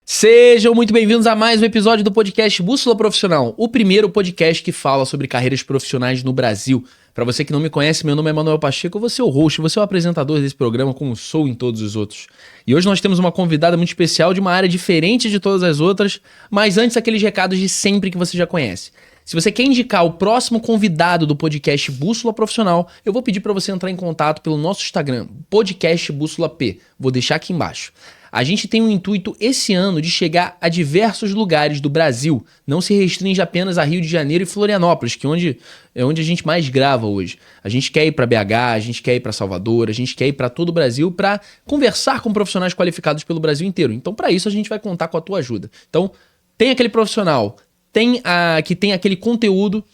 Sejam muito bem-vindos a mais um episódio do podcast Bússola Profissional, o primeiro podcast que fala sobre carreiras profissionais no Brasil. Para você que não me conhece, meu nome é Manuel Pacheco, eu vou ser o host, vou ser o apresentador desse programa, como sou em todos os outros. E hoje nós temos uma convidada muito especial de uma área diferente de todas as outras, mas antes aqueles recados de sempre que você já conhece. Se você quer indicar o próximo convidado do podcast Bússola Profissional, eu vou pedir para você entrar em contato pelo nosso Instagram, podcast Bússola P. Vou deixar aqui embaixo. A gente tem um intuito esse ano de chegar a diversos lugares do Brasil. Não se restringe apenas a Rio de Janeiro e Florianópolis, que é onde a gente mais grava hoje. A gente quer ir para BH, a gente quer ir para Salvador, a gente quer ir para todo o Brasil para conversar com profissionais qualificados pelo Brasil inteiro. Então, para isso, a gente vai contar com a tua ajuda. Então, tem aquele profissional, que tem aquele conteúdo,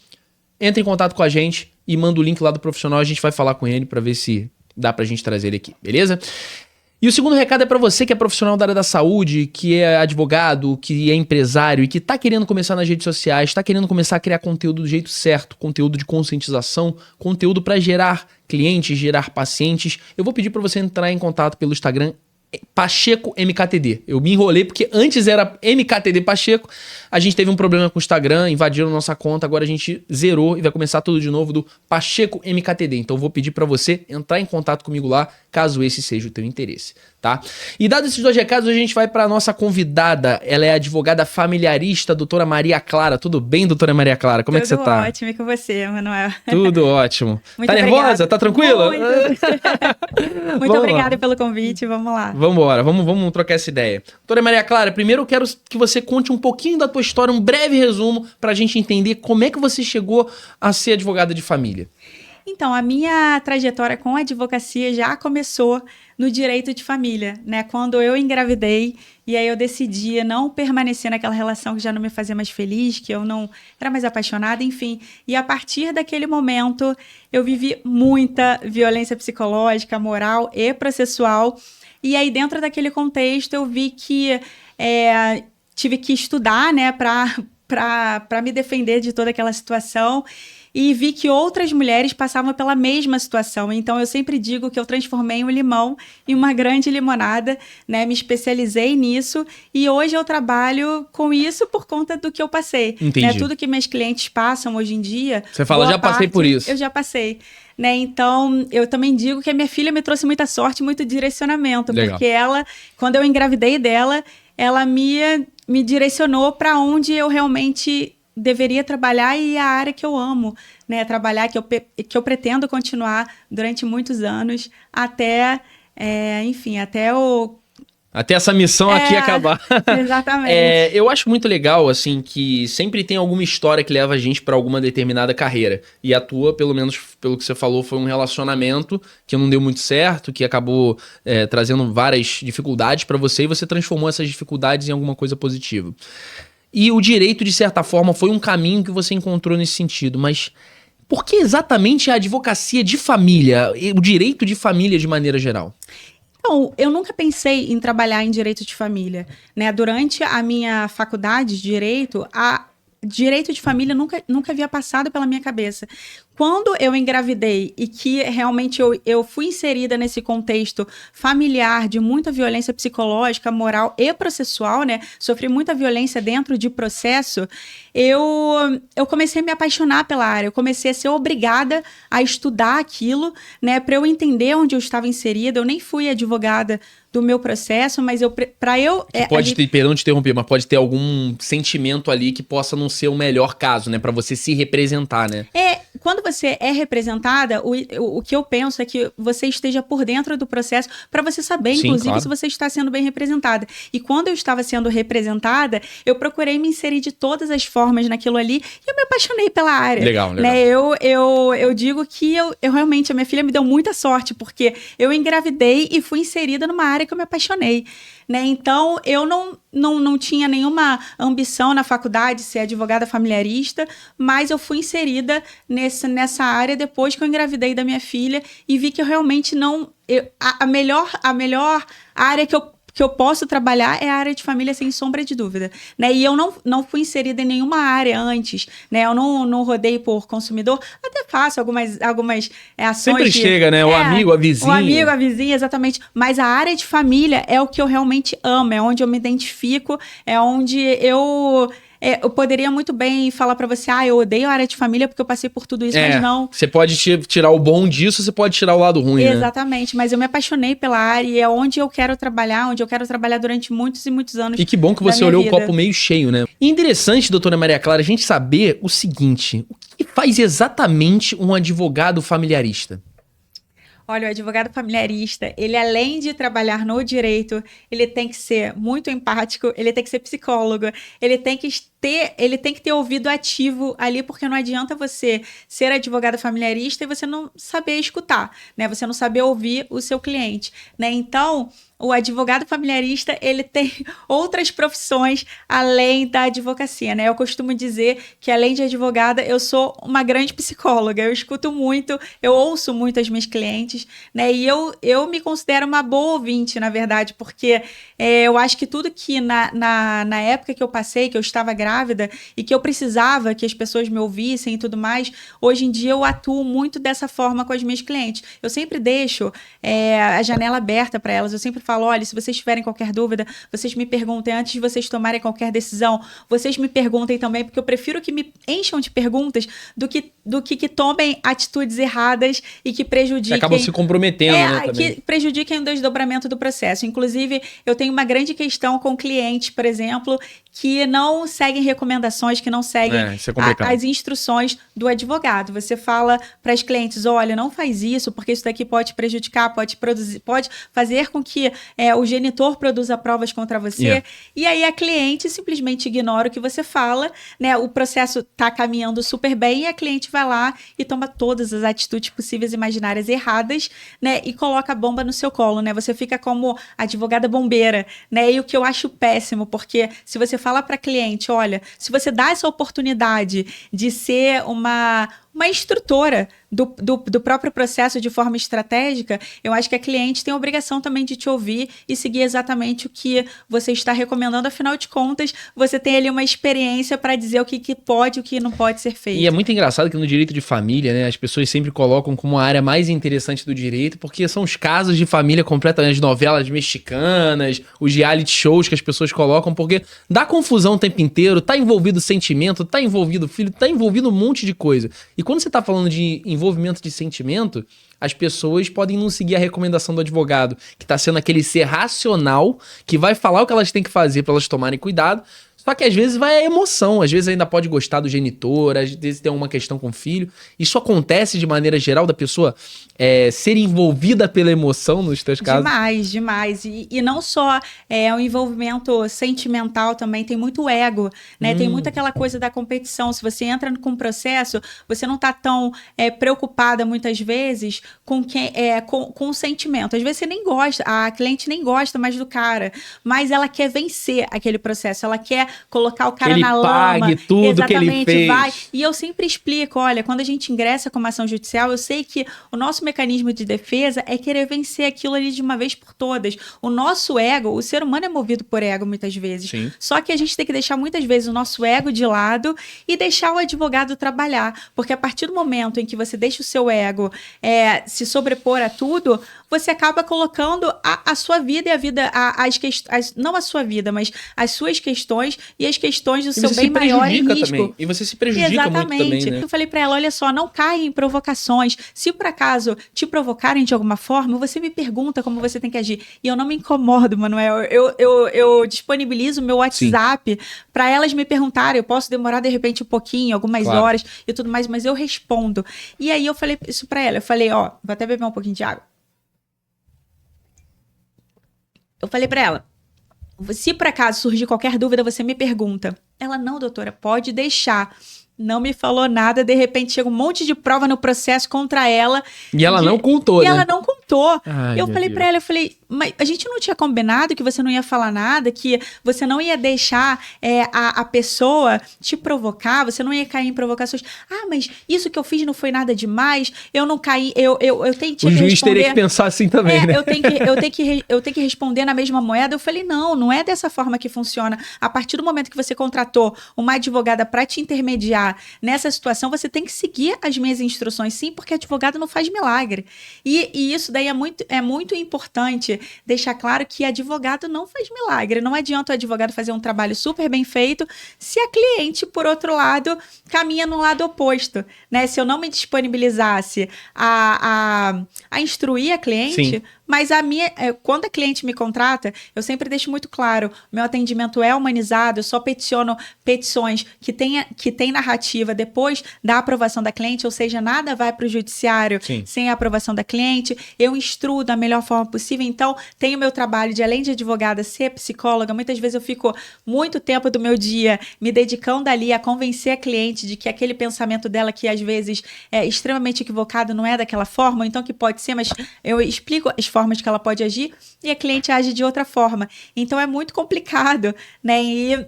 entra em contato com a gente e manda o link lá do profissional, a gente vai falar com ele para ver se dá pra gente trazer ele aqui, beleza? E o segundo recado é para você que é profissional da área da saúde, que é advogado, que é empresário e que tá querendo começar nas redes sociais, tá querendo começar a criar conteúdo do jeito certo, conteúdo de conscientização, conteúdo para gerar clientes, gerar pacientes. Eu vou pedir para você entrar em contato pelo Instagram Pacheco MKTD. Eu me enrolei porque antes era MKTD Pacheco. A gente teve um problema com o Instagram, invadiram nossa conta, agora a gente zerou e vai começar tudo de novo do Pacheco MKTD. Então eu vou pedir para você entrar em contato comigo lá, caso esse seja o teu interesse, tá? E dado esses dois recados, a gente vai para nossa convidada. Ela é advogada familiarista, doutora Maria Clara. Tudo bem, doutora Maria Clara? Como é que você tá? Tudo ótimo, e com você, Manuel? Tudo ótimo. Muito tá nervosa? obrigada. Tá tranquila? Muito obrigada pelo convite, vamos lá. Vambora, vamos trocar essa ideia. Doutora Maria Clara, primeiro eu quero que você conte um pouquinho da tua história, um breve resumo, pra gente entender como é que você chegou a ser advogada de família. Então, a minha trajetória com a advocacia já começou no direito de família, né? Quando eu engravidei e aí eu decidi não permanecer naquela relação que já não me fazia mais feliz, que eu não era mais apaixonada, enfim. E a partir daquele momento, eu vivi muita violência psicológica, moral e processual. E aí, dentro daquele contexto, eu vi que tive que estudar, né, para me defender de toda aquela situação. E vi que outras mulheres passavam pela mesma situação. Então, eu sempre digo que eu transformei um limão em uma grande limonada, né? Me especializei nisso e hoje eu trabalho com isso por conta do que eu passei. Entendi. Né? Tudo que meus clientes passam hoje em dia... Você fala, já passei por isso. Eu já passei. Né? Então, eu também digo que a minha filha me trouxe muita sorte, muito direcionamento. Legal. Porque ela, quando eu engravidei dela, ela me direcionou para onde eu realmente deveria trabalhar e a área que eu amo, né? Trabalhar, que eu pretendo continuar durante muitos anos até, enfim, até essa missão aqui acabar. Exatamente. Eu acho muito legal, assim, que sempre tem alguma história que leva a gente para alguma determinada carreira. E a tua, pelo menos pelo que você falou, foi um relacionamento que não deu muito certo, que acabou trazendo várias dificuldades para você e você transformou essas dificuldades em alguma coisa positiva. E o direito, de certa forma, foi um caminho que você encontrou nesse sentido. Mas por que exatamente a advocacia de família, o direito de família de maneira geral? Então, eu nunca pensei em trabalhar em direito de família, né? Durante a minha faculdade de direito, direito de família nunca havia passado pela minha cabeça. Quando eu engravidei e que realmente eu fui inserida nesse contexto familiar de muita violência psicológica, moral e processual, né? Sofri muita violência dentro de processo. Eu comecei a me apaixonar pela área. Eu comecei a ser obrigada a estudar aquilo, né? Para eu entender onde eu estava inserida. Eu nem fui advogada do meu processo, mas perdão te interromper, mas pode ter algum sentimento ali que possa não ser o melhor caso, né? Para você se representar, né? Quando você é representada, o que eu penso é que você esteja por dentro do processo para você saber, Sim, inclusive, claro, se você está sendo bem representada. E quando eu estava sendo representada, eu procurei me inserir de todas as formas naquilo ali e eu me apaixonei pela área. Legal. Né? Eu digo que eu realmente, a minha filha me deu muita sorte, porque eu engravidei e fui inserida numa área que eu me apaixonei. Né? Então, eu não tinha nenhuma ambição na faculdade de ser advogada familiarista, mas eu fui inserida nessa área depois que eu engravidei da minha filha e vi que eu realmente não... A melhor área que eu que eu posso trabalhar é a área de família, sem sombra de dúvida, né? E eu não fui inserida em nenhuma área antes, né? Eu não rodei por consumidor, até faço algumas ações. Sempre chega, né? O amigo, a vizinha. O amigo, a vizinha, exatamente. Mas a área de família é o que eu realmente amo, é onde eu me identifico, é onde eu poderia muito bem falar pra você, eu odeio a área de família porque eu passei por tudo isso, mas não. Você pode tirar o bom disso, você pode tirar o lado ruim, né? Exatamente, mas eu me apaixonei pela área e é onde eu quero trabalhar durante muitos e muitos anos. E que bom que você olhou o copo meio cheio, né? E interessante, doutora Maria Clara, a gente saber o seguinte, o que faz exatamente um advogado familiarista? Olha, o advogado familiarista, ele além de trabalhar no direito, ele tem que ser muito empático, ele tem que ser psicólogo, ele tem que ter ouvido ativo ali, porque não adianta você ser advogado familiarista e você não saber escutar, né? Você não saber ouvir o seu cliente, né? Então, o advogado familiarista, ele tem outras profissões além da advocacia, né? Eu costumo dizer que, além de advogada, eu sou uma grande psicóloga. Eu escuto muito, eu ouço muito as minhas clientes, né? E eu me considero uma boa ouvinte, na verdade, porque eu acho que tudo que na época que eu passei, que eu estava grávida e que eu precisava que as pessoas me ouvissem e tudo mais, hoje em dia eu atuo muito dessa forma com as minhas clientes. Eu sempre deixo a janela aberta para elas, eu sempre falo, olha, se vocês tiverem qualquer dúvida, vocês me perguntem antes de vocês tomarem qualquer decisão, vocês me perguntem também, porque eu prefiro que me encham de perguntas do que tomem atitudes erradas e que prejudiquem... Acabam se comprometendo, né? Também. Que prejudiquem o desdobramento do processo. Inclusive, eu tenho uma grande questão com clientes, por exemplo, que não seguem recomendações, que não seguem as instruções do advogado. Você fala para as clientes, olha, não faz isso, porque isso daqui pode prejudicar, pode fazer com que o genitor produza provas contra você. E aí a cliente simplesmente ignora o que você fala, né? O processo está caminhando super bem e a cliente vai lá e toma todas as atitudes possíveis e imaginárias erradas, né? E coloca a bomba no seu colo, né? Você fica como advogada bombeira, né? E o que eu acho péssimo, porque se você fala para cliente, olha, se você dá essa oportunidade de ser uma instrutora do próprio processo de forma estratégica, eu acho que a cliente tem a obrigação também de te ouvir e seguir exatamente o que você está recomendando. Afinal de contas, você tem ali uma experiência para dizer o que pode e o que não pode ser feito. E é muito engraçado que no direito de família, né, as pessoas sempre colocam como a área mais interessante do direito, porque são os casos de família completamente, as novelas mexicanas, os reality shows que as pessoas colocam, porque dá confusão o tempo inteiro, tá envolvido sentimento, tá envolvido filho, tá envolvido um monte de coisa. E quando você tá falando de envolvimento de sentimento, as pessoas podem não seguir a recomendação do advogado, que tá sendo aquele ser racional, que vai falar o que elas têm que fazer para elas tomarem cuidado. Só que às vezes vai a emoção, às vezes ainda pode gostar do genitor, às vezes tem uma questão com o filho. Isso acontece de maneira geral da pessoa ser envolvida pela emoção nos teus casos? Demais, demais. E não só o envolvimento sentimental também, tem muito ego, né? Tem muito aquela coisa da competição. Se você entra com um processo, você não tá tão preocupada muitas vezes com o sentimento. Às vezes você nem gosta, a cliente nem gosta mais do cara, mas ela quer vencer aquele processo, ela quer colocar o cara na lama. Pague tudo que ele fez. Vai. E eu sempre explico, olha, quando a gente ingressa com uma ação judicial, eu sei que o nosso mecanismo de defesa é querer vencer aquilo ali de uma vez por todas. O nosso ego, o ser humano é movido por ego muitas vezes. Sim. Só que a gente tem que deixar muitas vezes o nosso ego de lado e deixar o advogado trabalhar. Porque a partir do momento em que você deixa o seu ego se sobrepor a tudo, você acaba colocando a sua vida e a vida, não a sua vida, mas as suas questões e as questões do seu bem maior em risco. Também. E você se prejudica muito também, né? Eu falei pra ela, olha só, não caia em provocações. Se por acaso te provocarem de alguma forma, você me pergunta como você tem que agir. E eu não me incomodo, Manuel. Eu disponibilizo o meu WhatsApp para elas me perguntarem. Eu posso demorar, de repente, um pouquinho, algumas horas e tudo mais, mas eu respondo. E aí eu falei isso pra ela. Eu falei, vou até beber um pouquinho de água. Eu falei pra ela, se por acaso surgir qualquer dúvida, você me pergunta. Ela, não, doutora, pode deixar. Não me falou nada, de repente chega um monte de prova no processo contra ela. E ela não contou, né? E ela não contou. Ai, eu falei pra ela, mas a gente não tinha combinado que você não ia falar nada, que você não ia deixar a pessoa te provocar, você não ia cair em provocações. Ah, mas isso que eu fiz não foi nada demais, eu não caí, eu tenho que responder. O juiz responder, teria que pensar assim também, né? Eu tenho que responder na mesma moeda. Eu falei, não é dessa forma que funciona. A partir do momento que você contratou uma advogada para te intermediar nessa situação, você tem que seguir as minhas instruções, sim, porque advogado não faz milagre. E isso daí é muito importante deixar claro que advogado não faz milagre. Não adianta o advogado fazer um trabalho super bem feito se a cliente, por outro lado, caminha no lado oposto, né? Se eu não me disponibilizasse a instruir a cliente... Sim. Mas quando a cliente me contrata, eu sempre deixo muito claro, meu atendimento é humanizado, eu só peticiono petições que tem narrativa depois da aprovação da cliente, ou seja, nada vai para o judiciário Sim. sem a aprovação da cliente, eu instruo da melhor forma possível, então tenho meu trabalho de, além de advogada, ser psicóloga, muitas vezes eu fico muito tempo do meu dia me dedicando ali a convencer a cliente de que aquele pensamento dela, que às vezes é extremamente equivocado, não é daquela forma, então que pode ser, mas eu explico as formas que ela pode agir e a cliente age de outra forma. Então é muito complicado, né? E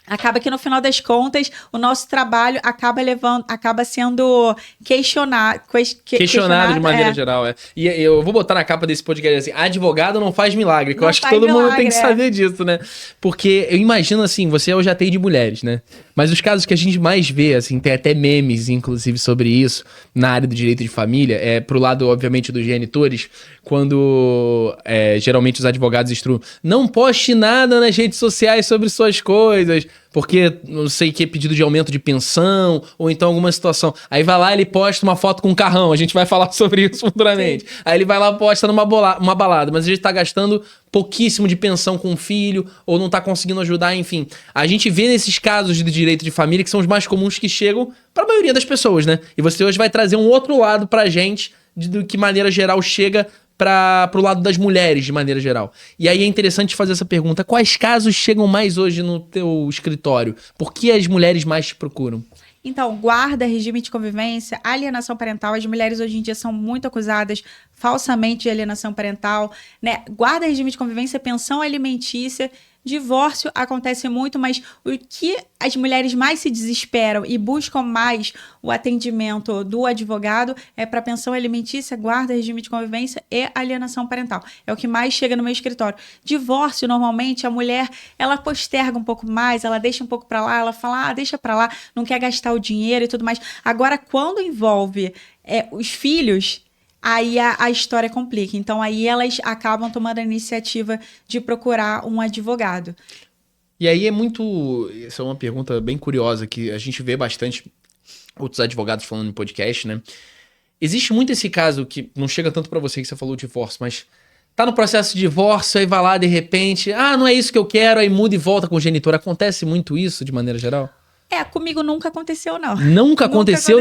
acaba que no final das contas o nosso trabalho acaba sendo questionado de maneira geral, E eu vou botar na capa desse podcast assim, advogado não faz milagre, que eu acho que todo mundo tem que saber disso, né? Porque eu imagino assim, você é o JTI de mulheres, né? Mas os casos que a gente mais vê, assim, tem até memes, inclusive, sobre isso, na área do direito de família, pro lado, obviamente, dos genitores, quando geralmente os advogados instruem, não poste nada nas redes sociais sobre suas coisas, porque não sei que pedido de aumento de pensão, ou então alguma situação. Aí vai lá, ele posta uma foto com um carrão, a gente vai falar sobre isso futuramente. Sim. Aí ele vai lá e posta uma balada, mas a gente tá gastando pouquíssimo de pensão com o filho, ou não tá conseguindo ajudar, enfim. A gente vê nesses casos de direito de família que são os mais comuns que chegam para a maioria das pessoas, né? E você hoje vai trazer um outro lado pra gente, de que maneira geral chega pro lado das mulheres, de maneira geral. E aí é interessante fazer essa pergunta, quais casos chegam mais hoje no teu escritório? Por que as mulheres mais te procuram? Então, guarda, regime de convivência, alienação parental. As mulheres hoje em dia são muito acusadas falsamente de alienação parental, né? Guarda, regime de convivência, pensão alimentícia. Divórcio acontece muito, mas o que as mulheres mais se desesperam e buscam mais o atendimento do advogado é para pensão alimentícia, guarda, regime de convivência e alienação parental. É o que mais chega no meu escritório. Divórcio, normalmente, a mulher, ela posterga um pouco mais, ela deixa um pouco para lá, ela fala, deixa para lá, não quer gastar o dinheiro e tudo mais. Agora, quando envolve os filhos... Aí a história complica. Então, aí elas acabam tomando a iniciativa de procurar um advogado. E aí essa é uma pergunta bem curiosa que a gente vê bastante outros advogados falando em podcast, né? Existe muito esse caso que não chega tanto pra você que você falou de divórcio, mas tá no processo de divórcio, aí vai lá de repente, não é isso que eu quero, aí muda e volta com o genitor. Acontece muito isso de maneira geral? Comigo nunca aconteceu, não. Nunca aconteceu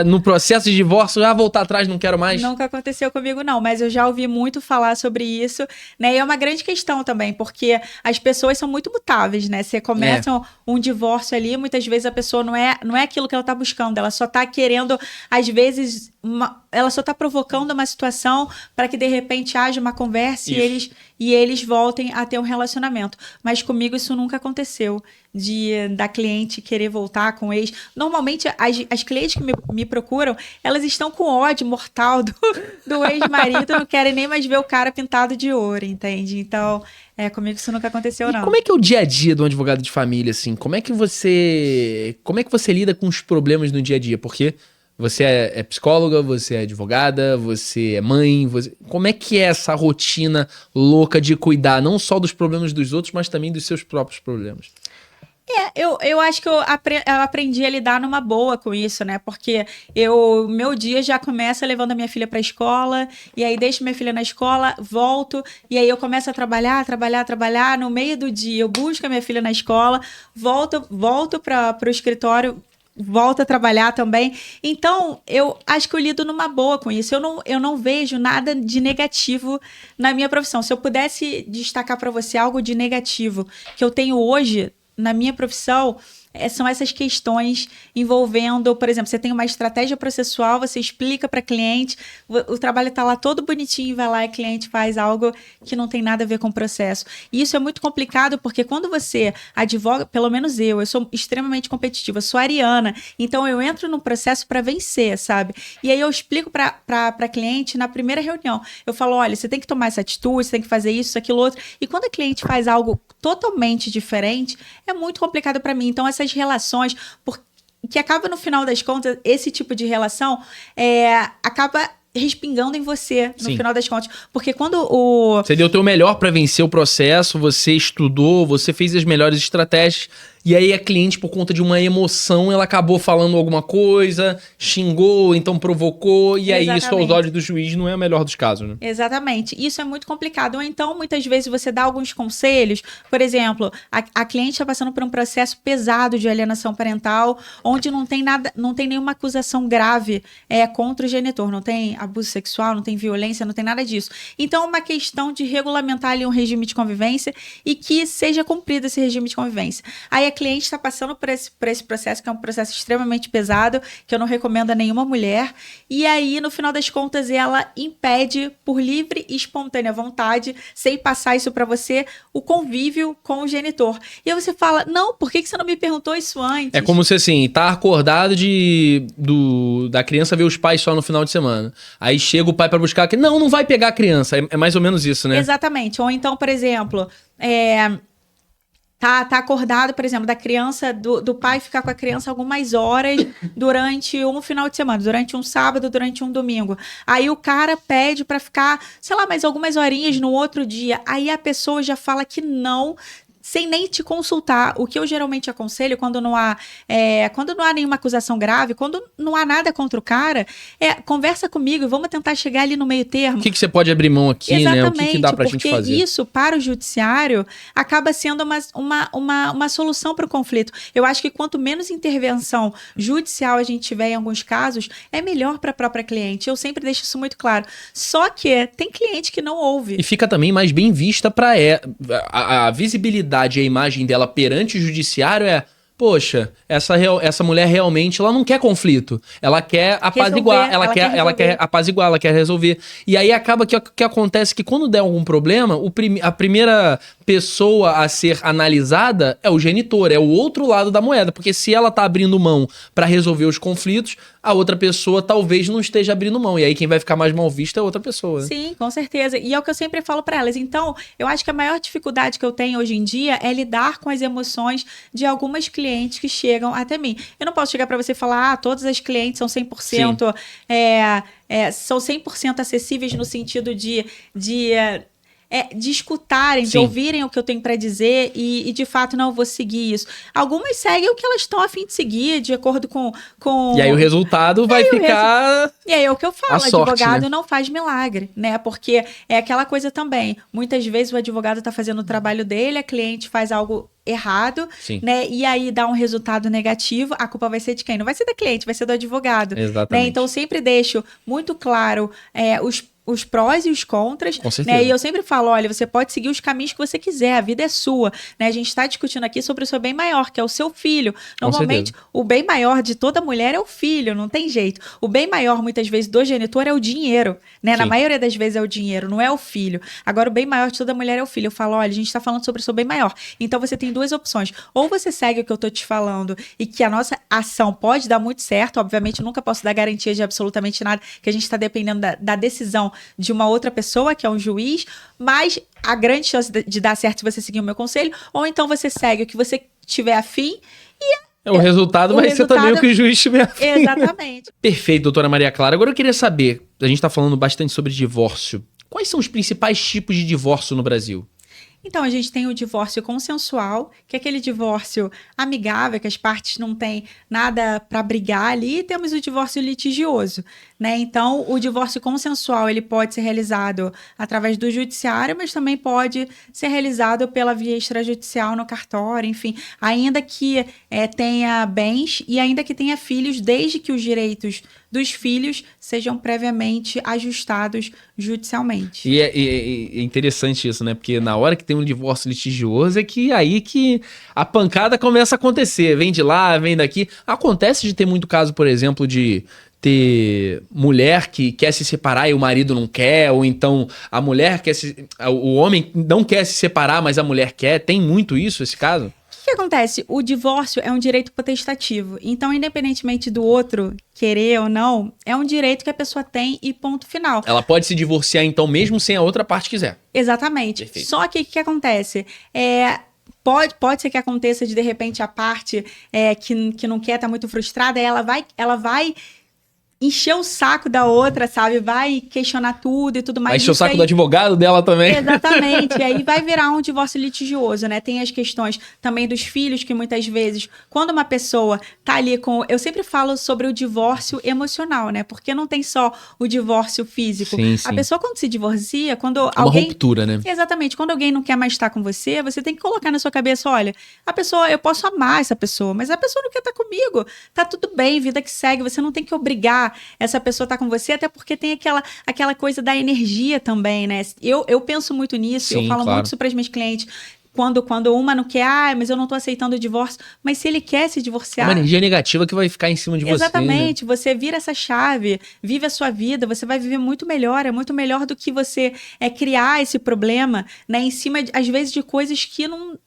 no processo de divórcio, voltar atrás, não quero mais? Nunca aconteceu comigo, não, mas eu já ouvi muito falar sobre isso, né? E é uma grande questão também, porque as pessoas são muito mutáveis, né? Você começa um divórcio ali, muitas vezes a pessoa não é aquilo que ela tá buscando, ela só tá querendo, às vezes, ela só tá provocando uma situação para que de repente haja uma conversa e eles voltem a ter um relacionamento. Mas comigo isso nunca aconteceu, da cliente querer voltar com o ex. Normalmente as clientes que me procuram, elas estão com ódio mortal do ex-marido, não querem nem mais ver o cara pintado de ouro, entende? Então, comigo isso nunca aconteceu, não. Como é que é o dia a dia do advogado de família, assim? Como é que você lida com os problemas no dia a dia? Porque você é psicóloga, você é advogada, você é mãe, como é que é essa rotina louca de cuidar não só dos problemas dos outros, mas também dos seus próprios problemas? Eu acho que eu aprendi a lidar numa boa com isso, né? Porque meu dia já começa levando a minha filha para a escola, e aí deixo minha filha na escola, volto, e aí eu começo a trabalhar. No meio do dia, eu busco a minha filha na escola, volto para o escritório, volto a trabalhar também. Então, eu acho que eu lido numa boa com isso. Eu não vejo nada de negativo na minha profissão. Se eu pudesse destacar para você algo de negativo que eu tenho hoje na minha profissão, são essas questões envolvendo, por exemplo, você tem uma estratégia processual, você explica para cliente, o trabalho está lá todo bonitinho, vai lá e o cliente faz algo que não tem nada a ver com o processo. E isso é muito complicado, porque quando você advoga, pelo menos eu sou extremamente competitiva, sou ariana, então eu entro no processo para vencer, sabe? E aí eu explico para cliente na primeira reunião. Eu falo, olha, você tem que tomar essa atitude, você tem que fazer isso, aquilo, outro. E quando a cliente faz algo totalmente diferente, é muito complicado para mim. Então, essas relações, que acaba no final das contas, esse tipo de relação acaba respingando em você, no final das contas. Porque quando Você deu o teu melhor para vencer o processo, você estudou, você fez as melhores estratégias, e aí a cliente, por conta de uma emoção, ela acabou falando alguma coisa, xingou, então provocou, e aí isso aos olhos do juiz não é o melhor dos casos, né? Exatamente. Isso é muito complicado. Ou então, muitas vezes, você dá alguns conselhos. Por exemplo, a cliente está passando por um processo pesado de alienação parental, onde não tem nada, não tem nenhuma acusação grave contra o genitor. Não tem abuso sexual, não tem violência, não tem nada disso. Então, é uma questão de regulamentar ali um regime de convivência e que seja cumprido esse regime de convivência. Aí a cliente está passando por esse processo, que é um processo extremamente pesado, que eu não recomendo a nenhuma mulher. E aí, no final das contas, ela impede, por livre e espontânea vontade, sem passar isso para você, o convívio com o genitor. E aí você fala, não, por que você não me perguntou isso antes? É como se, assim, tá acordado da criança ver os pais só no final de semana. Aí chega o pai para buscar, não vai pegar a criança. É mais ou menos isso, né? Exatamente. Ou então, por exemplo, Tá acordado, por exemplo, da criança, do pai ficar com a criança algumas horas durante um final de semana, durante um sábado, durante um domingo. Aí o cara pede pra ficar, sei lá, mais algumas horinhas no outro dia. Aí a pessoa já fala que não, sem nem te consultar. O que eu geralmente aconselho quando não há nenhuma acusação grave, quando não há nada contra o cara, conversa comigo e vamos tentar chegar ali no meio termo. O que você pode abrir mão aqui, exatamente, né? O que dá pra gente fazer? Porque isso, para o judiciário, acaba sendo uma solução para o conflito. Eu acho que quanto menos intervenção judicial a gente tiver em alguns casos, é melhor para a própria cliente. Eu sempre deixo isso muito claro. Só que tem cliente que não ouve. E fica também mais bem vista para a visibilidade e a imagem dela perante o judiciário poxa, essa mulher realmente, ela não quer conflito. Ela quer apaziguar, ela quer apaziguar, ela quer resolver. E aí acaba que acontece que quando der algum problema, a primeira pessoa a ser analisada é o genitor, é o outro lado da moeda. Porque se ela tá abrindo mão para resolver os conflitos, a outra pessoa talvez não esteja abrindo mão. E aí quem vai ficar mais mal visto é outra pessoa. Né? Sim, com certeza. E é o que eu sempre falo para elas. Então, eu acho que a maior dificuldade que eu tenho hoje em dia é lidar com as emoções de algumas clientes que chegam até mim. Eu não posso chegar para você e falar, todas as clientes são 100%, são 100% acessíveis no sentido de escutarem, de ouvirem o que eu tenho para dizer e de fato não vou seguir isso. Algumas seguem o que elas estão a fim de seguir, de acordo com... E aí o resultado vai ficar... E aí é o que eu falo, sorte, advogado né? não faz milagre, né? Porque é aquela coisa também. Muitas vezes o advogado está fazendo o trabalho dele, a cliente faz algo errado, né? E aí dá um resultado negativo, a culpa vai ser de quem? Não vai ser da cliente, vai ser do advogado. Exatamente. Né? Então, eu sempre deixo muito claro os prós e os contras, Com certeza. né? E eu sempre falo, olha, você pode seguir os caminhos que você quiser, a vida é sua, né? A gente está discutindo aqui sobre o seu bem maior, que é o seu filho. Normalmente, o bem maior de toda mulher é o filho, não tem jeito. O bem maior, muitas vezes, do genitor é o dinheiro, né? Na maioria das vezes é o dinheiro, não é o filho. Agora, o bem maior de toda mulher é o filho. Eu falo, olha, a gente está falando sobre o seu bem maior. Então, você tem duas opções. Ou você segue o que eu tô te falando e que a nossa ação pode dar muito certo, obviamente, eu nunca posso dar garantia de absolutamente nada, que a gente está dependendo da decisão de uma outra pessoa, que é um juiz, mas a grande chance de dar certo se você seguir o meu conselho, ou então você segue o que você tiver afim e o resultado vai ser também o que o juiz tiver afim. Exatamente. Perfeito, doutora Maria Clara. Agora eu queria saber, a gente tá falando bastante sobre divórcio. Quais são os principais tipos de divórcio no Brasil? Então, a gente tem o divórcio consensual, que é aquele divórcio amigável, que as partes não têm nada para brigar ali, e temos o divórcio litigioso, né? Então, o divórcio consensual, ele pode ser realizado através do judiciário, mas também pode ser realizado pela via extrajudicial no cartório, enfim, ainda que tenha bens e ainda que tenha filhos, desde que os direitos dos filhos sejam previamente ajustados judicialmente. E é interessante isso, né? Porque na hora que tem um divórcio litigioso é que aí que a pancada começa a acontecer. Vem de lá, vem daqui. Acontece de ter muito caso, por exemplo, de ter mulher que quer se separar e o marido não quer, ou então a mulher quer o homem não quer se separar, mas a mulher quer. Tem muito isso, esse caso? O que acontece? O divórcio é um direito potestativo. Então, independentemente do outro querer ou não, é um direito que a pessoa tem e ponto final. Ela pode se divorciar, então, mesmo sem a outra parte quiser. Exatamente. Perfeito. Só que o que acontece? Pode ser que aconteça de repente, a parte que não quer, tá muito frustrada, ela vai encher o saco da outra, sabe? Vai questionar tudo e tudo mais. Vai encher o saco do advogado dela também. Exatamente. E aí vai virar um divórcio litigioso, né? Tem as questões também dos filhos, que muitas vezes, quando uma pessoa tá ali com... Eu sempre falo sobre o divórcio emocional, né? Porque não tem só o divórcio físico. Sim, sim. A pessoa, quando se divorcia, quando É uma alguém... ruptura, né? Exatamente. Quando alguém não quer mais estar com você, você tem que colocar na sua cabeça, olha, a pessoa, eu posso amar essa pessoa, mas a pessoa não quer estar comigo. Tá tudo bem, vida que segue. Você não tem que obrigar essa pessoa a estar com você, até porque tem aquela coisa da energia também, né? Eu penso muito nisso, Sim, eu falo claro. muito isso para as minhas clientes. Quando uma não quer, mas eu não tô aceitando o divórcio. Mas se ele quer se É divorciar... uma energia negativa que vai ficar em cima de você. Exatamente, Né? você vira essa chave, vive a sua vida, você vai viver muito melhor, é muito melhor do que você criar esse problema, né, em cima, às vezes, de coisas que não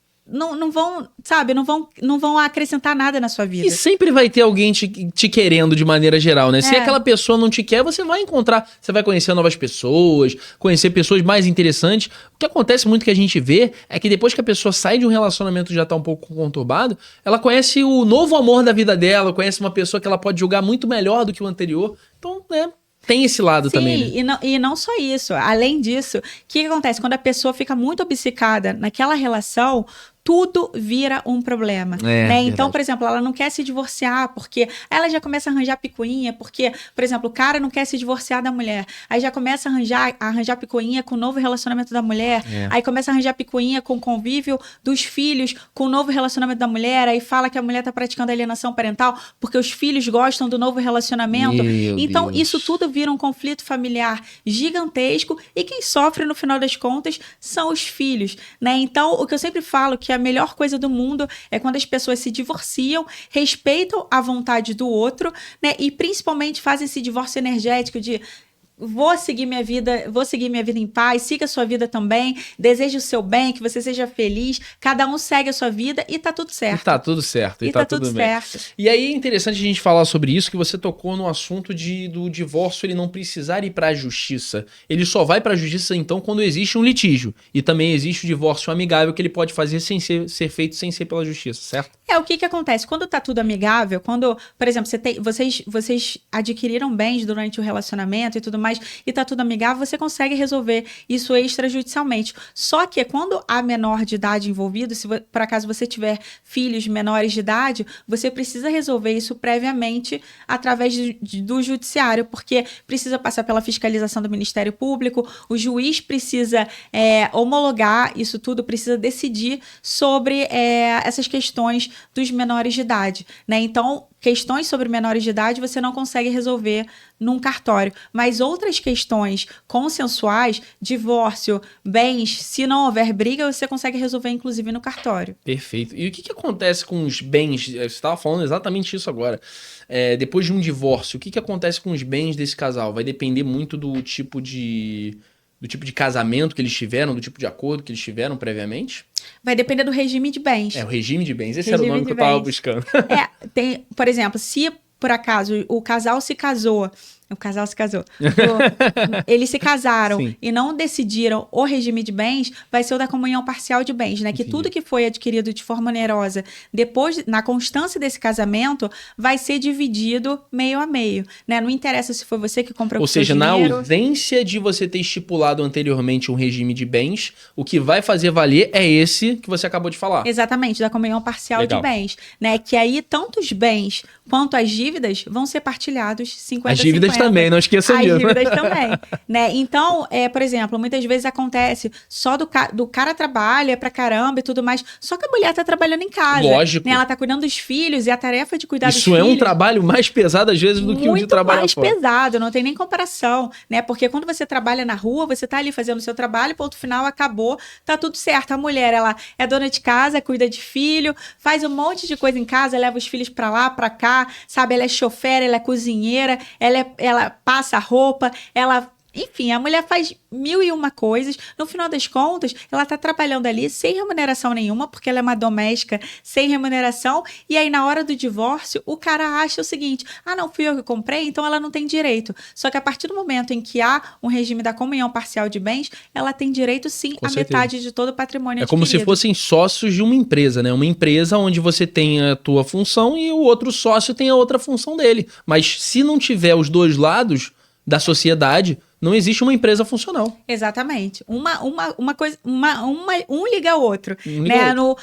vão, sabe, não vão acrescentar nada na sua vida. E sempre vai ter alguém te querendo de maneira geral, né? Se aquela pessoa não te quer, você vai encontrar, você vai conhecer novas pessoas, conhecer pessoas mais interessantes. O que acontece muito que a gente vê é que depois que a pessoa sai de um relacionamento que já tá um pouco conturbado, ela conhece o novo amor da vida dela, conhece uma pessoa que ela pode julgar muito melhor do que o anterior. Então, né? Tem esse lado também, né? E não só isso. Além disso, o que acontece? Quando a pessoa fica muito obcecada naquela relação, tudo vira um problema, né? Então, por exemplo, ela não quer se divorciar porque ela já começa a arranjar picuinha, porque, por exemplo, o cara não quer se divorciar da mulher, aí já começa a arranjar picuinha com o novo relacionamento da mulher, aí começa a arranjar picuinha com o convívio dos filhos, com o novo relacionamento da mulher, aí fala que a mulher tá praticando alienação parental porque os filhos gostam do novo relacionamento. Então, isso tudo vira um conflito familiar gigantesco e quem sofre, no final das contas, são os filhos, né? Então, o que eu sempre falo que a melhor coisa do mundo é quando as pessoas se divorciam, respeitam a vontade do outro, né? E principalmente fazem esse divórcio energético de vou seguir minha vida em paz, siga a sua vida também, desejo o seu bem, que você seja feliz, cada um segue a sua vida e tá tudo certo. E tá tudo certo, e tá tudo bem. Certo. E aí é interessante a gente falar sobre isso, que você tocou no assunto do divórcio ele não precisar ir pra justiça. Ele só vai pra justiça, então, quando existe um litígio. E também existe o divórcio amigável que ele pode fazer sem ser feito sem ser pela justiça, certo? O que acontece? Quando tá tudo amigável, quando, por exemplo, vocês adquiriram bens durante o relacionamento e tudo mais, e tá tudo amigável, você consegue resolver isso extrajudicialmente. Só que quando há menor de idade envolvido, se por acaso você tiver filhos menores de idade, você precisa resolver isso previamente através do judiciário, porque precisa passar pela fiscalização do Ministério Público, o juiz precisa homologar isso tudo, precisa decidir sobre essas questões dos menores de idade, né? Então, questões sobre menores de idade você não consegue resolver num cartório, mas outras questões consensuais, divórcio, bens, se não houver briga, você consegue resolver inclusive no cartório. Perfeito. E o que acontece com os bens? Você estava falando exatamente isso agora. Depois de um divórcio, o que acontece com os bens desse casal? Vai depender muito do tipo de casamento que eles tiveram, do tipo de acordo que eles tiveram previamente? Vai depender do regime de bens. O regime de bens. Esse era o nome que eu estava buscando. Por exemplo, se por acaso o casal se casou, eles se casaram Sim. e não decidiram o regime de bens, vai ser o da comunhão parcial de bens, né? Que tudo que foi adquirido de forma onerosa, depois, na constância desse casamento, vai ser dividido meio a meio, né? Não interessa se foi você que comprou Ou seja, na ausência de você ter estipulado anteriormente um regime de bens, o que vai fazer valer é esse que você acabou de falar. Exatamente, da comunhão parcial Legal. de bens, né? Que aí tanto os bens quanto as dívidas vão ser partilhados 50-50. As dívidas também, não esqueça As disso. dívidas também, né? Então, por exemplo, muitas vezes acontece só do cara trabalha pra caramba e tudo mais, só que a mulher tá trabalhando em casa. Lógico. Né? Ela tá cuidando dos filhos e a tarefa de cuidar dos Isso filhos... é um trabalho mais pesado, às vezes, do que o de trabalhar muito fora. mais pesado, não tem nem comparação, né? Porque quando você trabalha na rua, você tá ali fazendo o seu trabalho, ponto final, acabou, tá tudo certo. A mulher, ela é dona de casa, cuida de filho, faz um monte de coisa em casa, leva os filhos pra lá, pra cá, sabe? Ela é chofer, ela é cozinheira, ela passa roupa, ela... Enfim, a mulher faz 1001 coisas. No final das contas, ela tá trabalhando ali sem remuneração nenhuma, porque ela é uma doméstica sem remuneração. E aí, na hora do divórcio, o cara acha o seguinte: ah, não, fui eu que comprei, então ela não tem direito. Só que a partir do momento em que há um regime da comunhão parcial de bens, ela tem direito, sim, Com à certeza. metade de todo o patrimônio É como se fossem sócios de uma empresa, né? Uma empresa onde você tem a tua função e o outro sócio tem a outra função dele. Mas se não tiver os dois lados da sociedade, não existe uma empresa funcional. Exatamente. Uma coisa, um liga ao outro. Liga Né? ao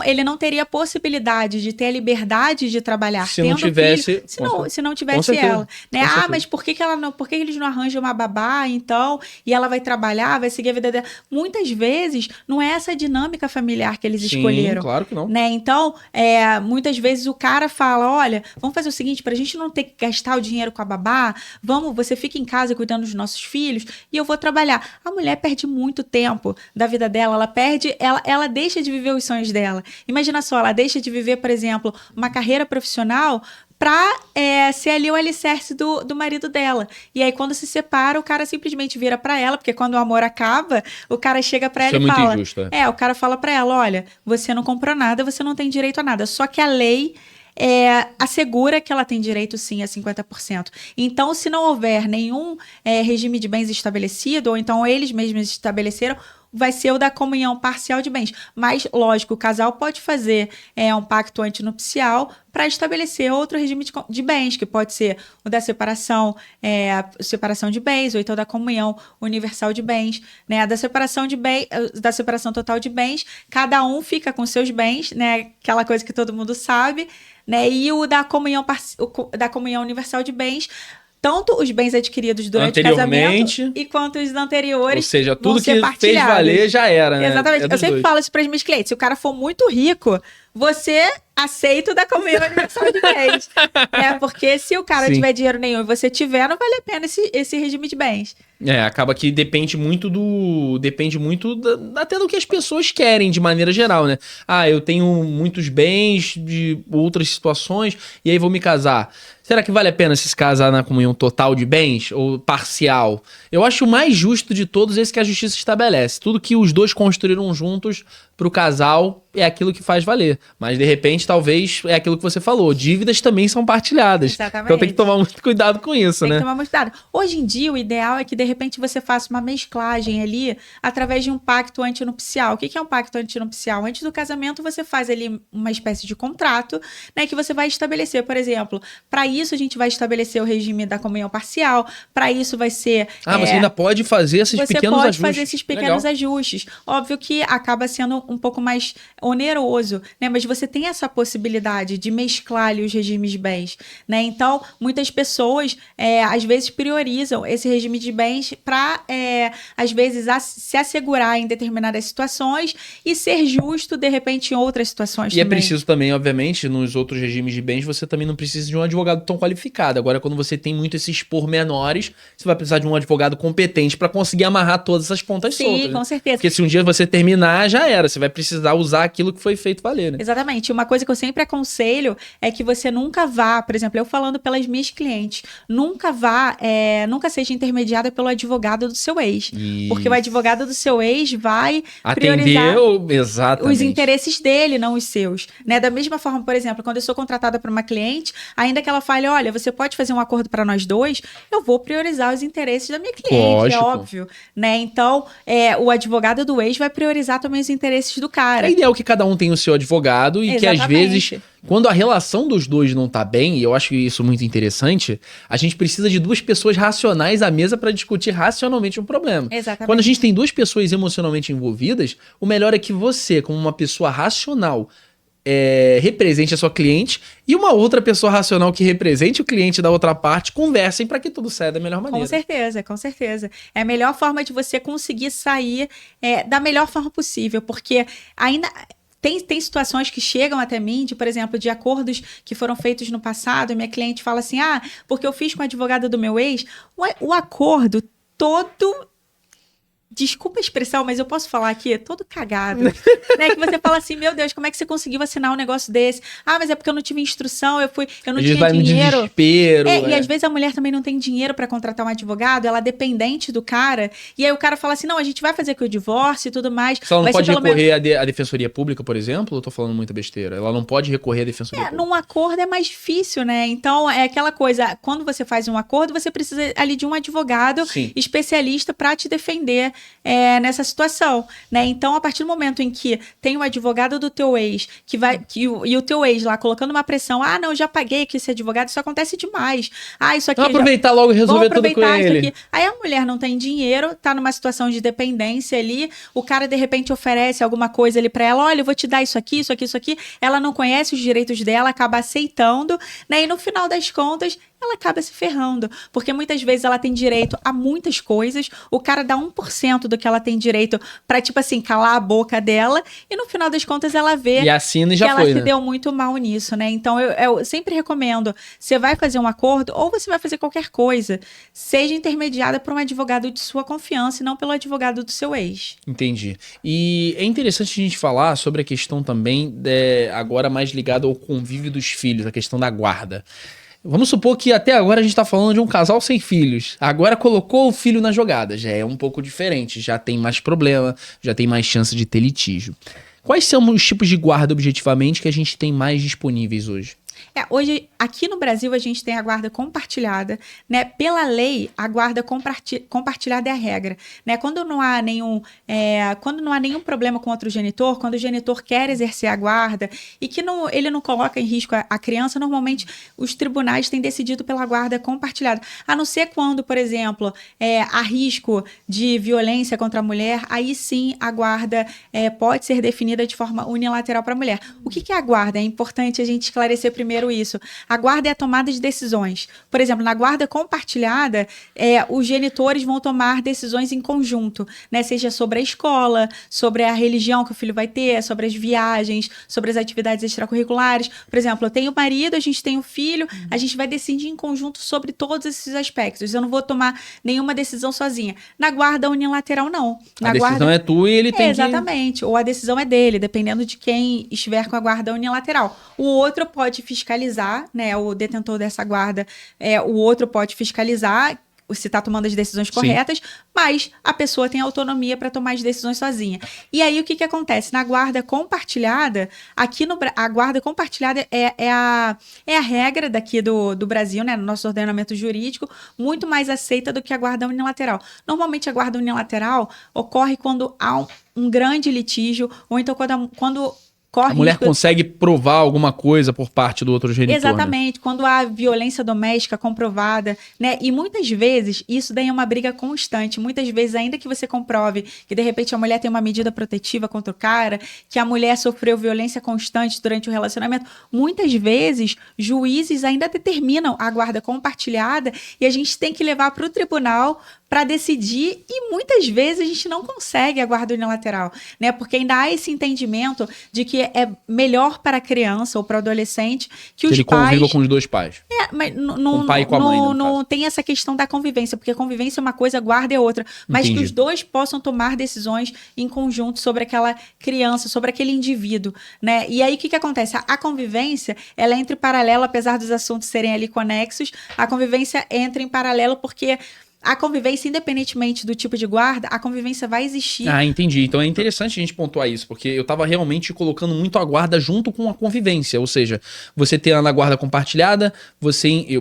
Ele não teria possibilidade de ter a liberdade de trabalhar. Se não tivesse... Filho, se não Com tivesse certeza. ela. Né? Com certeza. Mas por que ela não? Por que eles não arranjam uma babá, então? E ela vai trabalhar, vai seguir a vida dela. Muitas vezes não é essa dinâmica familiar que eles escolheram. Claro que não. Né? Então, muitas vezes o cara fala: olha, vamos fazer o seguinte, pra gente não ter que gastar o dinheiro com a babá, você fica em casa cuidando dos nossos filhos e eu vou trabalhar. A mulher perde muito tempo da vida dela, ela deixa de viver os sonhos dela. Imagina só, ela deixa de viver, por exemplo, uma carreira profissional pra ser ali o alicerce do marido dela. E aí, quando se separa, o cara simplesmente vira pra ela, porque quando o amor acaba, o cara chega pra ela e fala... Isso é muito injusto, o cara fala pra ela: olha, você não comprou nada, você não tem direito a nada. Só que a lei... assegura que ela tem direito, sim, a 50%. Então, se não houver nenhum regime de bens estabelecido, ou então eles mesmos estabeleceram, vai ser o da comunhão parcial de bens. Mas, lógico, o casal pode fazer um pacto antinupcial para estabelecer outro regime de bens, que pode ser o da separação de bens, ou então da comunhão universal de bens, né? Da separação total de bens, cada um fica com seus bens, né? Aquela coisa que todo mundo sabe, né? E o da comunhão universal de bens, tanto os bens adquiridos durante o casamento e quanto os anteriores. Ou seja, tudo que vão ser fez valer já era, né? Exatamente. Eu sempre falo isso para os meus clientes: se o cara for muito rico, você aceita o da comunhão universal de bens. Porque se o cara tiver dinheiro nenhum e você tiver, não vale a pena esse regime de bens. Acaba que depende muito até do que as pessoas querem de maneira geral, né? Ah, eu tenho muitos bens de outras situações e aí vou me casar. Será que vale a pena se casar na comunhão total de bens ou parcial? Eu acho o mais justo de todos esse que a justiça estabelece. Tudo que os dois construíram juntos pro casal é aquilo que faz valer. Mas, de repente, talvez é aquilo que você falou. Dívidas também são partilhadas. Exatamente. Então tem que tomar muito cuidado com isso, né? Tem que tomar muito cuidado. Hoje em dia, o ideal é que, de repente, você faça uma mesclagem ali através de um pacto antinupcial. O que é um pacto antinupcial? Antes do casamento, você faz ali uma espécie de contrato, né, que você vai estabelecer. Por exemplo, para isso a gente vai estabelecer o regime da comunhão parcial. Para isso vai ser... você ainda pode fazer esses pequenos ajustes. Você pode fazer esses pequenos ajustes. Óbvio que acaba sendo um pouco mais oneroso, né? Mas você tem essa possibilidade de mesclar ali os regimes de bens, né? Então, muitas pessoas, às vezes, priorizam esse regime de bens para, às vezes, se assegurar em determinadas situações e ser justo, de repente, em outras situações também. É preciso também, obviamente, nos outros regimes de bens, você também não precisa de um advogado tão qualificado. Agora, quando você tem muito esses pormenores, você vai precisar de um advogado competente para conseguir amarrar todas essas pontas soltas. Sim, com certeza. Porque se um dia você terminar, já era. Você vai precisar usar aquilo que foi feito valer, né? Exatamente. Uma coisa que eu sempre aconselho é que você nunca vá, por exemplo, eu falando pelas minhas clientes, nunca seja intermediada pelo advogado do seu ex. Isso. Porque o advogado do seu ex vai priorizar exatamente os interesses dele, não os seus. Né? Da mesma forma, por exemplo, quando eu sou contratada por uma cliente, ainda que ela fale: olha, você pode fazer um acordo para nós dois, eu vou priorizar os interesses da minha cliente, lógico. É óbvio. Né? Então, o advogado do ex vai priorizar também os interesses do cara. É ideal que cada um tenha o seu advogado e Exatamente. que às vezes, quando a relação dos dois não tá bem, e eu acho isso muito interessante, a gente precisa de duas pessoas racionais à mesa para discutir racionalmente um problema. Exatamente. Quando a gente tem duas pessoas emocionalmente envolvidas, o melhor é que você, como uma pessoa racional, represente a sua cliente e uma outra pessoa racional que represente o cliente da outra parte conversem para que tudo saia da melhor maneira. Com certeza, com certeza. É a melhor forma de você conseguir sair da melhor forma possível, porque ainda... Tem situações que chegam até mim, por exemplo, de acordos que foram feitos no passado, e minha cliente fala assim, porque eu fiz com a advogada do meu ex, o acordo todo... Desculpa a expressão, mas eu posso falar aqui, é todo cagado, né? Que você fala assim, meu Deus, como é que você conseguiu assinar um negócio desse? Mas é porque eu não tive instrução, eu não tinha dinheiro. Desespero, E às vezes a mulher também não tem dinheiro para contratar um advogado, ela é dependente do cara, e aí o cara fala assim, não, a gente vai fazer com o divórcio e tudo mais. Se ela não pode recorrer à defensoria pública, por exemplo, eu tô falando muita besteira, ela não pode recorrer à defensoria pública. Num acordo é mais difícil, né? Então, é aquela coisa, quando você faz um acordo, você precisa ali de um advogado especialista para te defender nessa situação, né? Então, a partir do momento em que tem o advogado do teu ex, e o teu ex lá colocando uma pressão, não, eu já paguei aqui esse advogado, isso acontece demais. Isso aqui... Vamos aproveitar logo e resolver tudo com ele. Aí a mulher não tem dinheiro, tá numa situação de dependência ali, o cara de repente oferece alguma coisa ali pra ela, olha, eu vou te dar isso aqui, isso aqui, isso aqui. Ela não conhece os direitos dela, acaba aceitando, né? E no final das contas, ela acaba se ferrando, porque muitas vezes ela tem direito a muitas coisas, o cara dá 1% do que ela tem direito pra, tipo assim, calar a boca dela, e no final das contas ela vê e assina e já que foi, ela se deu muito mal nisso, né? Então eu sempre recomendo, você vai fazer um acordo ou você vai fazer qualquer coisa, seja intermediada por um advogado de sua confiança e não pelo advogado do seu ex. Entendi. E é interessante a gente falar sobre a questão também, agora mais ligada ao convívio dos filhos, a questão da guarda. Vamos supor que até agora a gente tá falando de um casal sem filhos. Agora colocou o filho na jogada. Já é um pouco diferente. Já tem mais problema, já tem mais chance de ter litígio. Quais são os tipos de guarda, objetivamente, que a gente tem mais disponíveis hoje? Hoje, aqui no Brasil, a gente tem a guarda compartilhada, né? Pela lei, a guarda compartilhada é a regra, né? Quando não há nenhum problema com outro genitor, quando o genitor quer exercer a guarda e que ele não coloca em risco a criança, normalmente os tribunais têm decidido pela guarda compartilhada. A não ser quando, por exemplo, há risco de violência contra a mulher, aí sim a guarda pode ser definida de forma unilateral para a mulher. O que é a guarda? É importante a gente esclarecer primeiro isso. A guarda é a tomada de decisões. Por exemplo, na guarda compartilhada, os genitores vão tomar decisões em conjunto, né? Seja sobre a escola, sobre a religião que o filho vai ter, sobre as viagens, sobre as atividades extracurriculares. Por exemplo, eu tenho o marido, a gente tem o filho, a gente vai decidir em conjunto sobre todos esses aspectos. Eu não vou tomar nenhuma decisão sozinha. Na guarda unilateral, não. A decisão é tua e ele tem exatamente. Ou a decisão é dele, dependendo de quem estiver com a guarda unilateral. O outro pode fiscalizar, né? O detentor dessa guarda, o outro pode fiscalizar se está tomando as decisões corretas, sim, mas a pessoa tem autonomia para tomar as decisões sozinha. E aí, o que acontece? Na guarda compartilhada, a guarda compartilhada é a regra daqui do Brasil, né, no nosso ordenamento jurídico, muito mais aceita do que a guarda unilateral. Normalmente, a guarda unilateral ocorre quando há um grande litígio, ou então quando a mulher consegue provar alguma coisa por parte do outro genitor. Exatamente, né? Quando há violência doméstica comprovada, né? E muitas vezes isso daí é uma briga constante. Muitas vezes, ainda que você comprove que de repente a mulher tem uma medida protetiva contra o cara, que a mulher sofreu violência constante durante o relacionamento, muitas vezes juízes ainda determinam a guarda compartilhada e a gente tem que levar para o tribunal para decidir, e muitas vezes a gente não consegue a guarda unilateral, né? Porque ainda há esse entendimento de que é melhor para a criança ou para o adolescente que os ele pais... conviva com os dois pais. Mas com o pai e com a mãe. Não tem essa questão da convivência, porque convivência é uma coisa, guarda é outra. Mas Entendi. Que os dois possam tomar decisões em conjunto sobre aquela criança, sobre aquele indivíduo, né? E aí, o que acontece? A convivência, ela entra em paralelo, apesar dos assuntos serem ali conexos, a convivência entra em paralelo porque... A convivência, independentemente do tipo de guarda, a convivência vai existir. Entendi. Então é interessante a gente pontuar isso, porque eu tava realmente colocando muito a guarda junto com a convivência. Ou seja, você tem lá na guarda compartilhada,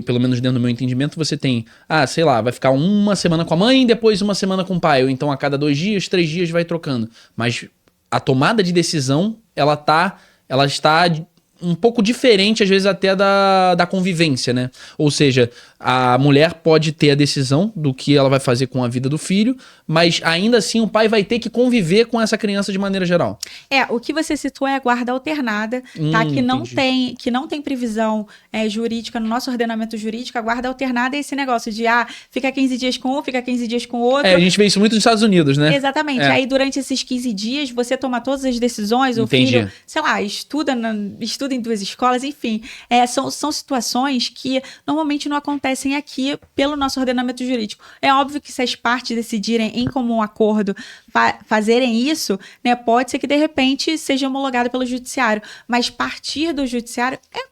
pelo menos dentro do meu entendimento, você tem, sei lá, vai ficar uma semana com a mãe, depois uma semana com o pai. Ou então a cada 2 dias, 3 dias vai trocando. Mas a tomada de decisão, ela está um pouco diferente, às vezes, até da convivência, né? Ou seja, A mulher pode ter a decisão do que ela vai fazer com a vida do filho, mas ainda assim o pai vai ter que conviver com essa criança de maneira geral. O que você citou é a guarda alternada, tá? Que não tem previsão jurídica no nosso ordenamento jurídico. A guarda alternada é esse negócio de, fica 15 dias com um, fica 15 dias com o outro. A gente vê isso muito nos Estados Unidos, né? Exatamente. Aí, durante esses 15 dias, você toma todas as decisões, o filho, sei lá, estuda em 2 escolas, enfim. São situações que normalmente não acontecem aqui pelo nosso ordenamento jurídico. É óbvio que se as partes decidirem em comum acordo fazerem isso, né, pode ser que de repente seja homologado pelo judiciário, mas partir do judiciário é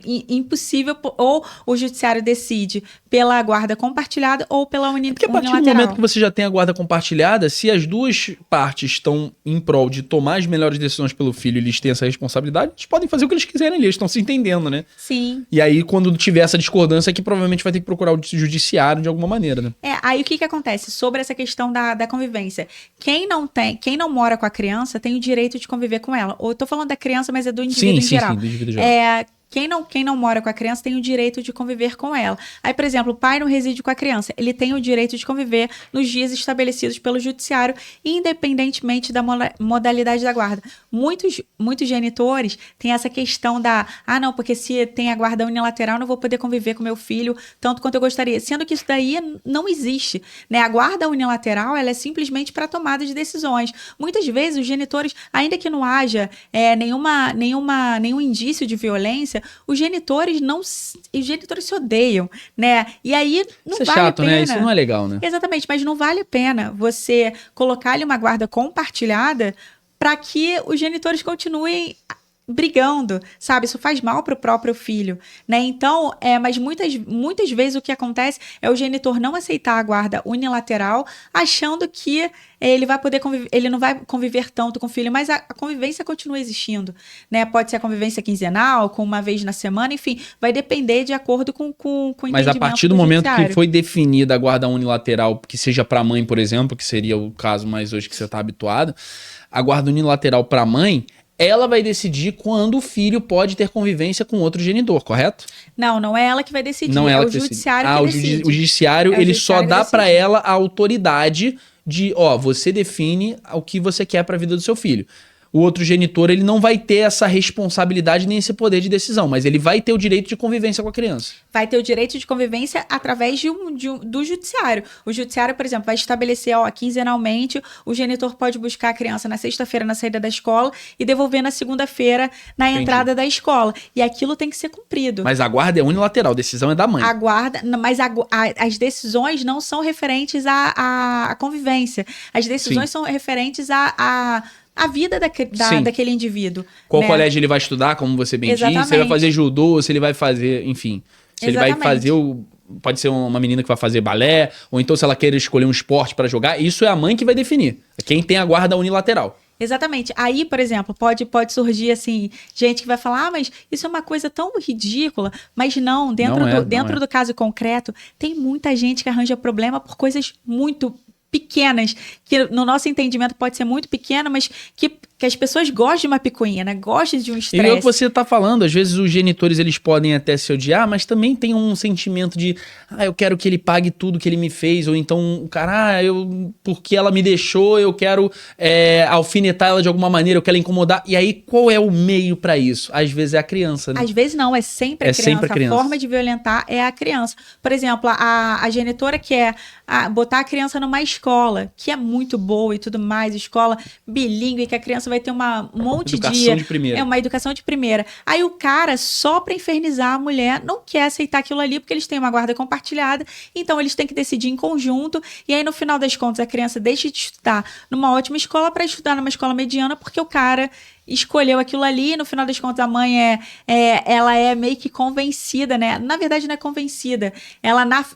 impossível, ou o judiciário decide pela guarda compartilhada ou pela unilateral. Porque a partir do momento que você já tem a guarda compartilhada, se as duas partes estão em prol de tomar as melhores decisões pelo filho e eles têm essa responsabilidade, eles podem fazer o que eles quiserem ali, eles estão se entendendo, né? Sim. E aí, quando tiver essa discordância, que provavelmente vai ter que procurar o judiciário de alguma maneira, né? Aí o que acontece sobre essa questão da convivência? Quem não mora com a criança tem o direito de conviver com ela. Eu tô falando da criança, mas é do indivíduo em geral. Sim, do indivíduo em geral. Quem não mora com a criança tem o direito de conviver com ela. Aí, por exemplo, o pai não reside com a criança. Ele tem o direito de conviver nos dias estabelecidos pelo judiciário, independentemente da modalidade da guarda. Muitos genitores têm essa questão não, porque se tem a guarda unilateral, não vou poder conviver com meu filho tanto quanto eu gostaria. Sendo que isso daí não existe, né? A guarda unilateral, ela é simplesmente para tomada de decisões. Muitas vezes, os genitores, ainda que não haja nenhum indício de violência, os genitores se odeiam, né? E aí não Isso vale é chato, a pena. né? Isso não é legal, né? Exatamente, mas não vale a pena você colocar ali uma guarda compartilhada para que os genitores continuem brigando, sabe? Isso faz mal para o próprio filho, né? Então, mas muitas vezes o que acontece é o genitor não aceitar a guarda unilateral, achando que ele vai poder conviver, ele não vai conviver tanto com o filho, mas a convivência continua existindo, né? Pode ser a convivência quinzenal, com uma vez na semana, enfim, vai depender de acordo com o entendimento. Mas a partir do momento que foi definida a guarda unilateral, que seja para a mãe, por exemplo, que seria o caso mais hoje que você está habituado, a guarda unilateral para a mãe, ela vai decidir quando o filho pode ter convivência com outro genitor, correto? Não é ela que vai decidir, não é ela o judiciário que decide. O judiciário, ele só dá para ela a autoridade de, você define o que você quer para a vida do seu filho. O outro genitor, ele não vai ter essa responsabilidade nem esse poder de decisão, mas ele vai ter o direito de convivência com a criança. Vai ter o direito de convivência através do judiciário. O judiciário, por exemplo, vai estabelecer, quinzenalmente, o genitor pode buscar a criança na sexta-feira na saída da escola e devolver na segunda-feira na entrada da escola. E aquilo tem que ser cumprido. Mas a guarda é unilateral, a decisão é da mãe. A guarda, mas as decisões não são referentes à convivência. As decisões são referentes a vida daquele indivíduo. Qual colégio ele vai estudar, como você bem disse, se ele vai fazer judô, se ele vai fazer, enfim. Se ele vai fazer pode ser uma menina que vai fazer balé, ou então se ela quer escolher um esporte para jogar, isso é a mãe que vai definir. Quem tem a guarda unilateral. Exatamente. Aí, por exemplo, pode surgir assim, gente que vai falar, mas isso é uma coisa tão ridícula. Mas não, dentro do caso concreto, tem muita gente que arranja problema por coisas muito pequenas, que no nosso entendimento pode ser muito pequena, mas que as pessoas gostam de uma picuinha, né? Gostam de um estresse. E é o que você tá falando, às vezes os genitores eles podem até se odiar, mas também tem um sentimento de, eu quero que ele pague tudo que ele me fez, ou então o cara, porque ela me deixou, eu quero alfinetar ela de alguma maneira, eu quero incomodar. E aí, qual é o meio pra isso? Às vezes é a criança, né? Às vezes não, é sempre a criança. Sempre a criança. A forma de violentar é a criança. Por exemplo, a genitora quer botar a criança numa escola, que é muito boa e tudo mais, escola bilíngue, que a criança vai ter um monte de educação de primeira. É uma educação de primeira. Aí o cara, só pra infernizar a mulher, não quer aceitar aquilo ali, porque eles têm uma guarda compartilhada, então eles têm que decidir em conjunto, e aí no final das contas a criança deixa de estudar numa ótima escola para estudar numa escola mediana, porque o cara escolheu aquilo ali, e no final das contas a mãe ela é meio que convencida, né? Na verdade não é convencida.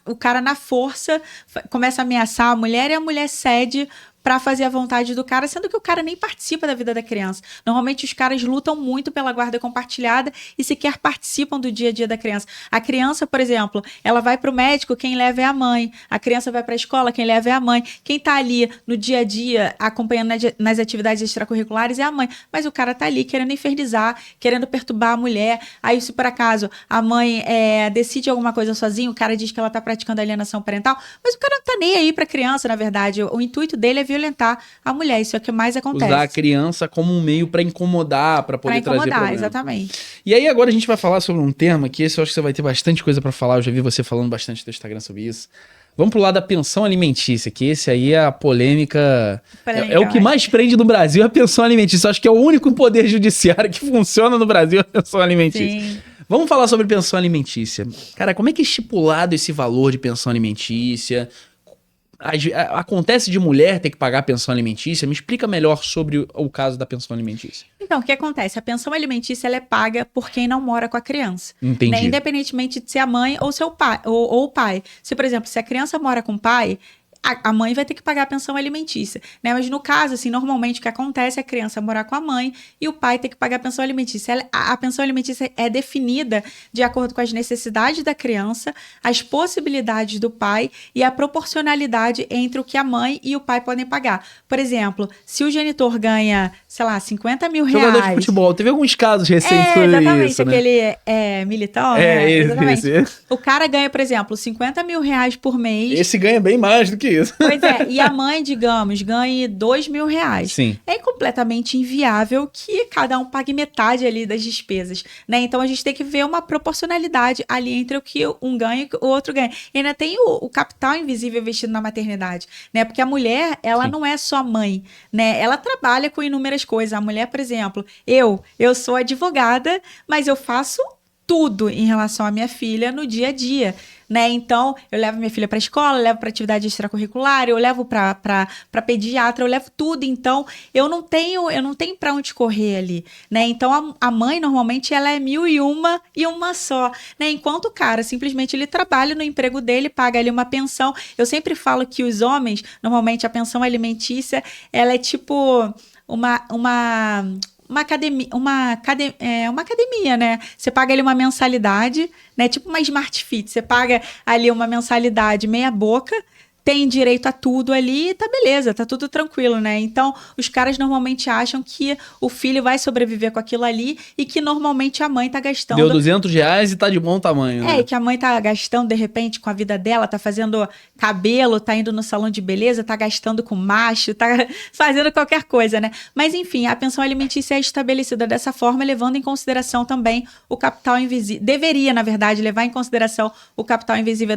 O cara na força começa a ameaçar a mulher e a mulher cede pra fazer a vontade do cara, sendo que o cara nem participa da vida da criança. Normalmente os caras lutam muito pela guarda compartilhada e sequer participam do dia a dia da criança. A criança, por exemplo, ela vai pro médico, quem leva é a mãe. A criança vai pra escola, quem leva é a mãe. Quem tá ali no dia a dia, acompanhando nas atividades extracurriculares é a mãe. Mas o cara tá ali querendo infernizar, querendo perturbar a mulher. Aí, se por acaso a mãe decide alguma coisa sozinha, o cara diz que ela tá praticando alienação parental, mas o cara não tá nem aí pra criança, na verdade. O intuito dele é violentar a mulher. Isso é o que mais acontece. Usar a criança como um meio pra incomodar, pra poder trazer problema. Exatamente. E aí agora a gente vai falar sobre um tema que esse eu acho que você vai ter bastante coisa pra falar. Eu já vi você falando bastante no Instagram sobre isso. Vamos pro lado da pensão alimentícia, que esse aí é a polêmica. É o que mais prende no Brasil, é a pensão alimentícia. Eu acho que é o único poder judiciário que funciona no Brasil, a pensão alimentícia. Sim. Vamos falar sobre pensão alimentícia. Cara, como é que é estipulado esse valor de pensão alimentícia? Acontece de mulher ter que pagar pensão alimentícia? Me explica melhor sobre o caso da pensão alimentícia. Então, o que acontece? A pensão alimentícia ela é paga por quem não mora com a criança. Entendi. Né? Independentemente de ser a mãe ou seu pai, ou o pai. Se, por exemplo, se a criança mora com o pai, a mãe vai ter que pagar a pensão alimentícia, né? Mas no caso, assim, normalmente o que acontece é a criança morar com a mãe e o pai ter que pagar a pensão alimentícia. A pensão alimentícia é definida de acordo com as necessidades da criança, as possibilidades do pai e a proporcionalidade entre o que a mãe e o pai podem pagar. Por exemplo, se o genitor ganha, sei lá, 50 mil reais... Jogador de futebol. Teve alguns casos recentes sobre exatamente, isso, né? Aquele Militão, né? Esse. O cara ganha, por exemplo, 50 mil reais por mês. Esse ganha bem mais do que isso. Pois é, e a mãe, digamos, ganhe 2 mil reais. Sim. É completamente inviável que cada um pague metade ali das despesas, né? Então a gente tem que ver uma proporcionalidade ali entre o que um ganha e o outro ganha. E ainda tem o capital invisível investido na maternidade, né? Porque a mulher, ela Sim. não é só mãe, né? Ela trabalha com inúmeras coisas. A mulher, por exemplo, eu sou advogada, mas eu faço tudo em relação à minha filha no dia a dia, né? Então, eu levo minha filha para a escola, eu levo para atividade extracurricular, eu levo para pediatra, eu levo tudo. Então, eu não tenho para onde correr ali, né? Então, a mãe, normalmente, ela é 1001 e uma só, né? Enquanto o cara, simplesmente, ele trabalha no emprego dele, paga ali uma pensão. Eu sempre falo que os homens, normalmente, a pensão alimentícia, ela é tipo uma academia, né? Você paga ali uma mensalidade, né? Tipo uma Smart Fit. Você paga ali uma mensalidade meia boca, tem direito a tudo ali, tá beleza, tá tudo tranquilo, né? Então, os caras normalmente acham que o filho vai sobreviver com aquilo ali e que normalmente a mãe tá gastando... Deu 200 reais e tá de bom tamanho, né? E que a mãe tá gastando, de repente, com a vida dela, tá fazendo cabelo, tá indo no salão de beleza, tá gastando com macho, tá fazendo qualquer coisa, né? Mas, enfim, a pensão alimentícia é estabelecida dessa forma, levando em consideração também o capital invisível. Deveria, na verdade, levar em consideração o capital invisível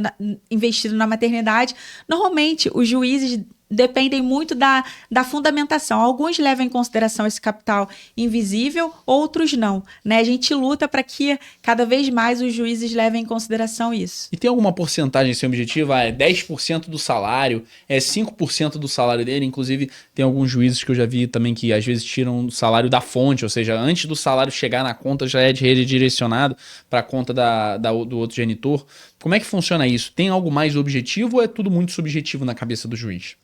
investido na maternidade. Normalmente, os juízes dependem muito da fundamentação. Alguns levam em consideração esse capital invisível, outros não, né? A gente luta para que cada vez mais os juízes levem em consideração isso. E tem alguma porcentagem assim, objetiva? É 10% do salário, é 5% do salário dele? Inclusive, tem alguns juízes que eu já vi também que às vezes tiram o salário da fonte, ou seja, antes do salário chegar na conta já é redirecionado para a conta do outro genitor. Como é que funciona isso? Tem algo mais objetivo ou é tudo muito subjetivo na cabeça do juiz?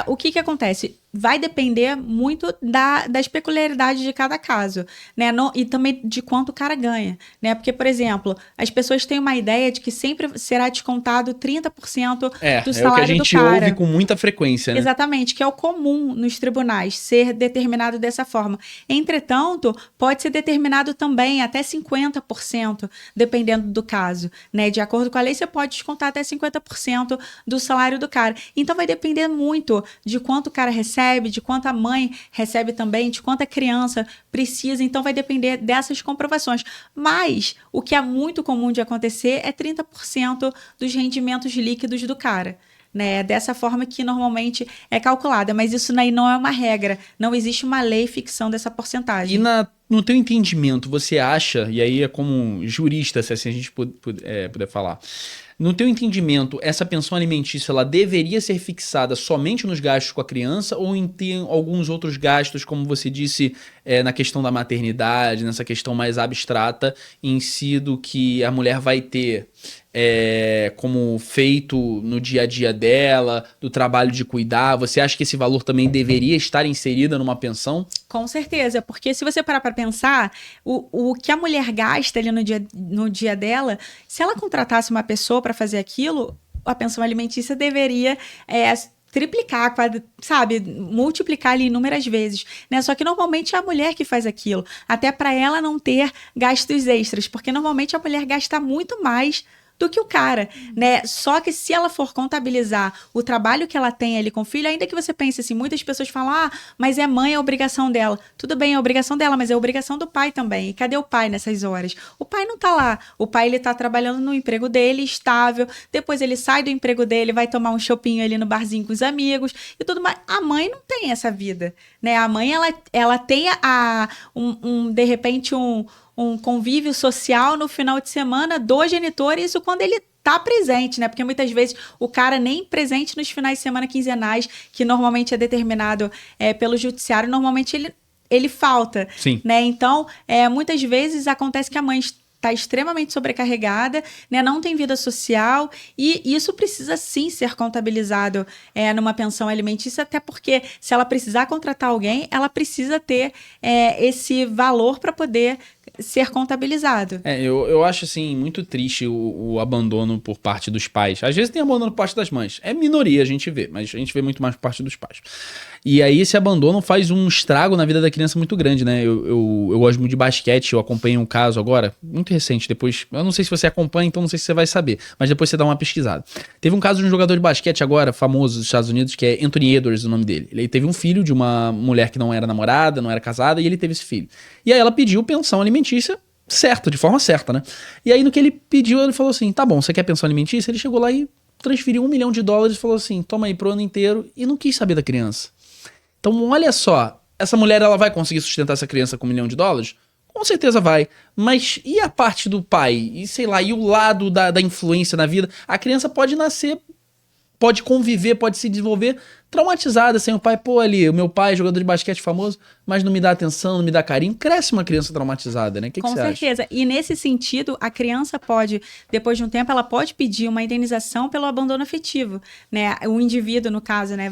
O que acontece? Vai depender muito das peculiaridades de cada caso, né? E também de quanto o cara ganha, né? Porque, por exemplo, as pessoas têm uma ideia de que sempre será descontado 30% do salário do cara. É o que a gente ouve com muita frequência, né? Exatamente, que é o comum nos tribunais, ser determinado dessa forma. Entretanto, pode ser determinado também até 50%, dependendo do caso, né? De acordo com a lei, você pode descontar até 50% do salário do cara. Então, vai depender muito de quanto o cara recebe, de quanto a mãe recebe também, de quanto a criança precisa. Então, vai depender dessas comprovações. Mas, o que é muito comum de acontecer é 30% dos rendimentos líquidos do cara. Né? Dessa forma que normalmente é calculada. Mas isso aí não é uma regra. Não existe uma lei ficção dessa porcentagem. E na No teu entendimento, você acha, e aí é como jurista, se assim a gente puder falar, no teu entendimento, essa pensão alimentícia ela deveria ser fixada somente nos gastos com a criança ou em ter alguns outros gastos, como você disse, na questão da maternidade, nessa questão mais abstrata em si do que a mulher vai ter como feito no dia a dia dela, do trabalho de cuidar? Você acha que esse valor também deveria estar inserido numa pensão? Com certeza, porque se você parar para pensar, o que a mulher gasta ali no dia dela, se ela contratasse uma pessoa para fazer aquilo, a pensão alimentícia deveria triplicar, sabe, multiplicar ali inúmeras vezes, né? Só que normalmente é a mulher que faz aquilo, até para ela não ter gastos extras, porque normalmente a mulher gasta muito mais do que o cara, né? Só que se ela for contabilizar o trabalho que ela tem ali com o filho, ainda que você pense assim, muitas pessoas falam, mas é mãe, é obrigação dela. Tudo bem, é obrigação dela, mas é obrigação do pai também. E cadê o pai nessas horas? O pai não tá lá. O pai, ele tá trabalhando no emprego dele, estável. Depois ele sai do emprego dele, vai tomar um chopinho ali no barzinho com os amigos e tudo mais. A mãe não tem essa vida, né? A mãe, ela tem de repente, um convívio social no final de semana do genitor, isso quando ele tá presente, né? Porque muitas vezes o cara nem presente nos finais de semana quinzenais, que normalmente é determinado pelo judiciário, normalmente ele falta. Sim. Né? Então, muitas vezes acontece que a mãe está extremamente sobrecarregada, né? Não tem vida social, e isso precisa sim ser contabilizado numa pensão alimentícia, até porque se ela precisar contratar alguém, ela precisa ter esse valor para poder ser contabilizado. Eu acho assim muito triste o abandono por parte dos pais. Às vezes tem abandono por parte das mães. É minoria a gente vê, mas a gente vê muito mais por parte dos pais. E aí esse abandono faz um estrago na vida da criança muito grande, né? Eu gosto muito de basquete, eu acompanho um caso agora, muito recente, depois, eu não sei se você acompanha, então não sei se você vai saber, mas depois você dá uma pesquisada. Teve um caso de um jogador de basquete agora, famoso dos Estados Unidos, que é Anthony Edwards, o nome dele. Ele teve um filho de uma mulher que não era namorada, não era casada, e ele teve esse filho. E aí ela pediu pensão alimentícia certa, de forma certa, né? E aí no que ele pediu, ele falou assim, tá bom, você quer pensão alimentícia? Ele chegou lá e transferiu $1 milhão e falou assim, toma aí pro ano inteiro, e não quis saber da criança. Então, olha só, essa mulher ela vai conseguir sustentar essa criança com $1 milhão? Com certeza vai. Mas e a parte do pai? E sei lá, e o lado da influência na vida? A criança pode nascer, pode conviver, pode se desenvolver traumatizada sem o pai. Pô, ali, o meu pai é jogador de basquete famoso, mas não me dá atenção, não me dá carinho. Cresce uma criança traumatizada, né? O que você acha? Com certeza. E nesse sentido, a criança pode, depois de um tempo, ela pode pedir uma indenização pelo abandono afetivo, né? O indivíduo, no caso, né?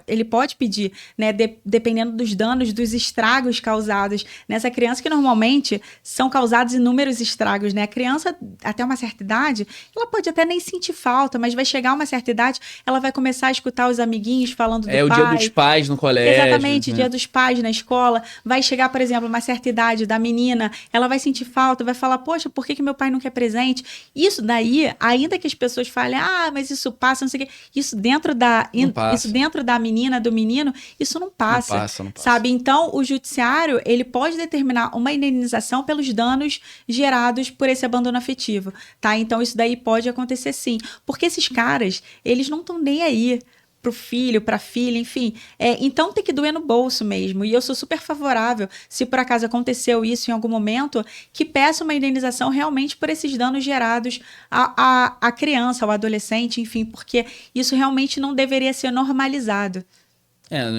Ele pode pedir, né? Dependendo dos danos, dos estragos causados nessa criança, que normalmente são causados inúmeros estragos, né? A criança, até uma certa idade, ela pode até nem sentir falta, mas vai chegar a uma certa idade, ela vai começar a escutar os amiguinhos falando do pai. É o dia dos pais no colégio. Exatamente, dia dos pais na escola. Vai chegar, por exemplo, uma certa idade da menina, ela vai sentir falta, vai falar, poxa, por que meu pai não quer presente? Isso daí, ainda que as pessoas falem, mas isso passa, não sei o quê. Isso dentro da menina, do menino, isso não passa. Não passa. Sabe? Então, o judiciário, ele pode determinar uma indenização pelos danos gerados por esse abandono afetivo, tá? Então, isso daí pode acontecer sim. Porque esses caras, eles não estão nem aí pro filho, pra filha, enfim. Então tem que doer no bolso mesmo. E eu sou super favorável, se por acaso aconteceu isso em algum momento, que peça uma indenização realmente por esses danos gerados à criança, ao adolescente, enfim, porque isso realmente não deveria ser normalizado.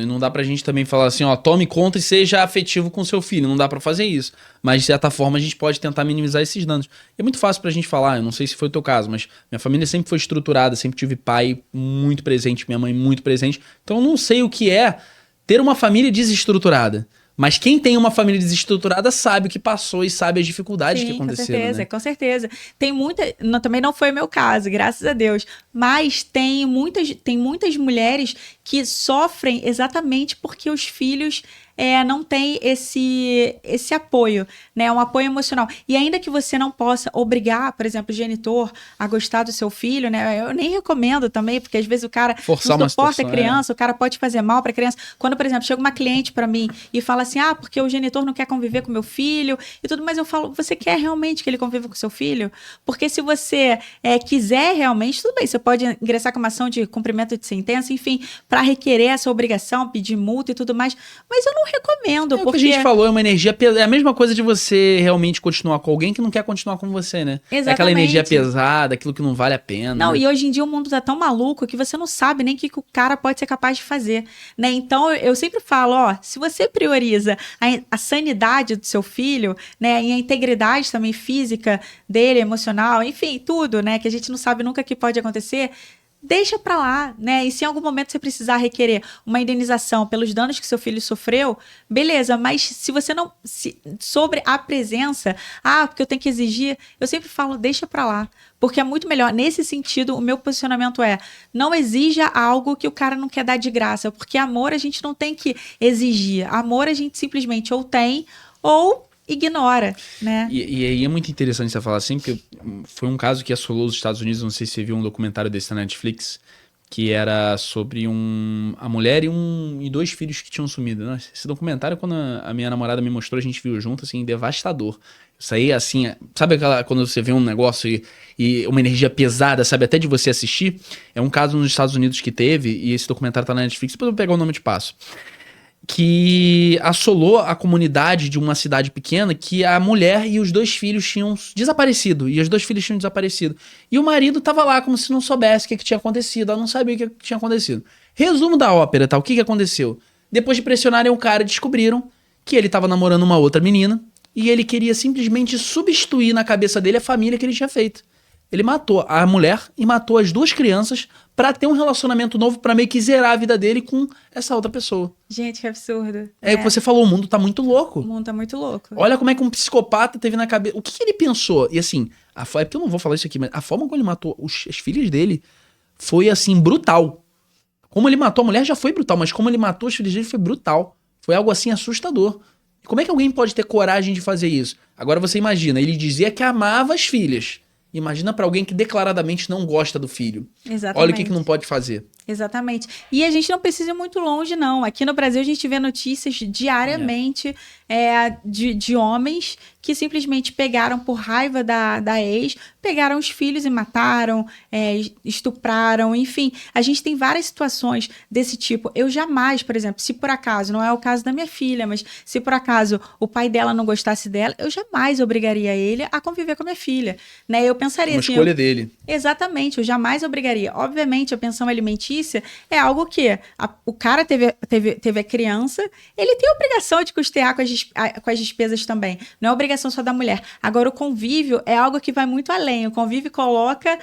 Não dá pra gente também falar assim, tome conta e seja afetivo com seu filho. Não dá pra fazer isso. Mas, de certa forma, a gente pode tentar minimizar esses danos. É muito fácil pra gente falar, eu não sei se foi o teu caso, mas minha família sempre foi estruturada, sempre tive pai muito presente, minha mãe muito presente. Então, eu não sei o que é ter uma família desestruturada. Mas quem tem uma família desestruturada sabe o que passou e sabe as dificuldades que aconteceram. Com certeza. Tem também não foi o meu caso, graças a Deus. Mas tem muitas mulheres que sofrem exatamente porque os filhos não têm esse apoio, né? Um apoio emocional. E ainda que você não possa obrigar, por exemplo, o genitor a gostar do seu filho, né? Eu nem recomendo também, porque às vezes o cara não suporta a criança, o cara pode fazer mal para a criança. Quando, por exemplo, chega uma cliente para mim e fala assim, porque o genitor não quer conviver com meu filho e tudo, mas eu falo, você quer realmente que ele conviva com seu filho? Porque se você quiser realmente, tudo bem, você pode ingressar com uma ação de cumprimento de sentença, enfim, para requerer essa obrigação, pedir multa e tudo mais. Mas eu não recomendo, O porque... que a gente falou é uma energia pesada. É a mesma coisa de você realmente continuar com alguém que não quer continuar com você, né? Exatamente. É aquela energia pesada, aquilo que não vale a pena. Não, né? e hoje em dia o mundo tá tão maluco que você não sabe nem o que o cara pode ser capaz de fazer, né? Então, eu sempre falo, ó, se você prioriza a sanidade do seu filho, né, e a integridade também física dele, emocional, enfim, tudo, né, que a gente não sabe nunca o que pode acontecer, deixa pra lá, né? E se em algum momento você precisar requerer uma indenização pelos danos que seu filho sofreu, beleza, mas se você não... sobre a presença, porque eu tenho que exigir, eu sempre falo, deixa pra lá. Porque é muito melhor. Nesse sentido, o meu posicionamento é, não exija algo que o cara não quer dar de graça, porque amor a gente não tem que exigir. Amor a gente simplesmente ou tem, ou ignora, né? E aí é muito interessante você falar assim, porque foi um caso que assolou os Estados Unidos, não sei se você viu um documentário desse na Netflix, que era sobre a mulher e 2 filhos que tinham sumido. Nossa, esse documentário, quando a minha namorada me mostrou, a gente viu junto, assim, devastador. Isso aí, assim, sabe quando você vê um negócio e uma energia pesada, sabe, até de você assistir? É um caso nos Estados Unidos que teve, e esse documentário tá na Netflix, depois eu vou pegar o nome de passo, que assolou a comunidade de uma cidade pequena, que a mulher e os 2 filhos tinham desaparecido. E os 2 filhos tinham desaparecido. E o marido tava lá como se não soubesse o que tinha acontecido. Ela não sabia o que tinha acontecido. Resumo da ópera, tá? O que aconteceu? Depois de pressionarem o cara, descobriram que ele tava namorando uma outra menina e ele queria simplesmente substituir na cabeça dele a família que ele tinha feito. Ele matou a mulher e matou as 2 crianças pra ter um relacionamento novo, pra meio que zerar a vida dele com essa outra pessoa. Gente, que absurdo. É o que você falou, o mundo tá muito louco. O mundo tá muito louco. Olha como é que um psicopata teve na cabeça. O que ele pensou? E assim, é porque eu não vou falar isso aqui, mas a forma como ele matou as filhas dele foi assim, brutal. Como ele matou a mulher já foi brutal, mas como ele matou os filhos dele foi brutal. Foi algo assim assustador. E como é que alguém pode ter coragem de fazer isso? Agora você imagina, ele dizia que amava as filhas. Imagina pra alguém que declaradamente não gosta do filho. Exatamente. Olha o que não pode fazer. Exatamente. E a gente não precisa ir muito longe, não. Aqui no Brasil a gente vê notícias diariamente de homens que simplesmente pegaram por raiva da ex, pegaram os filhos e mataram, estupraram, enfim. A gente tem várias situações desse tipo. Eu jamais, por exemplo, se por acaso, não é o caso da minha filha, mas se por acaso o pai dela não gostasse dela, eu jamais obrigaria ele a conviver com a minha filha. Né? Eu pensaria Uma assim... escolha dele. Exatamente, eu jamais obrigaria. Obviamente, a pensão alimentícia é algo que o cara teve a criança, ele tem a obrigação de custear com as despesas também. Não é obrigação só da mulher. Agora, o convívio é algo que vai muito além. O convívio coloca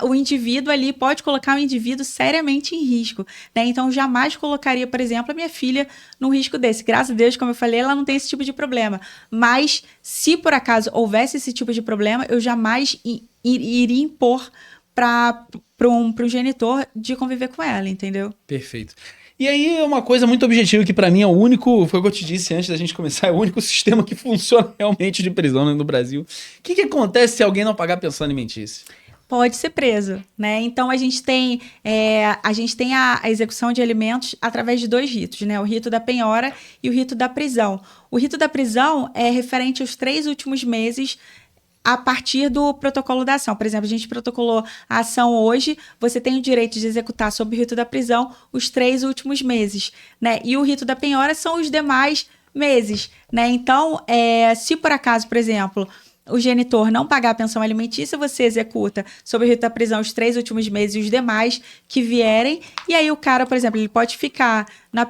o indivíduo ali, pode colocar o indivíduo seriamente em risco. Né? Então, jamais colocaria, por exemplo, a minha filha num risco desse. Graças a Deus, como eu falei, ela não tem esse tipo de problema. Mas, se por acaso houvesse esse tipo de problema, eu jamais iria impor para um genitor de conviver com ela, entendeu? Perfeito. E aí é uma coisa muito objetiva que pra mim é o único, foi o que eu te disse antes da gente começar, é o único sistema que funciona realmente de prisão no Brasil. O que acontece se alguém não pagar pensão alimentícia? Pode ser preso, né? Então a gente tem a execução de alimentos através de 2 ritos, né? O rito da penhora e o rito da prisão. O rito da prisão é referente aos 3 últimos meses a partir do protocolo da ação. Por exemplo, a gente protocolou a ação hoje, você tem o direito de executar sob o rito da prisão os 3 últimos meses, né? E o rito da penhora são os demais meses, né? Então, se por acaso, por exemplo, o genitor não pagar a pensão alimentícia, você executa sob o rito da prisão os 3 últimos meses e os demais que vierem, e aí o cara, por exemplo, ele pode ficar na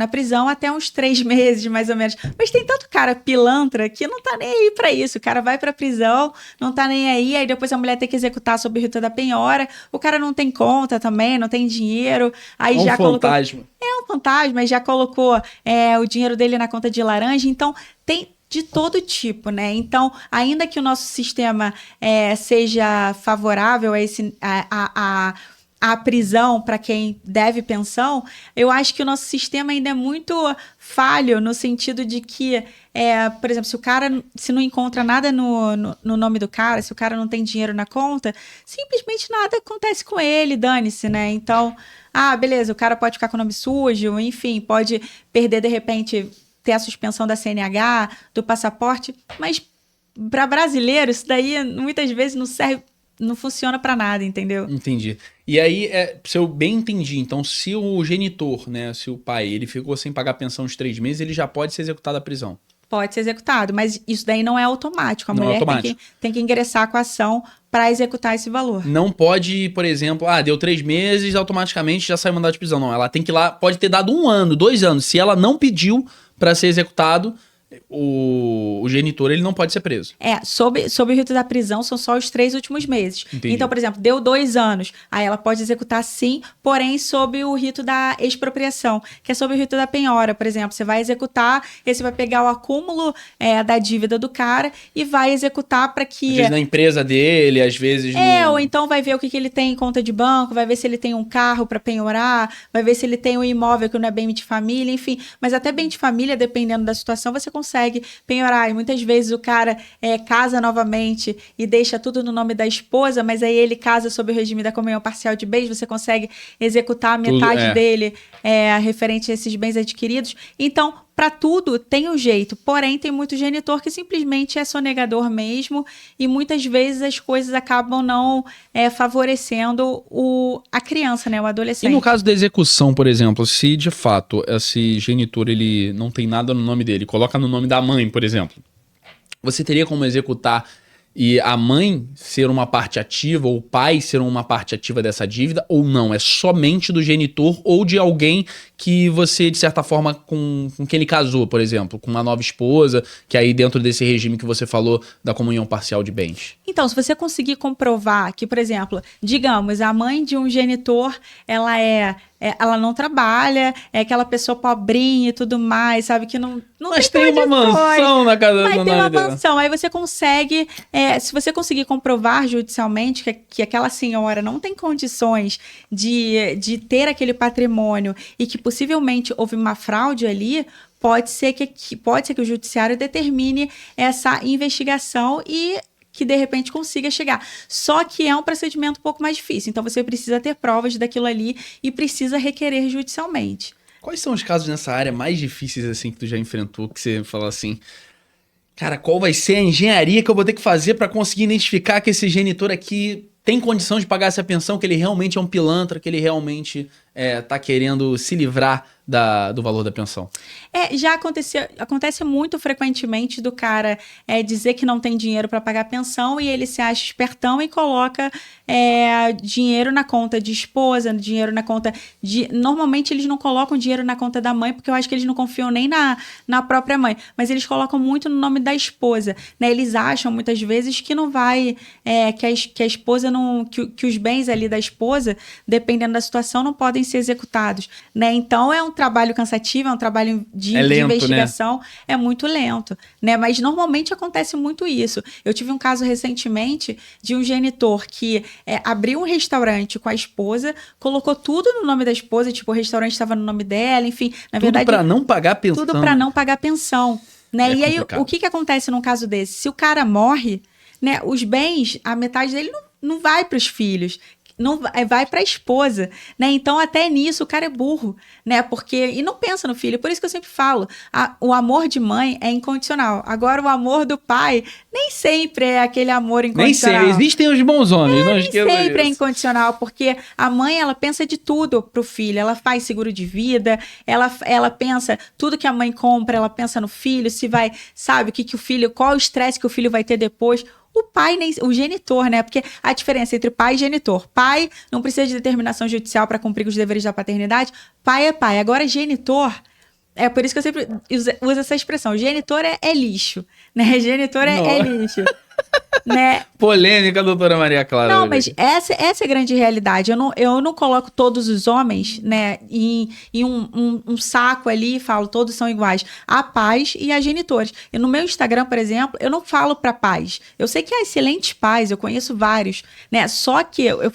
prisão até uns 3 meses, mais ou menos. Mas tem tanto cara pilantra que não tá nem aí pra isso. O cara vai pra prisão, não tá nem aí depois a mulher tem que executar sob o rito da penhora, o cara não tem conta também, não tem dinheiro, aí já fantasma. É um fantasma, aí já colocou o dinheiro dele na conta de laranja, então tem de todo tipo, né? Então, ainda que o nosso sistema seja favorável a prisão para quem deve pensão, eu acho que o nosso sistema ainda é muito falho no sentido de que, por exemplo, se não encontra nada no nome do cara, se o cara não tem dinheiro na conta, simplesmente nada acontece com ele, dane-se, né? Então, beleza, o cara pode ficar com o nome sujo, enfim, pode perder, de repente, ter a suspensão da CNH, do passaporte, mas para brasileiro isso daí muitas vezes não serve não funciona pra nada, entendeu? Entendi. E aí, se eu bem entendi, então se o genitor, né, se o pai, ele ficou sem pagar pensão uns 3 meses, ele já pode ser executado da prisão. Pode ser executado, mas isso daí não é automático. A Não é mulher automático. tem que ingressar com a ação para executar esse valor. Não pode, por exemplo, deu 3 meses, automaticamente já sai mandado de prisão. Não, ela tem que ir lá, pode ter dado 1 ano, 2 anos. Se ela não pediu para ser executado, o genitor, ele não pode ser preso. Sob o rito da prisão, são só os 3 últimos meses. Entendi. Então, por exemplo, deu 2 anos, aí ela pode executar sim, porém sob o rito da expropriação, que é sob o rito da penhora, por exemplo. Você vai executar, aí você vai pegar o acúmulo da dívida do cara e vai executar para que... Às vezes na empresa dele, às vezes ou então vai ver o que ele tem em conta de banco, vai ver se ele tem um carro para penhorar, vai ver se ele tem um imóvel que não é bem de família, enfim. Mas até bem de família, dependendo da situação, você consegue penhorar. E muitas vezes o cara casa novamente e deixa tudo no nome da esposa, mas aí ele casa sob o regime da comunhão parcial de bens, você consegue executar a metade dele referente a esses bens adquiridos. Então, para tudo tem um jeito, porém tem muito genitor que simplesmente é sonegador mesmo e muitas vezes as coisas acabam não favorecendo a criança, né, o adolescente. E no caso da execução, por exemplo, se de fato esse genitor ele não tem nada no nome dele, coloca no nome da mãe, por exemplo, você teria como executar e a mãe ser uma parte ativa ou o pai ser uma parte ativa dessa dívida ou não? É somente do genitor ou de alguém que você, de certa forma, com quem ele casou, por exemplo, com uma nova esposa, que aí dentro desse regime que você falou da comunhão parcial de bens? Então, se você conseguir comprovar que, por exemplo, digamos, a mãe de um genitor, ela não trabalha, é aquela pessoa pobrinha e tudo mais, sabe? Que não mas tem uma mansão na casa da mãe. Mas tem uma mansão. Aí você consegue, se você conseguir comprovar judicialmente que aquela senhora não tem condições de ter aquele patrimônio e que possivelmente houve uma fraude ali, pode ser que o judiciário determine essa investigação e que de repente consiga chegar. Só que é um procedimento um pouco mais difícil. Então você precisa ter provas daquilo ali e precisa requerer judicialmente. Quais são os casos nessa área mais difíceis assim que tu já enfrentou, que você fala assim, cara, qual vai ser a engenharia que eu vou ter que fazer para conseguir identificar que esse genitor aqui tem condição de pagar essa pensão, que ele realmente é um pilantra, que ele realmente tá querendo se livrar do valor da pensão? Já acontece muito frequentemente do cara dizer que não tem dinheiro para pagar a pensão e ele se acha espertão e coloca dinheiro na conta de esposa, dinheiro na conta de... Normalmente eles não colocam dinheiro na conta da mãe, porque eu acho que eles não confiam nem na própria mãe, mas eles colocam muito no nome da esposa, né? Eles acham muitas vezes que não vai... que a esposa não... Que os bens ali da esposa, dependendo da situação, não podem ser executados, né? Então é um trabalho cansativo, é um trabalho de investigação, né? É muito lento, né? Mas normalmente acontece muito isso. Eu tive um caso recentemente de um genitor que abriu um restaurante com a esposa, colocou tudo no nome da esposa, tipo, o restaurante estava no nome dela, enfim, na verdade... Tudo para não pagar pensão. Tudo para não pagar pensão, né? E aí, o que acontece num caso desse? Se o cara morre, né, os bens, a metade dele não vai para os filhos, não vai para a esposa, né? Então até nisso o cara é burro, né? E não pensa no filho. Por isso que eu sempre falo, o amor de mãe é incondicional. Agora o amor do pai nem sempre é aquele amor incondicional. Nem sempre, existem os bons homens, não esqueça disso. Nem sempre é incondicional, porque a mãe, ela pensa de tudo pro filho. Ela faz seguro de vida, ela pensa tudo que a mãe compra, ela pensa no filho, se vai, sabe, qual o estresse que o filho vai ter depois. O pai, o genitor, né? Porque a diferença entre pai e genitor. Pai não precisa de determinação judicial para cumprir os deveres da paternidade. Pai é pai. Agora, genitor... É por isso que eu sempre uso essa expressão. Genitor é lixo, né? Genitor é lixo. Né? Polêmica, doutora Maria Clara. Não, mas essa é a grande realidade. Eu não coloco todos os homens, né, em um saco ali e falo, todos são iguais. Há pais e há genitores. E no meu Instagram, por exemplo, eu não falo para pais. Eu sei que há excelentes pais, eu conheço vários, né? Só que eu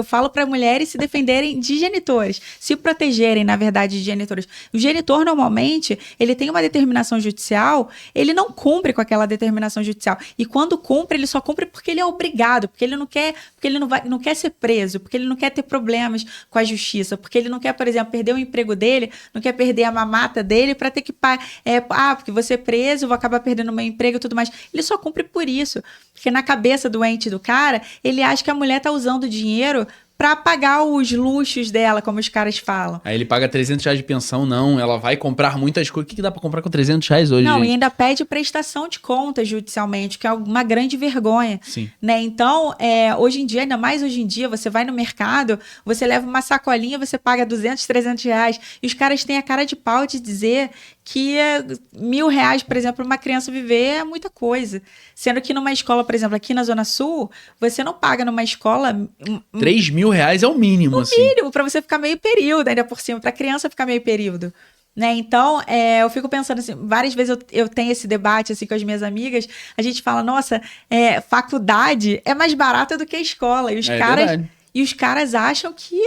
falo para mulheres se defenderem de genitores, se protegerem, na verdade, de genitores. O genitor, normalmente, ele tem uma determinação judicial, ele não cumpre com aquela determinação judicial. E quando cumpre, ele só cumpre porque ele é obrigado, porque ele não quer, porque ele não quer ser preso, porque ele não quer ter problemas com a justiça, porque ele não quer, por exemplo, perder o emprego dele, não quer perder a mamata dele para ter que porque você é preso, eu vou acabar perdendo meu emprego e tudo mais. Ele só cumpre por isso, porque na cabeça doente do cara, ele acha que a mulher tá usando o dinheiro pra pagar os luxos dela, como os caras falam. Aí ele paga R$300 de pensão, não. Ela vai comprar muitas coisas. O que dá pra comprar com R$300 hoje, Não, gente? e ainda pede prestação de contas judicialmente, que é uma grande vergonha. Sim. Né? Então, hoje em dia, ainda mais hoje em dia, você vai no mercado, você leva uma sacolinha, você paga R$200, R$300. E os caras têm a cara de pau de dizer que R$1.000, por exemplo, uma criança viver é muita coisa. Sendo que numa escola, por exemplo, aqui na Zona Sul, você não paga numa escola... R$3.000 é o mínimo, assim. mínimo, para você ficar meio período, ainda por cima, para criança ficar meio período. Né? Então, eu fico pensando assim, várias vezes eu tenho esse debate assim, com as minhas amigas, a gente fala, nossa, faculdade é mais barata do que a escola. E os caras acham que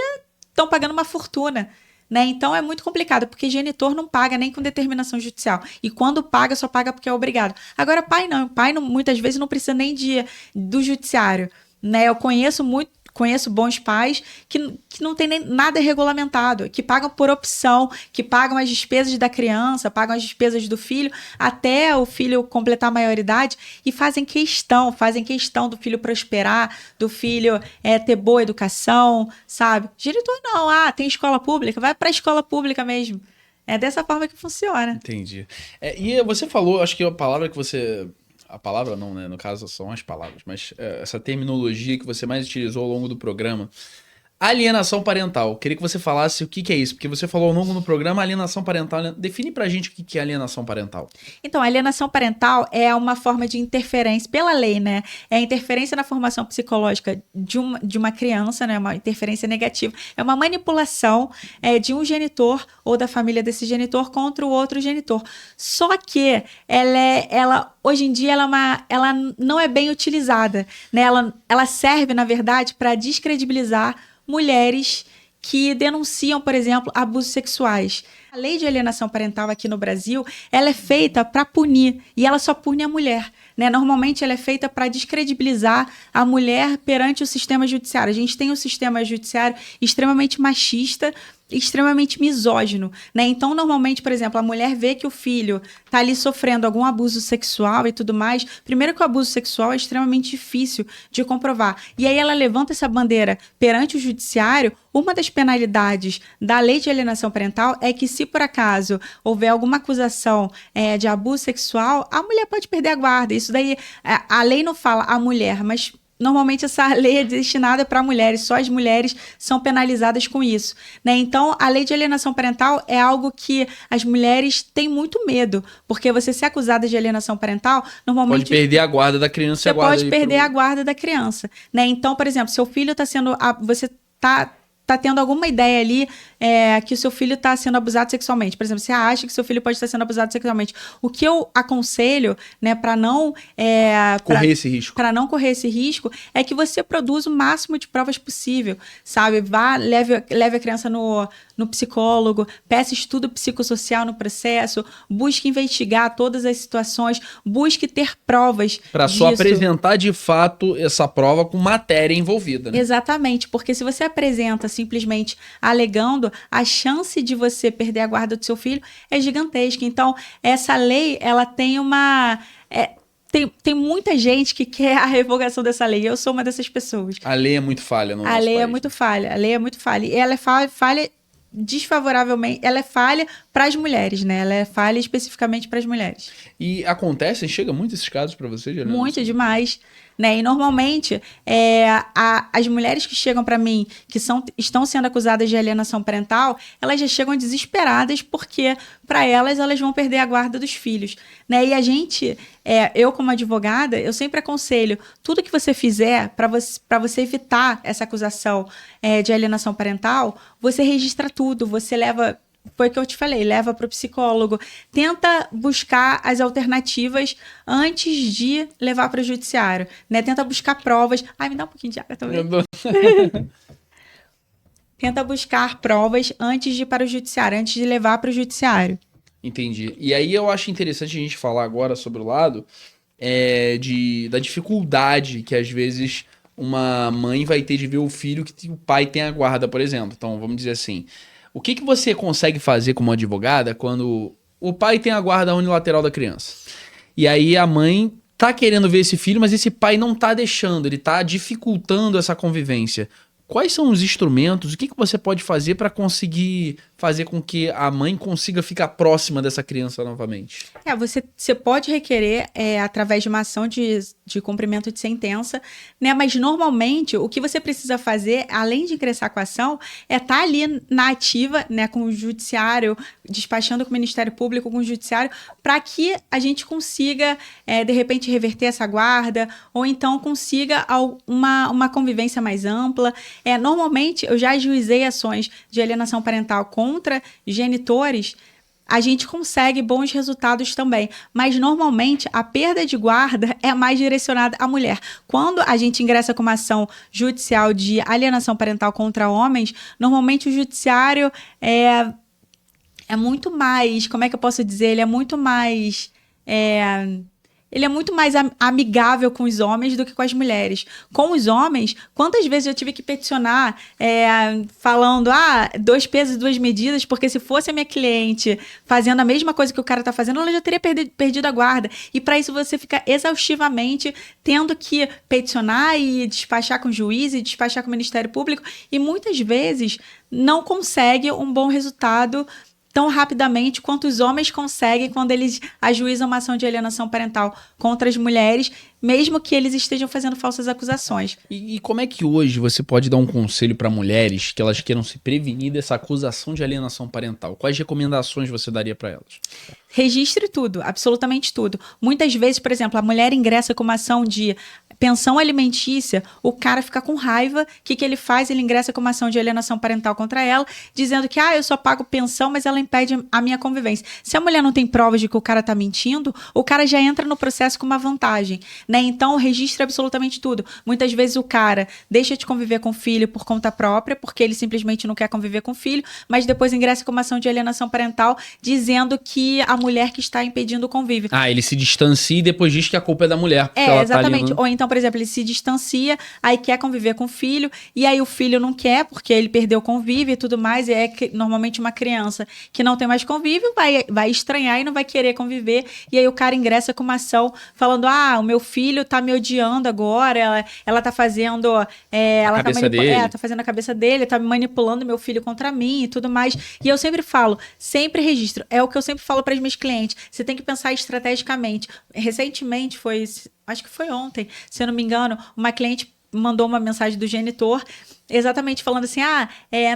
estão pagando uma fortuna. Né? Então é muito complicado, porque genitor não paga nem com determinação judicial. E quando paga, só paga porque é obrigado. Agora, pai não, muitas vezes não precisa nem do judiciário. Né? Eu conheço bons pais que não tem nem nada regulamentado, que pagam por opção, que pagam as despesas da criança, pagam as despesas do filho, até o filho completar a maioridade, e fazem questão do filho prosperar, do filho ter boa educação, sabe? Genitor não, tem escola pública, vai para a escola pública mesmo. É dessa forma que funciona. Entendi. E você falou, acho que a palavra que você... A palavra não, né? No caso são as palavras, mas essa terminologia que você mais utilizou ao longo do programa, alienação parental. Queria que você falasse o que é isso, porque você falou ao longo do programa alienação parental. Define pra gente o que é alienação parental. Então, a alienação parental é uma forma de interferência, pela lei, né? É a interferência na formação psicológica de uma criança, né? Uma interferência negativa. É uma manipulação de um genitor ou da família desse genitor contra o outro genitor. Só que ela hoje em dia, ela não é bem utilizada, né? Ela serve, na verdade, para descredibilizar mulheres que denunciam, por exemplo, abusos sexuais. A lei de alienação parental aqui no Brasil, ela é feita para punir, e ela só pune a mulher. Né? Normalmente, ela é feita para descredibilizar a mulher perante o sistema judiciário. A gente tem um sistema judiciário extremamente machista, extremamente misógino, né? Então, normalmente, por exemplo, a mulher vê que o filho tá ali sofrendo algum abuso sexual e tudo mais. Primeiro que o abuso sexual é extremamente difícil de comprovar. E aí ela levanta essa bandeira perante o judiciário. Uma das penalidades da lei de alienação parental é que, se por acaso houver alguma acusação de abuso sexual, a mulher pode perder a guarda. Isso daí, a lei não fala a mulher, mas normalmente essa lei é destinada para mulheres, só as mulheres são penalizadas com isso. Né? Então, a lei de alienação parental é algo que as mulheres têm muito medo, porque você ser acusada de alienação parental, normalmente... Pode perder a guarda da criança. Você pode perder a guarda da criança. Né? Então, por exemplo, seu filho está sendo... Você está tendo alguma ideia ali que o seu filho está sendo abusado sexualmente. Por exemplo, você acha que seu filho pode estar sendo abusado sexualmente. O que eu aconselho, né, para não... correr esse risco. Para não correr esse risco, é que você produza o máximo de provas possível, sabe? Leve a criança no psicólogo, peça estudo psicossocial no processo, busque investigar todas as situações, busque ter provas para só apresentar de fato essa prova com matéria envolvida. Né? Exatamente, porque se você apresenta simplesmente alegando, a chance de você perder a guarda do seu filho é gigantesca. Então, essa lei, ela tem uma... Tem muita gente que quer a revogação dessa lei. Eu sou uma dessas pessoas. A lei é muito falha no nosso país. É muito falha. A lei é muito falha. E ela é falha desfavoravelmente, ela é falha para as mulheres, né? Ela é falha especificamente para as mulheres. E chega muito esses casos para você, Juliana? Muito, demais. Né? E normalmente, as mulheres que chegam para mim, que estão sendo acusadas de alienação parental, elas já chegam desesperadas porque, para elas vão perder a guarda dos filhos. Né? E a gente, eu como advogada, eu sempre aconselho, tudo que você fizer para você evitar essa acusação de alienação parental, você registra tudo, você leva... Foi o que eu te falei, leva para o psicólogo, tenta buscar as alternativas antes de levar para o judiciário, né? Tenta buscar provas. Ai, me dá um pouquinho de água também. Tenta buscar provas antes de ir para o judiciário, antes de levar para o judiciário. Entendi. E aí eu acho interessante a gente falar agora sobre o lado, da dificuldade que às vezes uma mãe vai ter de ver o filho que o pai tem a guarda, por exemplo. Então, vamos dizer assim, o que você consegue fazer como advogada quando o pai tem a guarda unilateral da criança? E aí a mãe tá querendo ver esse filho, mas esse pai não tá deixando, ele tá dificultando essa convivência. Quais são os instrumentos? O que você pode fazer para conseguir fazer com que a mãe consiga ficar próxima dessa criança novamente? Você pode requerer através de uma ação de cumprimento de sentença, né? Mas normalmente o que você precisa fazer, além de ingressar com a ação, é estar ali na ativa, né, com o judiciário, despachando com o Ministério Público, com o judiciário, para que a gente consiga, de repente, reverter essa guarda, ou então consiga uma convivência mais ampla. Normalmente, eu já ajuizei ações de alienação parental contra genitores, a gente consegue bons resultados também. Mas, normalmente, a perda de guarda é mais direcionada à mulher. Quando a gente ingressa com uma ação judicial de alienação parental contra homens, normalmente o judiciário é muito mais... Como é que eu posso dizer? Ele é muito mais... Ele é muito mais amigável com os homens do que com as mulheres. Com os homens, quantas vezes eu tive que peticionar falando, 2 pesos e 2 medidas, porque se fosse a minha cliente fazendo a mesma coisa que o cara tá fazendo, ela já teria perdido a guarda. E para isso você fica exaustivamente tendo que peticionar e despachar com o juiz e despachar com o Ministério Público, e muitas vezes não consegue um bom resultado tão rapidamente quanto os homens conseguem quando eles ajuizam uma ação de alienação parental contra as mulheres, mesmo que eles estejam fazendo falsas acusações. E como é que hoje você pode dar um conselho para mulheres que elas queiram se prevenir dessa acusação de alienação parental? Quais recomendações você daria para elas? Registre tudo, absolutamente tudo. Muitas vezes, por exemplo, a mulher ingressa com uma ação de pensão alimentícia, o cara fica com raiva, o que ele faz? Ele ingressa com uma ação de alienação parental contra ela, dizendo que eu só pago pensão, mas ela impede a minha convivência. Se a mulher não tem provas de que o cara tá mentindo, o cara já entra no processo com uma vantagem, né? Então, registre absolutamente tudo. Muitas vezes o cara deixa de conviver com o filho por conta própria, porque ele simplesmente não quer conviver com o filho, mas depois ingressa com uma ação de alienação parental, dizendo que a mulher que está impedindo o convívio. Ele se distancia e depois diz que a culpa é da mulher. Porque ela exatamente. Tá Ou então, por exemplo, ele se distancia, aí quer conviver com o filho, e aí o filho não quer, porque ele perdeu o convívio e tudo mais, e normalmente uma criança que não tem mais convívio vai estranhar e não vai querer conviver, e aí o cara ingressa com uma ação falando, o meu filho tá me odiando agora, ela tá fazendo... tá fazendo a cabeça dele, tá manipulando meu filho contra mim e tudo mais. E eu sempre falo, sempre registro. É o que eu sempre falo para as minhas clientes. Você tem que pensar estrategicamente. Recentemente acho que foi ontem, se eu não me engano, uma cliente mandou uma mensagem do genitor exatamente falando assim,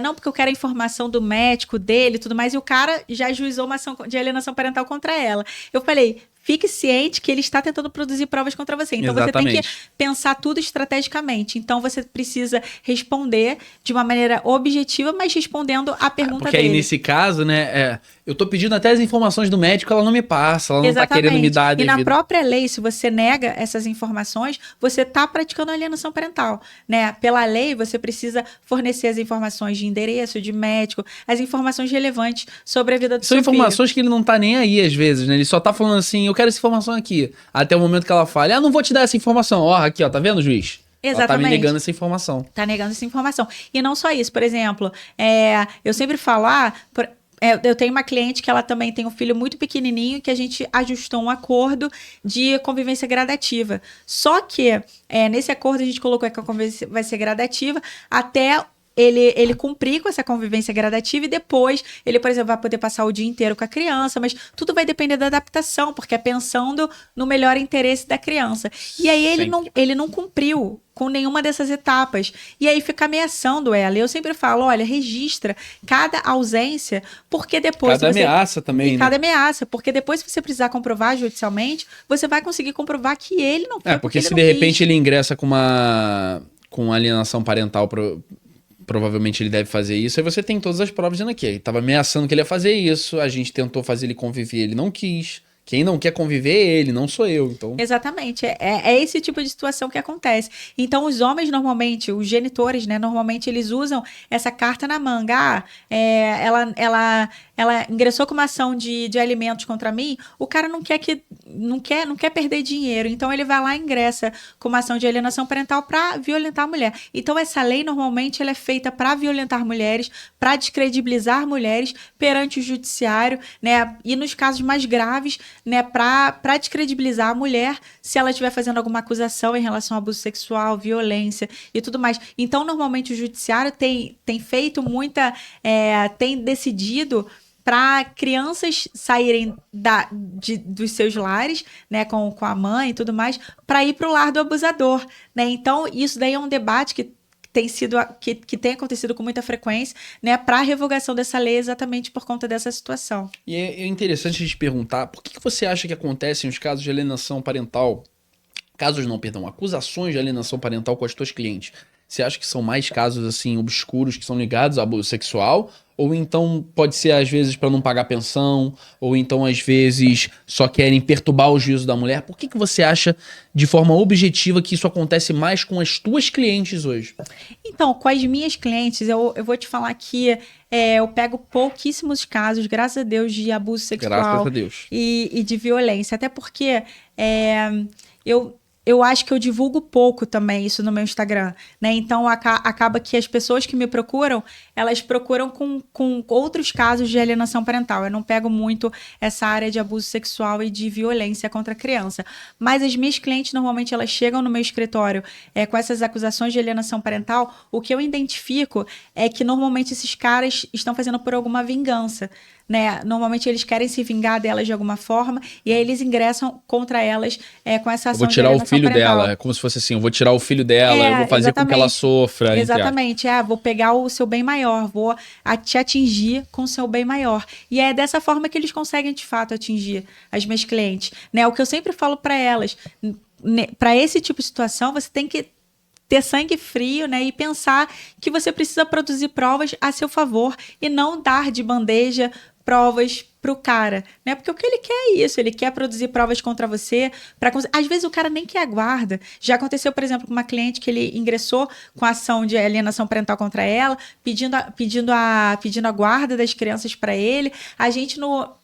não, porque eu quero a informação do médico dele e tudo mais, e o cara já ajuizou uma ação de alienação parental contra ela. Eu falei, fique ciente que ele está tentando produzir provas contra você. Então, exatamente. Você tem que pensar tudo estrategicamente. Então, você precisa responder de uma maneira objetiva, mas respondendo a pergunta porque dele. Aí, nesse caso, né, eu tô pedindo até as informações do médico, ela não me passa, ela não tá querendo me dar a devida. E na própria lei, se você nega essas informações, você tá praticando alienação parental, né? Pela lei, você precisa fornecer as informações de endereço, de médico, as informações relevantes sobre a vida do seu filho. São informações que ele não tá nem aí, às vezes, né? Ele só tá falando assim, eu quero essa informação aqui. Até o momento que ela fala, não vou te dar essa informação. Aqui, tá vendo, juiz? Exatamente. Ela tá me negando essa informação. Tá negando essa informação. E não só isso, por exemplo, eu sempre falo, eu tenho uma cliente que ela também tem um filho muito pequenininho, que a gente ajustou um acordo de convivência gradativa. Só que nesse acordo a gente colocou que a convivência vai ser gradativa até ele cumprir com essa convivência gradativa, e depois ele, por exemplo, vai poder passar o dia inteiro com a criança, mas tudo vai depender da adaptação, porque é pensando no melhor interesse da criança. E aí ele não cumpriu com nenhuma dessas etapas. E aí fica ameaçando ela. Eu sempre falo, olha, registra cada ausência, porque depois... Cada ameaça também, né? Cada ameaça, porque depois, se você precisar comprovar judicialmente, você vai conseguir comprovar que ele não quer. Porque se de repente ele ingressa com alienação parental... Provavelmente ele deve fazer isso. Aí você tem todas as provas dizendo aqui. Ele estava ameaçando que ele ia fazer isso. A gente tentou fazer ele conviver, ele não quis. Quem não quer conviver é ele, não sou eu. Então, Exatamente, é esse tipo de situação que acontece. Então, os homens normalmente, os genitores, né, normalmente eles usam essa carta na manga. Ela ingressou com uma ação de alimentos contra mim, o cara não quer perder dinheiro, então ele vai lá e ingressa com uma ação de alienação parental para violentar a mulher. Então, essa lei normalmente ela é feita para violentar mulheres, para descredibilizar mulheres perante o judiciário, né, e nos casos mais graves, né, para descredibilizar a mulher se ela estiver fazendo alguma acusação em relação ao abuso sexual, violência e tudo mais. Então, normalmente, o judiciário tem feito tem decidido para crianças saírem dos seus lares, né, com a mãe e tudo mais, para ir para o lar do abusador, né? Então, isso daí é um debate que tem acontecido com muita frequência, né, para a revogação dessa lei exatamente por conta dessa situação. E é interessante a gente perguntar, por que você acha que acontecem os casos de alienação parental, acusações de alienação parental com as tuas clientes? Você acha que são mais casos, assim, obscuros que são ligados ao abuso sexual? Ou então pode ser, às vezes, para não pagar pensão? Ou então, às vezes, só querem perturbar o juízo da mulher? Por que você acha, de forma objetiva, que isso acontece mais com as tuas clientes hoje? Então, com as minhas clientes, eu vou te falar que eu pego pouquíssimos casos, graças a Deus, de abuso sexual. Graças a Deus. E de violência. Até porque eu acho que eu divulgo pouco também isso no meu Instagram, né? Então, acaba que as pessoas que me procuram, elas procuram com outros casos de alienação parental. Eu não pego muito essa área de abuso sexual e de violência contra a criança. Mas as minhas clientes, normalmente, elas chegam no meu escritório com essas acusações de alienação parental. O que eu identifico é que, normalmente, esses caras estão fazendo por alguma vingança, né? Normalmente eles querem se vingar delas de alguma forma e aí eles ingressam contra elas com essa ação de alienação parental. Eu vou tirar o filho dela, é como se fosse assim, eu vou tirar o filho dela, eu vou fazer com que ela sofra. Exatamente, vou pegar o seu bem maior, vou te atingir com o seu bem maior. E é dessa forma que eles conseguem, de fato, atingir as minhas clientes, né? O que eu sempre falo para elas, para esse tipo de situação, você tem que ter sangue frio, né, e pensar que você precisa produzir provas a seu favor e não dar de bandeja provas pro cara, né? Porque o que ele quer é isso, ele quer produzir provas contra você. Às vezes o cara nem quer a guarda. Já aconteceu, por exemplo, com uma cliente que ele ingressou com a ação de alienação parental contra ela, pedindo a guarda das crianças para ele. A gente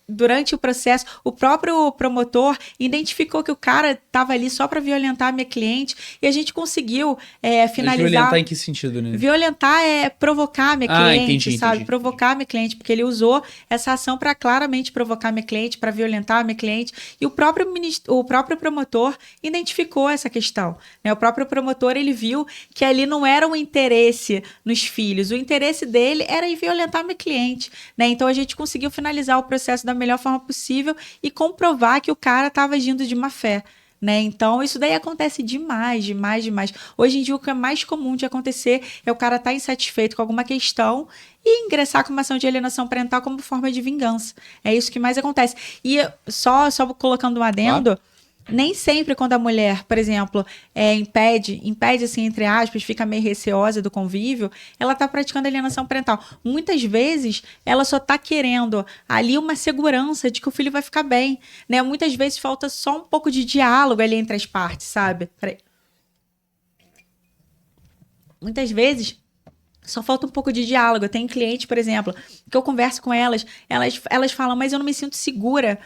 durante o processo, o próprio promotor identificou que o cara estava ali só para violentar a minha cliente e a gente conseguiu finalizar. Mas violentar em que sentido, né? Violentar é provocar a minha cliente, sabe? Entendi. Provocar a minha cliente, porque ele usou essa ação para claramente provocar a minha cliente, para violentar a minha cliente. E o próprio promotor identificou essa questão, né? O próprio promotor, ele viu que ali não era um interesse nos filhos, o interesse dele era em violentar a minha cliente, né? Então a gente conseguiu finalizar o processo da melhor forma possível e comprovar que o cara estava agindo de má fé, né? Então, isso daí acontece demais. Hoje em dia, o que é mais comum de acontecer é o cara estar insatisfeito com alguma questão e ingressar com uma ação de alienação parental como forma de vingança. É isso que mais acontece. E só colocando um adendo... Nem sempre quando a mulher, por exemplo, impede assim, entre aspas, fica meio receosa do convívio, ela está praticando alienação parental. Muitas vezes, ela só está querendo ali uma segurança de que o filho vai ficar bem, né? Muitas vezes falta só um pouco de diálogo ali entre as partes, sabe? Peraí. Muitas vezes... Só falta um pouco de diálogo. Eu tenho clientes, por exemplo, que eu converso com elas falam, mas eu não me sinto segura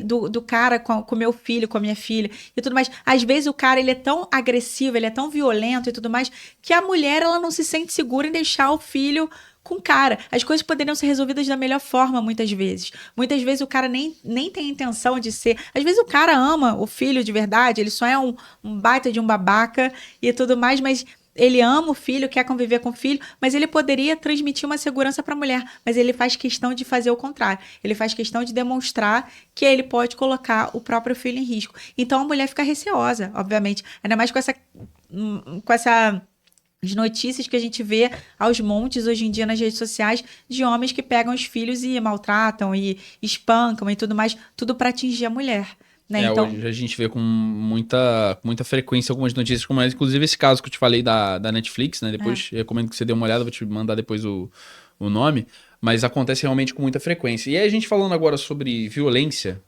do cara com o meu filho, com a minha filha e tudo mais. Às vezes o cara, ele é tão agressivo, ele é tão violento e tudo mais, que a mulher, ela não se sente segura em deixar o filho com o cara. As coisas poderiam ser resolvidas da melhor forma, muitas vezes. Muitas vezes o cara nem tem a intenção de ser... Às vezes o cara ama o filho de verdade, ele só é um baita de um babaca e tudo mais, mas... Ele ama o filho, quer conviver com o filho, mas ele poderia transmitir uma segurança para a mulher. Mas ele faz questão de fazer o contrário. Ele faz questão de demonstrar que ele pode colocar o próprio filho em risco. Então a mulher fica receosa, obviamente. Ainda mais com essa as notícias que a gente vê aos montes hoje em dia nas redes sociais de homens que pegam os filhos e maltratam e espancam e tudo mais, tudo para atingir a mulher. Né? Então... Hoje a gente vê com muita frequência algumas notícias como essa, inclusive esse caso que eu te falei da Netflix, né? Depois recomendo que você dê uma olhada, vou te mandar depois o nome. mas acontece realmente com muita frequência. E aí a gente falando agora sobre violência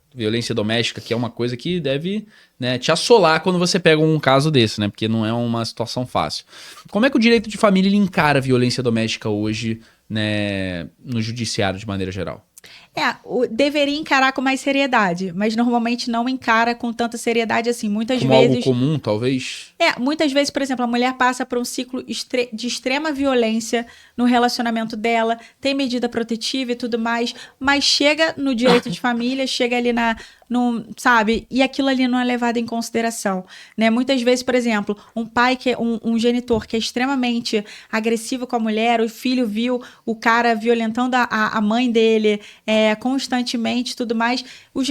doméstica, que é uma coisa que deve, né, te assolar quando você pega um caso desse, né? Porque não é uma situação fácil. Como é que o direito de família ele encara a violência doméstica hoje, né, no judiciário de maneira geral? Deveria encarar com mais seriedade, mas normalmente não encara com tanta seriedade assim. Muitas Como vezes. algo comum, talvez? Muitas vezes, por exemplo, a mulher passa por um ciclo de extrema violência no relacionamento dela, tem medida protetiva e tudo mais, mas chega no direito de família, chega ali sabe? E aquilo ali não é levado em consideração, né? Muitas vezes, por exemplo, um pai que é um genitor que é extremamente agressivo com a mulher, o filho viu o cara violentando a mãe dele constantemente, tudo mais, o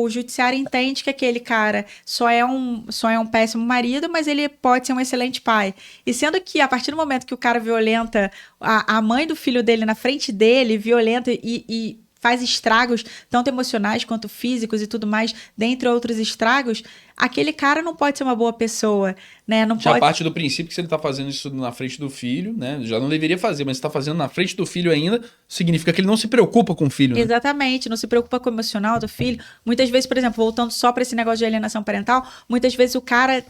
judiciário entende que aquele cara só é um péssimo marido, mas ele pode ser um excelente pai. E sendo que a partir do momento que o cara violenta a mãe do filho dele na frente dele, violenta e faz estragos tanto emocionais quanto físicos e tudo mais, dentre outros estragos, aquele cara não pode ser uma boa pessoa, né? Não Já pode... parte do princípio que se ele tá fazendo isso na frente do filho, né? Já não deveria fazer, mas se tá fazendo na frente do filho ainda, significa que ele não se preocupa com o filho, né? Exatamente, não se preocupa com o emocional do filho. Muitas vezes, por exemplo, voltando só para esse negócio de alienação parental, muitas vezes o cara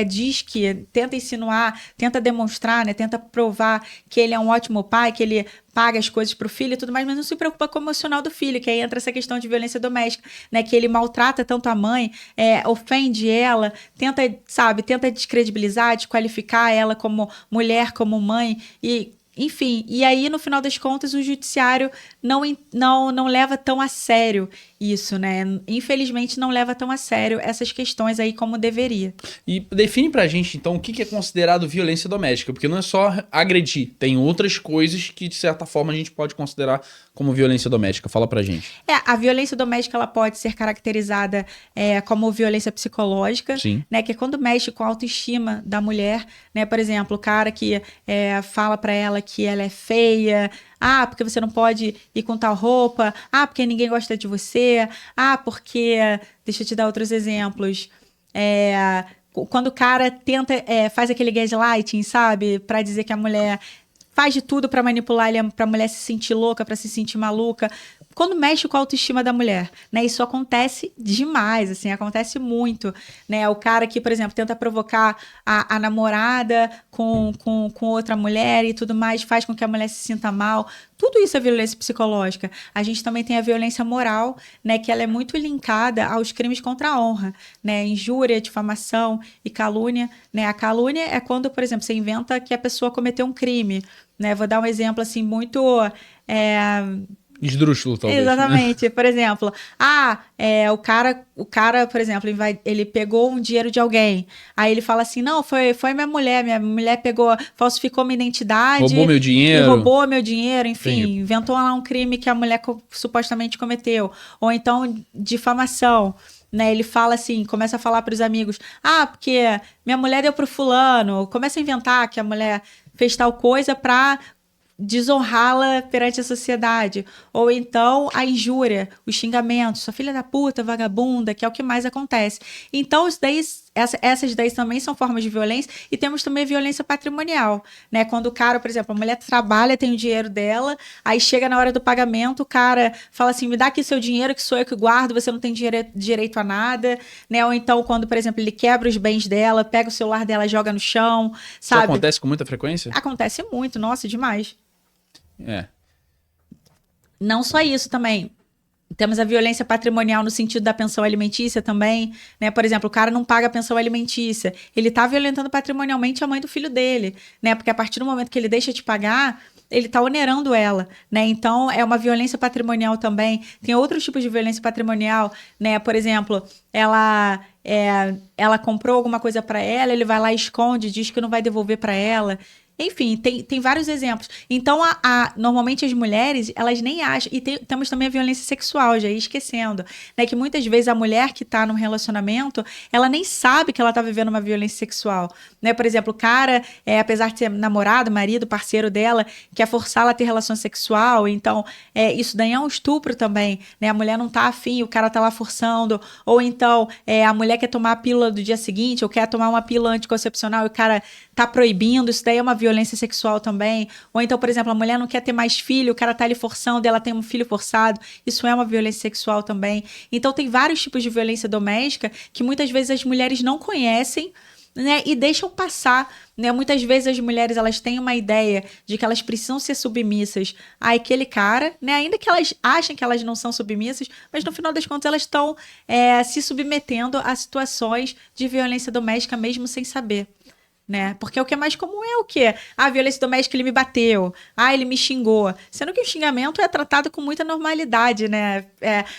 diz que, tenta insinuar, tenta demonstrar, né? Tenta provar que ele é um ótimo pai, que ele paga as coisas pro filho e tudo mais, mas não se preocupa com o emocional do filho, que aí entra essa questão de violência doméstica, né? Que ele maltrata tanto a mãe, ofende ela, tenta descredibilizar, desqualificar ela como mulher, como mãe, enfim, e aí no final das contas o judiciário não leva tão a sério isso, né? Infelizmente não leva tão a sério essas questões aí como deveria. E define pra gente, então, o que é considerado violência doméstica, porque não é só agredir, tem outras coisas que, de certa forma, a gente pode considerar como violência doméstica. Fala pra gente. A violência doméstica ela pode ser caracterizada como violência psicológica, Sim. né? Que é quando mexe com a autoestima da mulher, né? Por exemplo, o cara que fala pra ela que ela é feia, porque você não pode ir com tal roupa, porque ninguém gosta de você, porque... Deixa eu te dar outros exemplos. Quando o cara faz aquele gaslighting, sabe? Pra dizer que a mulher faz de tudo pra manipular ele, pra mulher se sentir louca, pra se sentir maluca. Quando mexe com a autoestima da mulher, né? Isso acontece demais, assim, acontece muito, né? O cara que, por exemplo, tenta provocar a namorada com outra mulher e tudo mais, faz com que a mulher se sinta mal. Tudo isso é violência psicológica. A gente também tem a violência moral, né? Que ela é muito linkada aos crimes contra a honra, né? Injúria, difamação e calúnia, né? A calúnia é quando, por exemplo, você inventa que a pessoa cometeu um crime, né? Vou dar um exemplo, assim, muito... Esdrúxulo, talvez. Exatamente. Né? Por exemplo, o cara, por exemplo, ele pegou um dinheiro de alguém. Aí ele fala assim, não, foi minha mulher pegou, falsificou minha identidade. Roubou meu dinheiro. E roubou meu dinheiro, enfim, Entendi. inventou lá um crime que a mulher supostamente cometeu. Ou então, difamação. Né, ele fala assim, começa a falar para os amigos, porque minha mulher deu pro fulano, começa a inventar que a mulher fez tal coisa para desonrá-la perante a sociedade. Ou então a injúria, os xingamentos, sua filha da puta, vagabunda, que é o que mais acontece. Então, essas daí também são formas de violência. E temos também a violência patrimonial, né? Quando o cara, por exemplo, a mulher trabalha, tem o dinheiro dela, aí chega na hora do pagamento, o cara fala assim, me dá aqui seu dinheiro que sou eu que guardo, você não tem direito a nada, né? Ou então quando, por exemplo, ele quebra os bens dela, pega o celular dela e joga no chão, sabe? Isso acontece com muita frequência? Acontece muito, nossa, demais. É. Não só isso também. Temos a violência patrimonial no sentido da pensão alimentícia também, né? Por exemplo, o cara não paga a pensão alimentícia. Ele tá violentando patrimonialmente a mãe do filho dele, né? Porque a partir do momento que ele deixa de pagar, ele tá onerando ela, né? Então, é uma violência patrimonial também. Tem outros tipos de violência patrimonial, né? Por exemplo, ela comprou alguma coisa para ela, ele vai lá e esconde, diz que não vai devolver para ela. Enfim, tem vários exemplos. Então, normalmente as mulheres, elas nem acham... E temos também a violência sexual, já ia esquecendo. Né? Que muitas vezes a mulher que está num relacionamento, ela nem sabe que ela está vivendo uma violência sexual. Né? Por exemplo, o cara, apesar de ser namorado, marido, parceiro dela, quer forçá-la a ter relação sexual. Então, isso daí é um estupro também. Né? A mulher não tá afim, o cara tá lá forçando. Ou então, a mulher quer tomar a pílula do dia seguinte, ou quer tomar uma pílula anticoncepcional e o cara tá proibindo. Isso daí é uma violência violência sexual também. Ou então, por exemplo, a mulher não quer ter mais filho, o cara tá ali forçando, ela tem um filho forçado. Isso é uma violência sexual também. Então, tem vários tipos de violência doméstica que muitas vezes as mulheres não conhecem, né, e deixam passar, né? Muitas vezes as mulheres elas têm uma ideia de que elas precisam ser submissas àquele cara, né? Ainda que elas achem que elas não são submissas, mas no final das contas elas estão se submetendo a situações de violência doméstica mesmo sem saber. Né? Porque o que é mais comum é o quê? A violência doméstica, ele me bateu, ele me xingou. Sendo que o xingamento é tratado com muita normalidade, né?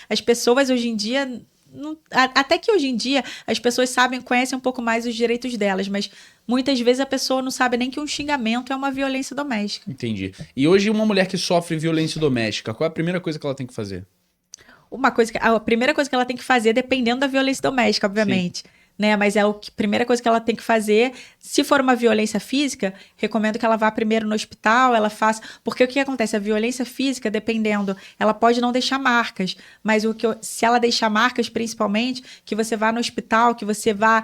As pessoas hoje em dia... até que hoje em dia as pessoas conhecem um pouco mais os direitos delas, mas muitas vezes a pessoa não sabe nem que um xingamento é uma violência doméstica. Entendi. E hoje uma mulher que sofre violência doméstica, qual é a primeira coisa que ela tem que fazer? A primeira coisa que ela tem que fazer, dependendo da violência doméstica, obviamente. Né? Mas a primeira coisa que ela tem que fazer, se for uma violência física, recomendo que ela vá primeiro no hospital, ela faça... Porque o que acontece? A violência física, dependendo, ela pode não deixar marcas, mas se ela deixar marcas, principalmente, que você vá no hospital, que você vá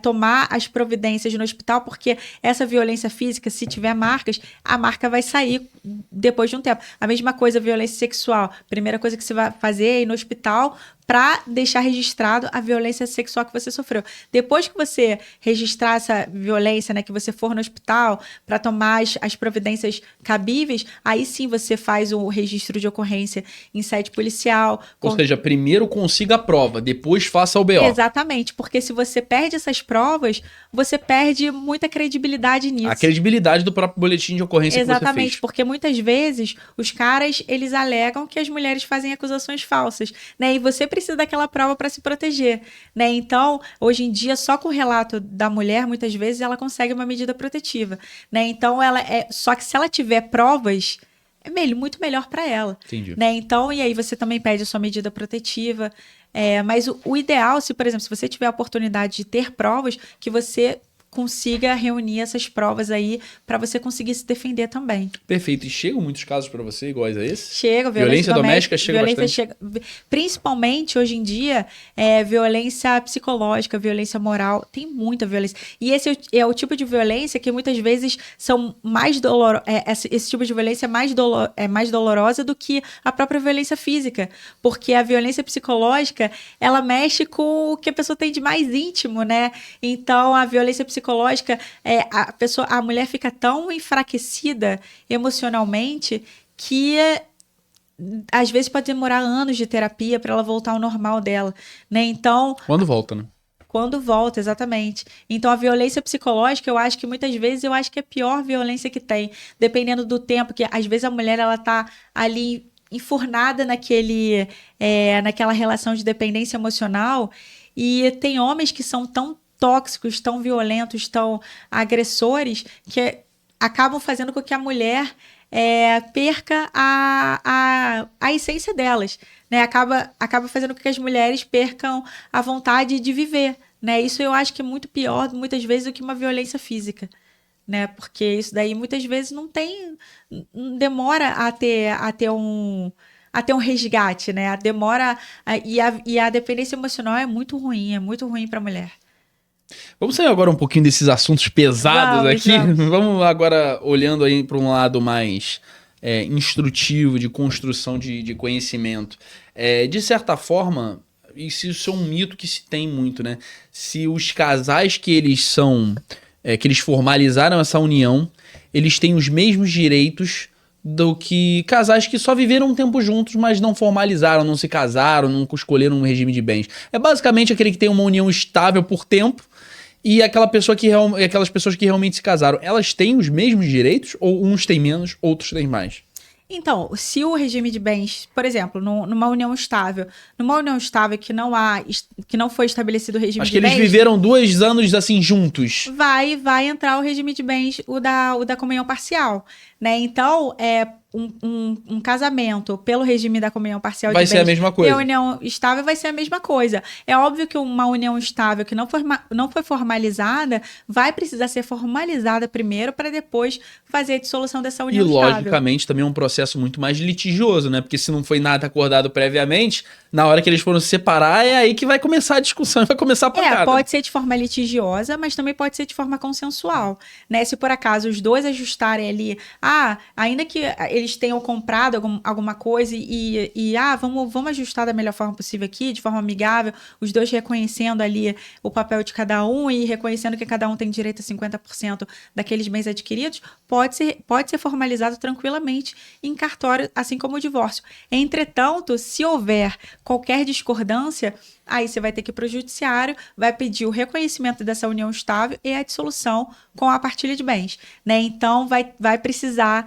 tomar as providências no hospital, porque essa violência física, se tiver marcas, a marca vai sair depois de um tempo. A mesma coisa, a violência sexual. Primeira coisa que você vai fazer é ir no hospital para deixar registrado a violência sexual que você sofreu. Depois que você registrar essa violência, né, que você for no hospital para tomar as providências cabíveis, aí sim você faz o registro de ocorrência em sede policial. Ou seja, primeiro consiga a prova, depois faça o BO. Exatamente, porque se você perde essas provas, você perde muita credibilidade nisso. A credibilidade do próprio boletim de ocorrência que você fez. Exatamente, porque muitas vezes os caras, eles alegam que as mulheres fazem acusações falsas, né? E você precisa daquela prova para se proteger, né? Então, hoje em dia, só com o relato da mulher, muitas vezes, ela consegue uma medida protetiva, né? Então, só que se ela tiver provas, muito melhor para ela. Entendi. Né? Então, e aí você também pede a sua medida protetiva. Mas o ideal, por exemplo, se você tiver a oportunidade de ter provas, que você consiga reunir essas provas aí para você conseguir se defender também. Perfeito. E chegam muitos casos para você iguais a esse? Chega. Violência doméstica chega bastante? Principalmente, hoje em dia, violência psicológica, violência moral, tem muita violência. E esse é o tipo de violência que muitas vezes são mais dolorosa. Esse tipo de violência é mais dolorosa do que a própria violência física. Porque a violência psicológica, ela mexe com o que a pessoa tem de mais íntimo, né? Então, a violência psicológica, a mulher fica tão enfraquecida emocionalmente que às vezes pode demorar anos de terapia para ela voltar ao normal dela, né? Então, quando volta, né? Quando volta, exatamente. Então, a violência psicológica, eu acho que muitas vezes é a pior violência que tem, dependendo do tempo, que às vezes a mulher ela tá ali enfurnada naquela relação de dependência emocional, e tem homens que são tão tóxicos, tão violentos, tão agressores, que acabam fazendo com que a mulher perca a essência delas, né? Acaba fazendo com que as mulheres percam a vontade de viver, né? Isso eu acho que é muito pior, muitas vezes, do que uma violência física, né? Porque isso daí, muitas vezes, demora a ter um resgate, né? E a dependência emocional é muito ruim para a mulher. Vamos sair agora um pouquinho desses assuntos pesados aqui. Vamos agora olhando aí para um lado mais instrutivo, de construção de conhecimento. De certa forma, isso é um mito que se tem muito, né? Se os casais que eles que eles formalizaram essa união, eles têm os mesmos direitos do que casais que só viveram um tempo juntos, mas não formalizaram, não se casaram, não escolheram um regime de bens. É basicamente aquele que tem uma união estável por tempo, e aquelas pessoas que realmente se casaram, elas têm os mesmos direitos? Ou uns têm menos, outros têm mais? Então, se o regime de bens, por exemplo, numa união estável que não foi estabelecido o regime de bens... Acho que eles viveram 2 anos assim juntos. Vai entrar o regime de bens, o da comunhão parcial, né? Então, um casamento pelo regime da comunhão parcial Vai de ser a bens mesma e coisa. a união estável vai ser a mesma coisa. É óbvio que uma união estável que não foi formalizada vai precisar ser formalizada primeiro para depois fazer a dissolução dessa união estável. Logicamente, também é um processo muito mais litigioso, né? Porque se não foi nada acordado previamente, na hora que eles foram se separar, é aí que vai começar a discussão, vai começar a pancada. Pode ser de forma litigiosa, mas também pode ser de forma consensual, né? Se por acaso os dois ajustarem ali, ainda que eles tenham comprado alguma coisa vamos ajustar da melhor forma possível aqui, de forma amigável, os dois reconhecendo ali o papel de cada um e reconhecendo que cada um tem direito a 50% daqueles bens adquiridos, pode ser formalizado tranquilamente em cartório, assim como o divórcio. Entretanto, se houver qualquer discordância, aí você vai ter que ir para o judiciário, vai pedir o reconhecimento dessa união estável e a dissolução com a partilha de bens, né? Então, vai precisar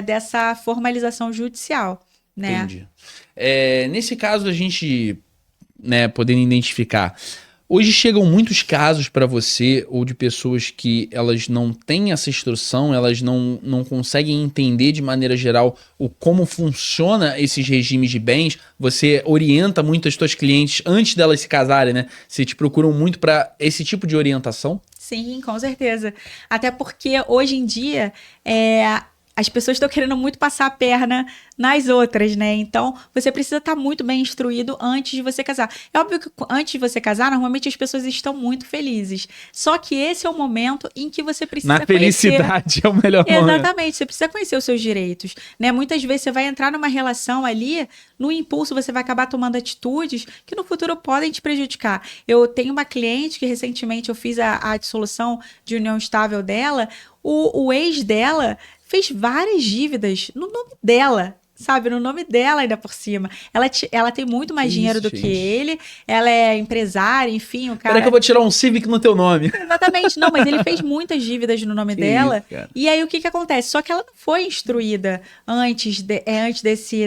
dessa formalização judicial, né? Entendi. Nesse caso, a gente, né, podendo identificar, hoje chegam muitos casos para você ou de pessoas que elas não têm essa instrução, elas não conseguem entender de maneira geral como funciona esses regimes de bens. Você orienta muito as suas clientes antes delas se casarem, né? Você te procuram muito para esse tipo de orientação? Sim, com certeza. Até porque hoje em dia as pessoas estão querendo muito passar a perna nas outras, né? Então, você precisa estar muito bem instruído antes de você casar. É óbvio que antes de você casar, normalmente as pessoas estão muito felizes. Só que esse é o momento em que você precisa Na felicidade é o melhor momento. Exatamente, você precisa conhecer os seus direitos, né? Muitas vezes você vai entrar numa relação ali, no impulso você vai acabar tomando atitudes que no futuro podem te prejudicar. Eu tenho uma cliente que recentemente eu fiz a dissolução de união estável dela, o ex dela fez várias dívidas no nome dela, sabe? No nome dela ainda por cima. Ela tem muito mais dinheiro do que ele, ela é empresária, enfim, o cara... Peraí que eu vou tirar um Civic no teu nome. Exatamente, não, mas ele fez muitas dívidas no nome dela. Isso, e aí o que acontece? Só que ela não foi instruída antes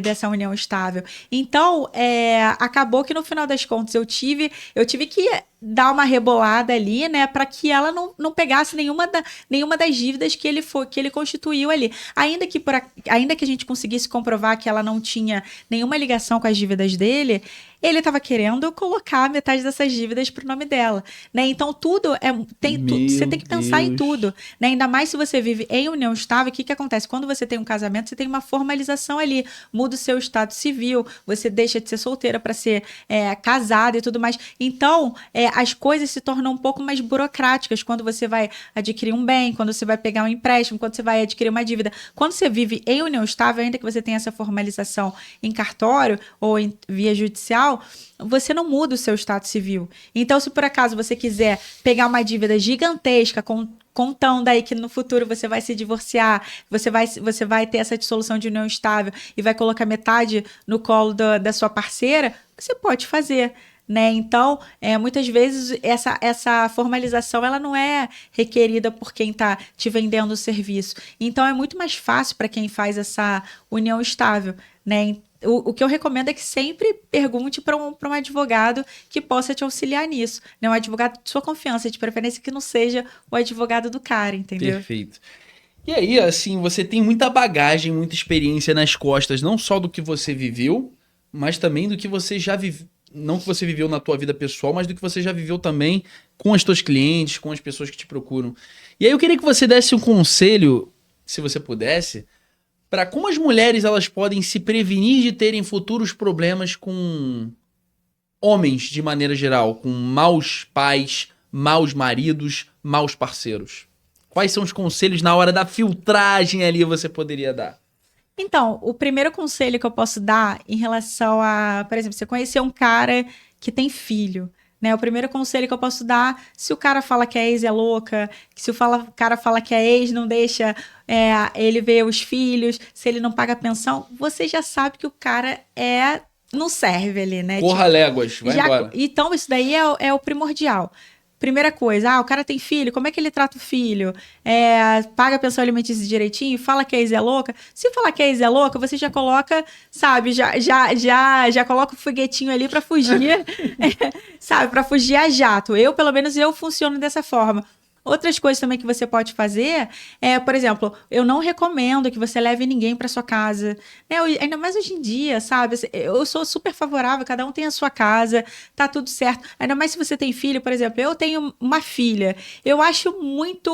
dessa união estável. Então, acabou que no final das contas eu tive que dar uma rebolada ali, né, para que ela não pegasse nenhuma das dívidas que ele constituiu ali. Ainda que a gente conseguisse comprovar que ela não tinha nenhuma ligação com as dívidas dele, ele estava querendo colocar metade dessas dívidas pro nome dela, né? Então você tem que pensar em tudo, né? Ainda mais se você vive em união estável. O que acontece? Quando você tem um casamento, você tem uma formalização ali, muda o seu estado civil, você deixa de ser solteira para ser casada e tudo mais. Então, as coisas se tornam um pouco mais burocráticas quando você vai adquirir um bem, quando você vai pegar um empréstimo, quando você vai adquirir uma dívida. Quando você vive em união estável, ainda que você tenha essa formalização em cartório ou em via judicial, você não muda o seu estado civil. Então, se por acaso você quiser pegar uma dívida gigantesca, contando aí que no futuro você vai se divorciar, você vai ter essa dissolução de união estável e vai colocar metade no colo da sua parceira, você pode fazer, né? Então, muitas vezes essa formalização ela não é requerida por quem está te vendendo o serviço. Então, é muito mais fácil para quem faz essa união estável, né? O que eu recomendo é que sempre pergunte para um advogado que possa te auxiliar nisso, né? Um advogado de sua confiança, de preferência que não seja o advogado do cara, entendeu? Perfeito. E aí, assim, você tem muita bagagem, muita experiência nas costas, não só do que você viveu, mas também do que você já viveu. Não que você viveu na tua vida pessoal, mas do que você já viveu também com as tuas clientes, com as pessoas que te procuram. E aí eu queria que você desse um conselho, se você pudesse, para como as mulheres elas podem se prevenir de terem futuros problemas com homens de maneira geral, com maus pais, maus maridos, maus parceiros. Quais são os conselhos na hora da filtragem ali você poderia dar? Então, o primeiro conselho que eu posso dar em relação a, por exemplo, você conhecer um cara que tem filho, né? O primeiro conselho que eu posso dar, se o cara fala que a ex é louca, se o cara fala que a ex não deixa ele ver os filhos, se ele não paga pensão, você já sabe que o cara não serve ali, né? Corra léguas, vai embora. Então, isso daí é o primordial. Primeira coisa, o cara tem filho, como é que ele trata o filho? Paga a pensão alimentícia direitinho? Fala que a ex é louca? Se falar que a ex é louca, você já coloca, sabe, já coloca o foguetinho ali pra fugir, sabe, pra fugir a jato. Pelo menos eu funciono dessa forma. Outras coisas também que você pode fazer por exemplo, eu não recomendo que você leve ninguém para sua casa, né? Ainda mais hoje em dia, sabe? Eu sou super favorável, cada um tem a sua casa, tá tudo certo. Ainda mais se você tem filho, por exemplo, eu tenho uma filha. Eu acho muito,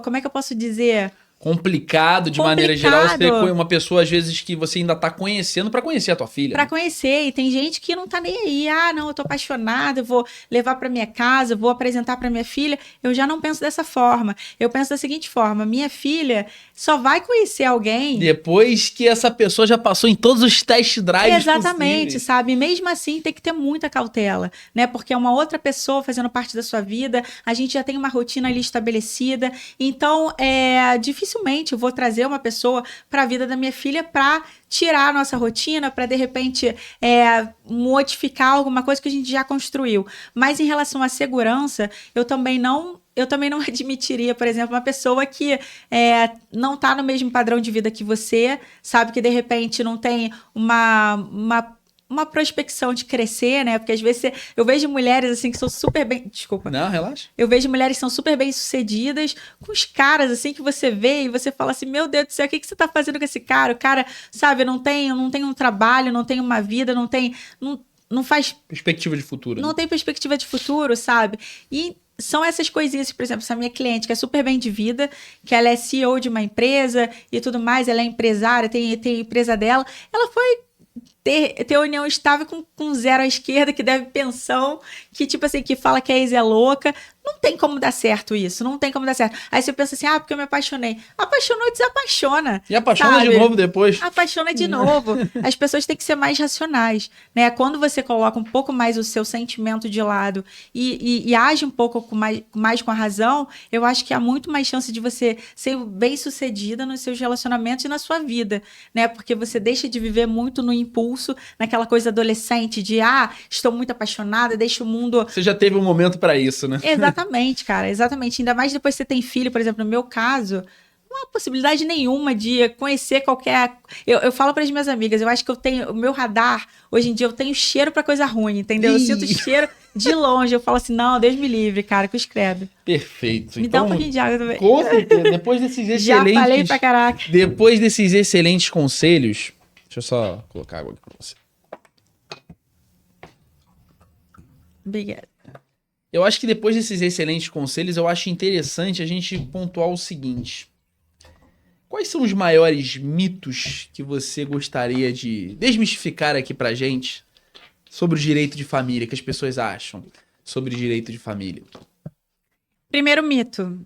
como é que eu posso dizer? Complicado, de maneira geral, você ter uma pessoa, às vezes, que você ainda tá conhecendo pra conhecer a tua filha. Pra conhecer, e tem gente que não tá nem aí. Ah, não, eu tô apaixonada, eu vou levar pra minha casa, vou apresentar pra minha filha. Eu já não penso dessa forma. Eu penso da seguinte forma, minha filha só vai conhecer alguém... depois que essa pessoa já passou em todos os test drives exatamente, possíveis. sabe? Mesmo assim, tem que ter muita cautela, né? Porque é uma outra pessoa fazendo parte da sua vida, a gente já tem uma rotina ali estabelecida, então, dificilmente eu vou trazer uma pessoa para a vida da minha filha para tirar a nossa rotina, para de repente modificar alguma coisa que a gente já construiu. Mas em relação à segurança, eu também não admitiria, por exemplo, uma pessoa que não está no mesmo padrão de vida que você, sabe, que de repente não tem uma prospecção de crescer, né? Porque às vezes eu vejo mulheres assim que são super bem... Desculpa. Não, relaxa. Eu vejo mulheres que são super bem sucedidas, com os caras assim que você vê e você fala assim, meu Deus do céu, o que você tá fazendo com esse cara? O cara, sabe, não tem um trabalho, não tem uma vida, não faz... perspectiva de futuro. Não tem perspectiva de futuro, sabe? E são essas coisinhas, por exemplo, essa minha cliente que é super bem de vida, que ela é CEO de uma empresa e tudo mais, ela é empresária, tem a empresa dela, ela foi ter união estável com zero à esquerda, que deve pensão, que tipo assim, que fala que a ex é louca. Não tem como dar certo isso, não tem como dar certo. Aí você pensa assim, porque eu me apaixonei. Apaixonou e desapaixona. E apaixona de novo depois. Apaixona de novo. As pessoas têm que ser mais racionais, né? Quando você coloca um pouco mais o seu sentimento de lado e age um pouco mais com a razão, eu acho que há muito mais chance de você ser bem-sucedida nos seus relacionamentos e na sua vida, né? Porque você deixa de viver muito no impulso, naquela coisa adolescente de, estou muito apaixonada, deixa o mundo... Você já teve um momento para isso, né? Exatamente, cara, exatamente. Ainda mais depois que você tem filho, por exemplo, no meu caso, não há possibilidade nenhuma de conhecer qualquer... Eu falo para as minhas amigas, eu acho que eu tenho... O meu radar, hoje em dia, eu tenho cheiro para coisa ruim, entendeu? Eu sinto cheiro de longe. Eu falo assim, não, Deus me livre, cara, que credo. Perfeito. Me dá um pouquinho de água também. Com certeza. Depois desses excelentes... Já falei pra caraca. Depois desses excelentes conselhos... Deixa eu só colocar água aqui pra você. Obrigada. Eu acho que depois desses excelentes conselhos, eu acho interessante a gente pontuar o seguinte. Quais são os maiores mitos que você gostaria de desmistificar aqui pra gente sobre o direito de família, que as pessoas acham sobre o direito de família? Primeiro mito.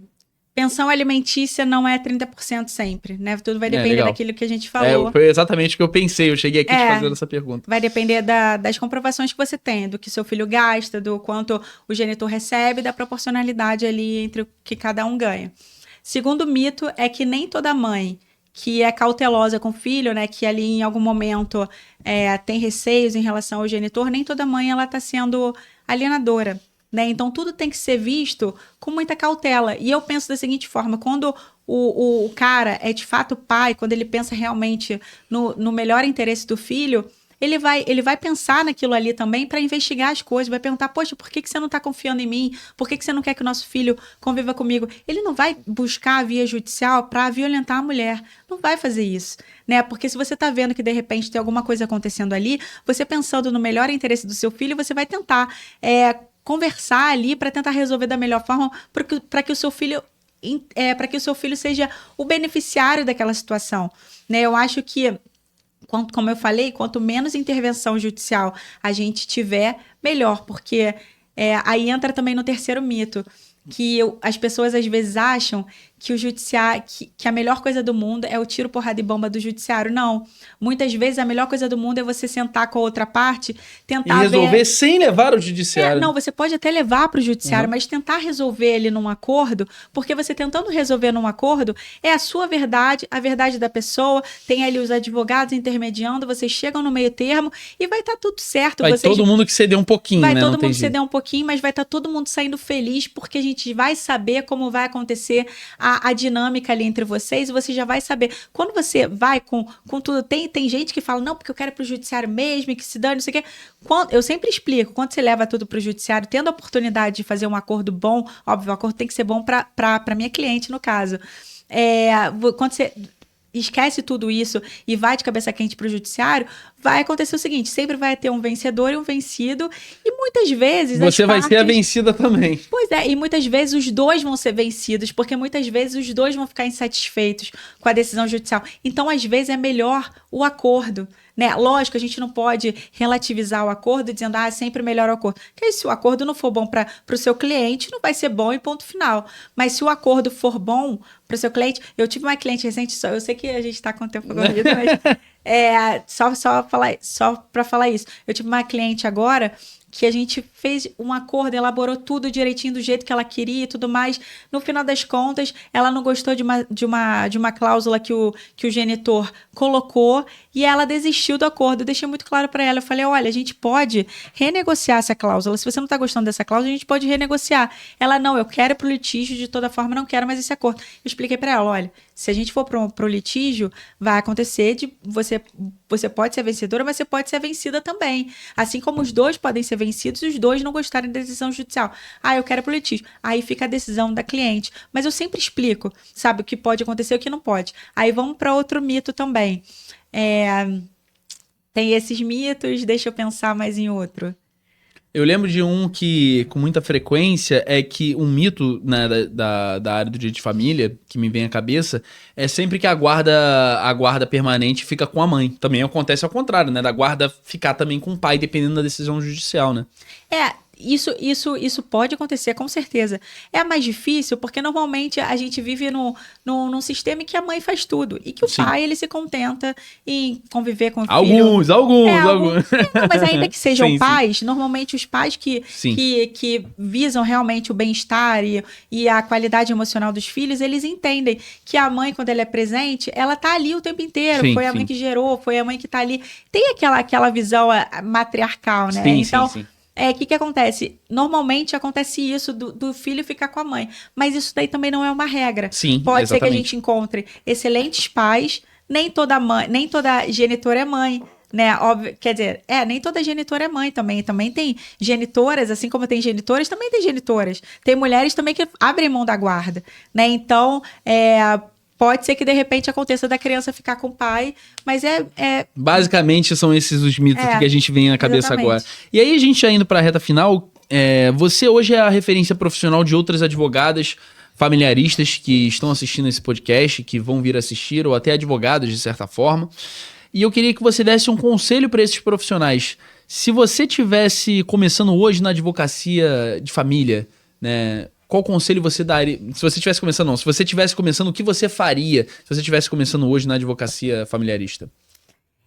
Pensão alimentícia não é 30% sempre, né? Tudo vai depender daquilo que a gente falou. Foi exatamente o que eu pensei. Eu cheguei aqui te fazendo essa pergunta. Vai depender das comprovações que você tem, do que seu filho gasta, do quanto o genitor recebe, da proporcionalidade ali entre o que cada um ganha. Segundo mito é que nem toda mãe que é cautelosa com o filho, né, que ali em algum momento tem receios em relação ao genitor, nem toda mãe ela está sendo alienadora. Né? Então, tudo tem que ser visto com muita cautela. E eu penso da seguinte forma, quando o cara é de fato pai, quando ele pensa realmente no melhor interesse do filho, ele vai pensar naquilo ali também para investigar as coisas, vai perguntar, poxa, por que você não está confiando em mim? Por que você não quer que o nosso filho conviva comigo? Ele não vai buscar a via judicial para violentar a mulher. Não vai fazer isso, né? Porque se você está vendo que de repente tem alguma coisa acontecendo ali, você pensando no melhor interesse do seu filho, você vai tentar conversar ali para tentar resolver da melhor forma para que o seu filho seja o beneficiário daquela situação, né? Eu acho que, como eu falei, quanto menos intervenção judicial a gente tiver, melhor, porque aí entra também no terceiro mito, que as pessoas às vezes acham que o judiciário, que a melhor coisa do mundo é o tiro, porrada e bomba do judiciário. Não. Muitas vezes a melhor coisa do mundo é você sentar com a outra parte, tentar e resolver sem levar ao judiciário. Não, você pode até levar para o judiciário, mas tentar resolver ele num acordo, porque você tentando resolver num acordo, é a sua verdade, a verdade da pessoa, tem ali os advogados intermediando, vocês chegam no meio termo e vai estar tudo certo. Vai todo mundo que ceder um pouquinho, vai né? Todo mundo ceder um pouquinho, mas vai estar todo mundo saindo feliz, porque a gente vai saber como vai acontecer a a dinâmica ali entre vocês e você já vai saber. Quando você vai com tudo, tem gente que fala, não, porque eu quero ir pro judiciário mesmo, e que se dane, não sei o quê. Eu sempre explico, quando você leva tudo pro judiciário, tendo a oportunidade de fazer um acordo bom, óbvio, o acordo tem que ser bom para minha cliente, no caso. Quando você esquece tudo isso e vai de cabeça quente para o judiciário, vai acontecer o seguinte, sempre vai ter um vencedor e um vencido, e muitas vezes você vai ser a vencida também. Pois é, e muitas vezes os dois vão ser vencidos, porque muitas vezes os dois vão ficar insatisfeitos com a decisão judicial. Então, às vezes, é melhor o acordo, né? Lógico, a gente não pode relativizar o acordo dizendo, é sempre melhor o acordo. Porque se o acordo não for bom para o seu cliente, não vai ser bom e ponto final. Mas se o acordo for bom para o seu cliente... Eu tive uma cliente recente, eu sei que a gente está com o tempo corrido, mas só para falar isso. Eu tive uma cliente agora que a gente fez um acordo, elaborou tudo direitinho do jeito que ela queria e tudo mais. No final das contas, ela não gostou de uma cláusula que o genitor colocou e ela desistiu do acordo. Eu deixei muito claro para ela. Eu falei, olha, a gente pode renegociar essa cláusula. Se você não está gostando dessa cláusula, a gente pode renegociar. Ela, não, eu quero ir pro litígio, de toda forma, não quero mais esse acordo. Eu expliquei para ela, olha, se a gente for pro litígio, vai acontecer de você pode ser vencedora, mas você pode ser vencida também. Assim como os dois podem ser vencidos e os dois não gostarem da decisão judicial. Eu quero ir pro litígio. Aí fica a decisão da cliente. Mas eu sempre explico, sabe, o que pode acontecer e o que não pode. Aí vamos para outro mito também. Tem esses mitos, deixa eu pensar mais em outro. Eu lembro de um que, com muita frequência, é que um mito, né, da área do direito de família, que me vem à cabeça, é sempre que a guarda permanente fica com a mãe. Também acontece ao contrário, né? Da guarda ficar também com o pai, dependendo da decisão judicial, né? Isso pode acontecer, com certeza. É mais difícil porque normalmente a gente vive num sistema em que a mãe faz tudo e que o pai ele se contenta em conviver com o filho. Alguns. Mas ainda que sejam pais, normalmente os pais que visam realmente o bem-estar e a qualidade emocional dos filhos, eles entendem que a mãe, quando ela é presente, ela tá ali o tempo inteiro. Foi a mãe que gerou, foi a mãe que tá ali. Tem aquela visão matriarcal, né? Então, o que acontece? Normalmente acontece isso do filho ficar com a mãe. Mas isso daí também não é uma regra. Pode ser que a gente encontre excelentes pais, nem toda genitora é mãe, né? Óbvio, quer dizer, nem toda genitora é mãe também. Também tem genitoras, assim como tem genitores, também tem genitoras. Tem mulheres também que abrem mão da guarda, né? Então, pode ser que, de repente, aconteça da criança ficar com o pai, mas basicamente, são esses os mitos que a gente vem na cabeça agora. E aí, a gente já indo para a reta final, você hoje é a referência profissional de outras advogadas familiaristas que estão assistindo esse podcast, que vão vir assistir, ou até advogados, de certa forma. E eu queria que você desse um conselho para esses profissionais. Se você estivesse começando hoje na advocacia de família, né? Qual conselho você daria? Se você estivesse começando, não. Se você estivesse começando, o que você faria se você estivesse começando hoje na advocacia familiarista?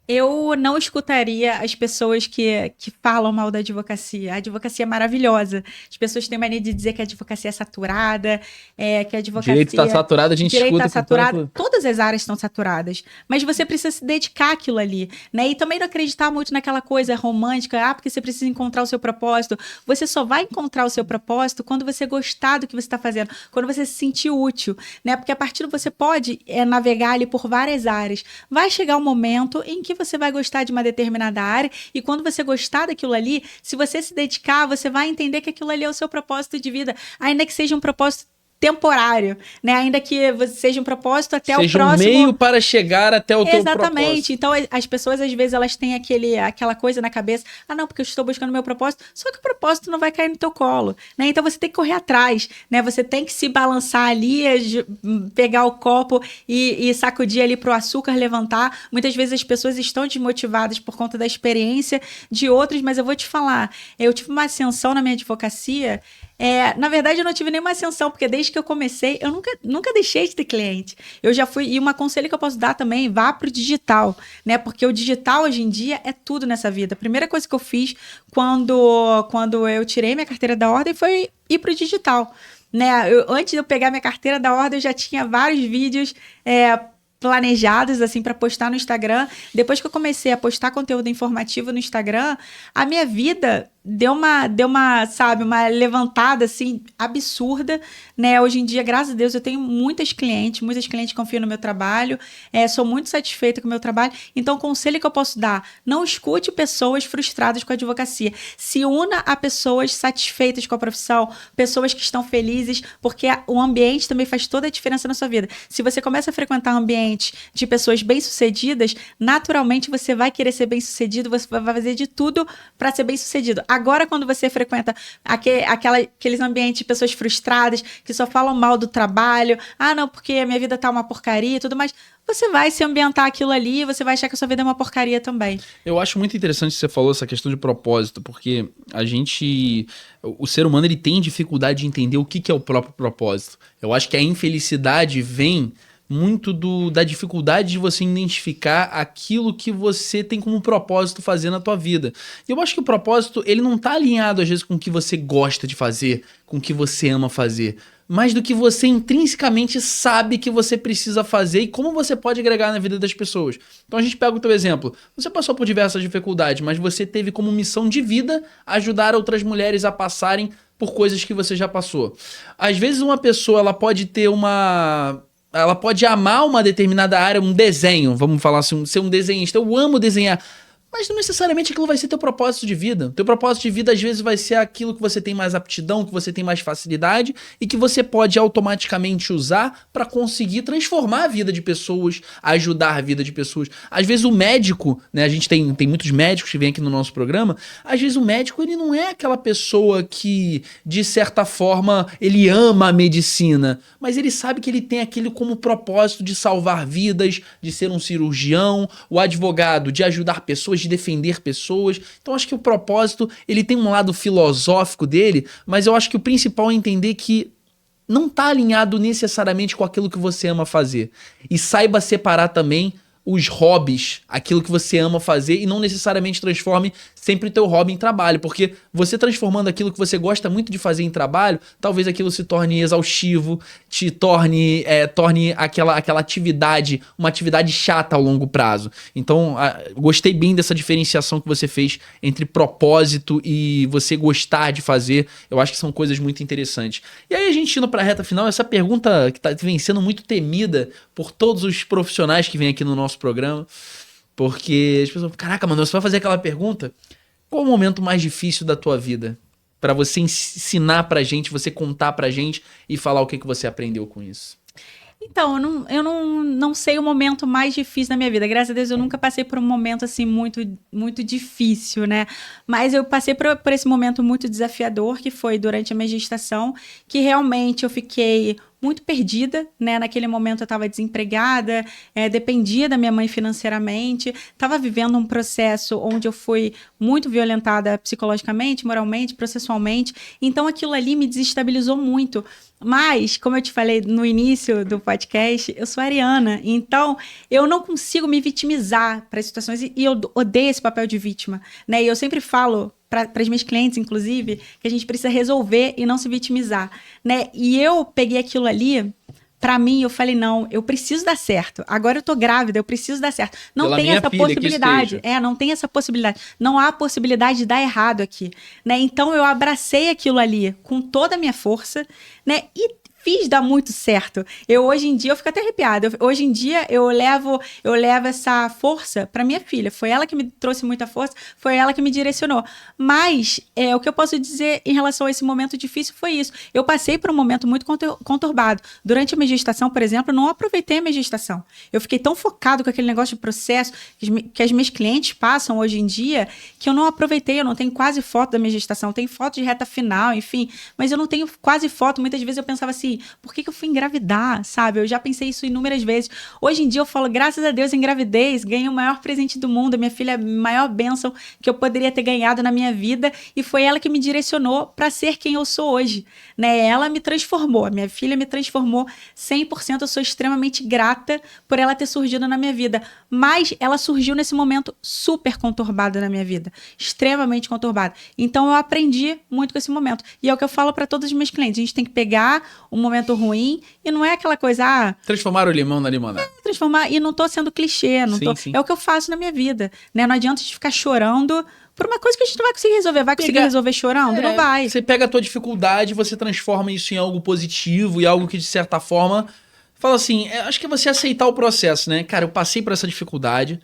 Eu não escutaria as pessoas que falam mal da advocacia. A advocacia é maravilhosa. As pessoas têm mania de dizer que a advocacia é saturada, que a advocacia... Direito está saturado, a gente escuta... Direito está saturado, todas as áreas estão saturadas. Mas você precisa se dedicar àquilo ali, né? E também não acreditar muito naquela coisa romântica, porque você precisa encontrar o seu propósito. Você só vai encontrar o seu propósito quando você gostar do que você está fazendo, quando você se sentir útil, né? Porque a partir do você pode navegar ali por várias áreas. Vai chegar um momento em que você vai gostar de uma determinada área e quando você gostar daquilo ali, se você se dedicar, você vai entender que aquilo ali é o seu propósito de vida, ainda que seja um propósito temporário, né? Ainda que seja um propósito até o próximo... Seja um meio para chegar até o teu propósito. Exatamente. Então, as pessoas, às vezes, elas têm aquela coisa na cabeça, não, porque eu estou buscando meu propósito, só que o propósito não vai cair no teu colo, né? Então, você tem que correr atrás, né? Você tem que se balançar ali, pegar o copo e sacudir ali pro açúcar, levantar. Muitas vezes as pessoas estão desmotivadas por conta da experiência de outros, mas eu vou te falar, eu tive uma ascensão na minha advocacia. Na verdade, eu não tive nenhuma ascensão, porque desde que eu comecei, eu nunca deixei de ter cliente. Eu já fui, e um conselho que eu posso dar também, vá pro digital, né? Porque o digital, hoje em dia, é tudo nessa vida. A primeira coisa que eu fiz quando eu tirei minha carteira da ordem foi ir pro digital, né? Antes de eu pegar minha carteira da ordem, eu já tinha vários vídeos planejados, assim, para postar no Instagram. Depois que eu comecei a postar conteúdo informativo no Instagram, a minha vida deu uma, sabe, uma levantada, assim, absurda, né? Hoje em dia, graças a Deus, eu tenho muitas clientes confiam no meu trabalho, sou muito satisfeita com o meu trabalho. Então, o conselho que eu posso dar, não escute pessoas frustradas com a advocacia. Se una a pessoas satisfeitas com a profissão, pessoas que estão felizes, porque o ambiente também faz toda a diferença na sua vida. Se você começa a frequentar ambientes de pessoas bem-sucedidas, naturalmente você vai querer ser bem-sucedido, você vai fazer de tudo para ser bem-sucedido. Agora, quando você frequenta aqueles ambientes de pessoas frustradas, que só falam mal do trabalho, não, porque a minha vida tá uma porcaria e tudo mais, você vai se ambientar aquilo ali e você vai achar que a sua vida é uma porcaria também. Eu acho muito interessante que você falou essa questão de propósito, porque o ser humano, ele tem dificuldade de entender o que é o próprio propósito. Eu acho que a infelicidade vem muito da dificuldade de você identificar aquilo que você tem como propósito fazer na tua vida. E eu acho que o propósito, ele não tá alinhado às vezes com o que você gosta de fazer, com o que você ama fazer, mais do que você intrinsecamente sabe que você precisa fazer e como você pode agregar na vida das pessoas. Então a gente pega o teu exemplo. Você passou por diversas dificuldades, mas você teve como missão de vida ajudar outras mulheres a passarem por coisas que você já passou. Às vezes uma pessoa, ela pode amar uma determinada área, um desenho, vamos falar assim, ser um desenhista. Eu amo desenhar. Mas não necessariamente aquilo vai ser teu propósito de vida. Teu propósito de vida, às vezes, vai ser aquilo que você tem mais aptidão, que você tem mais facilidade e que você pode automaticamente usar para conseguir transformar a vida de pessoas, ajudar a vida de pessoas. Às vezes o médico, né? A gente tem muitos médicos que vêm aqui no nosso programa. Às vezes o médico, ele não é aquela pessoa que, de certa forma, ele ama a medicina, mas ele sabe que ele tem aquilo como propósito de salvar vidas, de ser um cirurgião, o advogado, de ajudar pessoas, de defender pessoas. Então acho que o propósito, ele tem um lado filosófico dele, mas eu acho que o principal é entender que não está alinhado necessariamente com aquilo que você ama fazer. E saiba separar também os hobbies, aquilo que você ama fazer, e não necessariamente transforme sempre o teu hobby em trabalho, porque você transformando aquilo que você gosta muito de fazer em trabalho, talvez aquilo se torne exaustivo, te torne aquela atividade, uma atividade chata ao longo prazo. Então, gostei bem dessa diferenciação que você fez entre propósito e você gostar de fazer. Eu acho que são coisas muito interessantes. E aí, a gente indo para a reta final, essa pergunta que vem sendo muito temida por todos os profissionais que vêm aqui no nosso programa, porque as pessoas, caraca, mano, você vai fazer aquela pergunta? Qual o momento mais difícil da tua vida? Pra você ensinar pra gente, você contar pra gente e falar o que você aprendeu com isso. Então, eu não sei o momento mais difícil da minha vida. Graças a Deus, eu nunca passei por um momento, assim, muito, muito difícil, né? Mas eu passei por esse momento muito desafiador, que foi durante a minha gestação, que realmente eu fiquei muito perdida, né? Naquele momento eu estava desempregada, dependia da minha mãe financeiramente, estava vivendo um processo onde eu fui muito violentada psicologicamente, moralmente, processualmente. Então aquilo ali me desestabilizou muito. Mas, como eu te falei no início do podcast, eu sou ariana, então eu não consigo me vitimizar para as situações e eu odeio esse papel de vítima, né? E eu sempre falo para as minhas clientes, inclusive, que a gente precisa resolver e não se vitimizar, né? E eu peguei aquilo ali, para mim, eu falei, não, eu preciso dar certo. Agora eu tô grávida, eu preciso dar certo. Não tem essa possibilidade. Não tem essa possibilidade. Não há possibilidade de dar errado aqui, né? Então eu abracei aquilo ali com toda a minha força, né? E fiz dar muito certo. Hoje em dia, eu fico até arrepiada. Hoje em dia, eu levo essa força para minha filha. Foi ela que me trouxe muita força, foi ela que me direcionou. Mas, o que eu posso dizer em relação a esse momento difícil foi isso. Eu passei por um momento muito conturbado. Durante a minha gestação, por exemplo, eu não aproveitei a minha gestação. Eu fiquei tão focado com aquele negócio de processo que as minhas clientes passam hoje em dia, que eu não aproveitei. Eu não tenho quase foto da minha gestação. Eu tenho foto de reta final, enfim. Mas eu não tenho quase foto. Muitas vezes eu pensava assim, por que eu fui engravidar, sabe? Eu já pensei isso inúmeras vezes. Hoje em dia eu falo, graças a Deus, engravidez, ganhei o maior presente do mundo, a minha filha é a maior bênção que eu poderia ter ganhado na minha vida, e foi ela que me direcionou para ser quem eu sou hoje, né? Ela me transformou, a minha filha me transformou 100%, eu sou extremamente grata por ela ter surgido na minha vida, mas ela surgiu nesse momento super conturbado na minha vida, extremamente conturbado. Então eu aprendi muito com esse momento, e é o que eu falo para todos os meus clientes, a gente tem que pegar um momento ruim, e não é aquela coisa... transformar o limão na limonada. Transformar, e não tô sendo clichê, sim. É o que eu faço na minha vida, né? Não adianta a gente ficar chorando por uma coisa que a gente não vai conseguir resolver. Vai conseguir resolver chorando? Não vai. Você pega a tua dificuldade, você transforma isso em algo positivo e algo que, de certa forma, fala assim, acho que é você aceitar o processo, né? Cara, eu passei por essa dificuldade,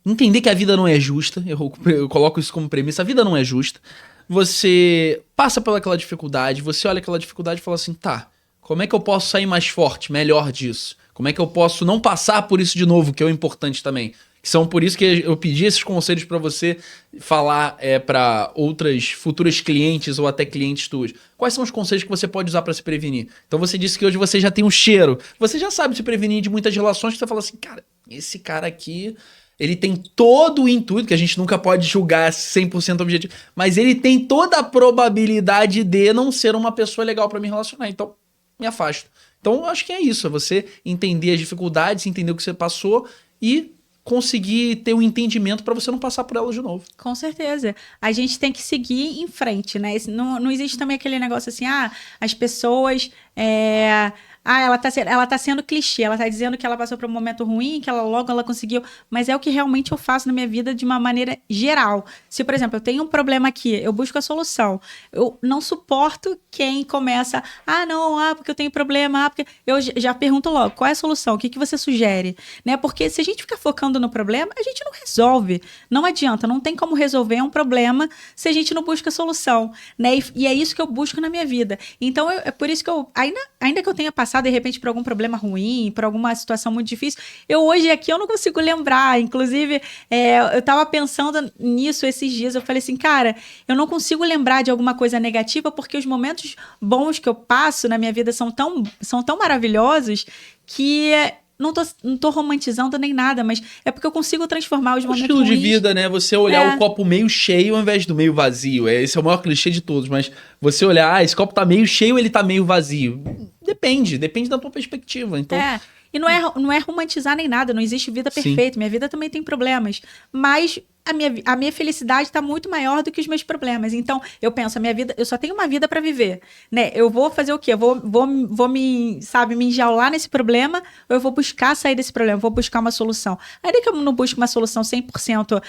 entender que a vida não é justa, eu coloco isso como premissa, a vida não é justa. Você passa pelaquela dificuldade, você olha aquela dificuldade e fala assim, tá, como é que eu posso sair mais forte, melhor disso? Como é que eu posso não passar por isso de novo, que é o importante também? Que são por isso que eu pedi esses conselhos para você falar para outras futuras clientes ou até clientes tuas. Quais são os conselhos que você pode usar para se prevenir? Então você disse que hoje você já tem um cheiro. Você já sabe se prevenir de muitas relações que você fala assim, cara, esse cara aqui, ele tem todo o intuito, que a gente nunca pode julgar 100% objetivo, mas ele tem toda a probabilidade de não ser uma pessoa legal para me relacionar. Então, me afasto. Então, eu acho que é isso. É você entender as dificuldades, entender o que você passou e conseguir ter um entendimento para você não passar por elas de novo. Com certeza. A gente tem que seguir em frente, né? Não existe também aquele negócio assim, as pessoas... ela tá sendo clichê, ela tá dizendo que ela passou por um momento ruim, que ela conseguiu, mas é o que realmente eu faço na minha vida de uma maneira geral. Se, por exemplo, eu tenho um problema aqui, eu busco a solução. Eu não suporto quem começa, porque eu tenho problema, porque eu já pergunto logo, qual é a solução? O que você sugere? Né? Porque se a gente ficar focando no problema, a gente não resolve. Não adianta, não tem como resolver um problema se a gente não busca a solução, né? E é isso que eu busco na minha vida. Então, é por isso que eu, ainda que eu tenha passado de repente por algum problema ruim, por alguma situação muito difícil, hoje aqui eu não consigo lembrar, inclusive eu tava pensando nisso esses dias, eu falei assim, cara, eu não consigo lembrar de alguma coisa negativa porque os momentos bons que eu passo na minha vida são tão maravilhosos que não tô romantizando nem nada, mas é porque eu consigo transformar os momentos estilo ruins. De vida, né? Você olhar o copo meio cheio ao invés do meio vazio. Esse é o maior clichê de todos, mas você olhar, esse copo tá meio cheio, ele tá meio vazio. Depende da tua perspectiva. Então... E não é romantizar nem nada, não existe vida perfeita. Sim. Minha vida também tem problemas, mas a minha felicidade está muito maior do que os meus problemas. Então, eu penso, a minha vida, eu só tenho uma vida para viver, né? Eu vou fazer o quê? Eu vou me enjaular nesse problema, ou eu vou buscar sair desse problema, vou buscar uma solução. Ainda que eu não busque uma solução 100%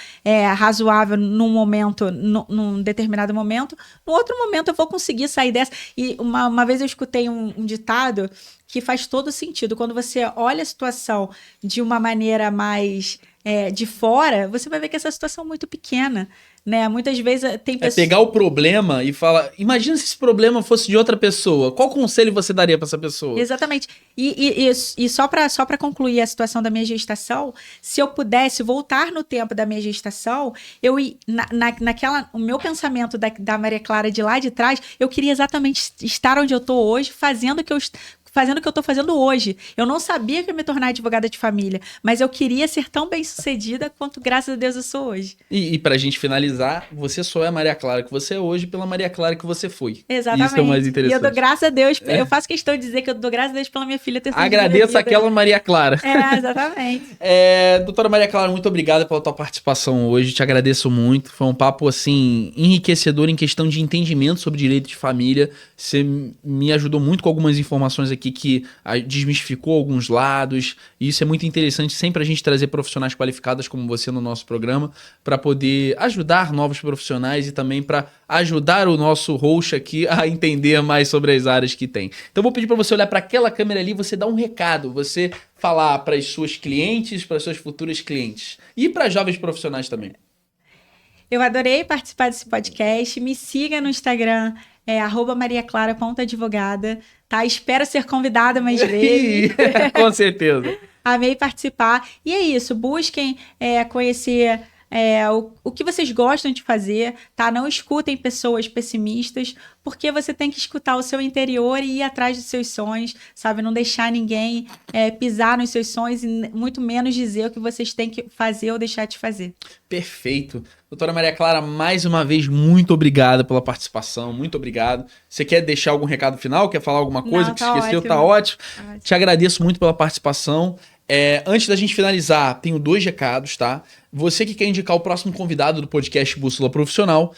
razoável num determinado momento, no outro momento eu vou conseguir sair dessa. E uma vez eu escutei um ditado que faz todo sentido. Quando você olha a situação de uma maneira mais de fora, você vai ver que essa situação é muito pequena, né? Muitas vezes tem pessoas... pegar o problema e falar, imagina se esse problema fosse de outra pessoa, qual conselho você daria para essa pessoa? Exatamente. E só para concluir a situação da minha gestação, se eu pudesse voltar no tempo da minha gestação, o meu pensamento da Maria Clara de lá de trás, eu queria exatamente estar onde eu tô hoje, fazendo o que eu estou fazendo hoje. Eu não sabia que eu ia me tornar advogada de família, mas eu queria ser tão bem-sucedida quanto, graças a Deus, eu sou hoje. E pra gente finalizar, você só é a Maria Clara que você é hoje pela Maria Clara que você foi. Exatamente. Isso é o mais interessante. E eu dou graças a Deus, eu faço questão de dizer que eu dou graças a Deus pela minha filha ter sido Agradeço aquela Maria Clara. Exatamente. Doutora Maria Clara, muito obrigada pela tua participação hoje, te agradeço muito. Foi um papo, assim, enriquecedor em questão de entendimento sobre direito de família. Você me ajudou muito com algumas informações aqui que desmistificou alguns lados, e isso é muito interessante sempre a gente trazer profissionais qualificados como você no nosso programa, para poder ajudar novos profissionais e também para ajudar o nosso host aqui a entender mais sobre as áreas que tem. Então eu vou pedir para você olhar para aquela câmera ali, você dar um recado, você falar para as suas clientes, para as suas futuras clientes e para jovens profissionais também. Eu adorei participar desse podcast, me siga no Instagram, @mariaclara.advogada, tá? Espero ser convidada mais vezes. Com certeza. Amei participar. E é isso, busquem conhecer o que vocês gostam de fazer, tá? Não escutem pessoas pessimistas, porque você tem que escutar o seu interior e ir atrás dos seus sonhos, sabe? Não deixar ninguém pisar nos seus sonhos e muito menos dizer o que vocês têm que fazer ou deixar de fazer. Perfeito. Doutora Maria Clara, mais uma vez, muito obrigado pela participação, muito obrigado. Você quer deixar algum recado final? Quer falar alguma coisa que esqueceu? Tá ótimo. Te agradeço muito pela participação. Antes da gente finalizar, tenho 2 recados, tá? Você que quer indicar o próximo convidado do podcast Bússola Profissional,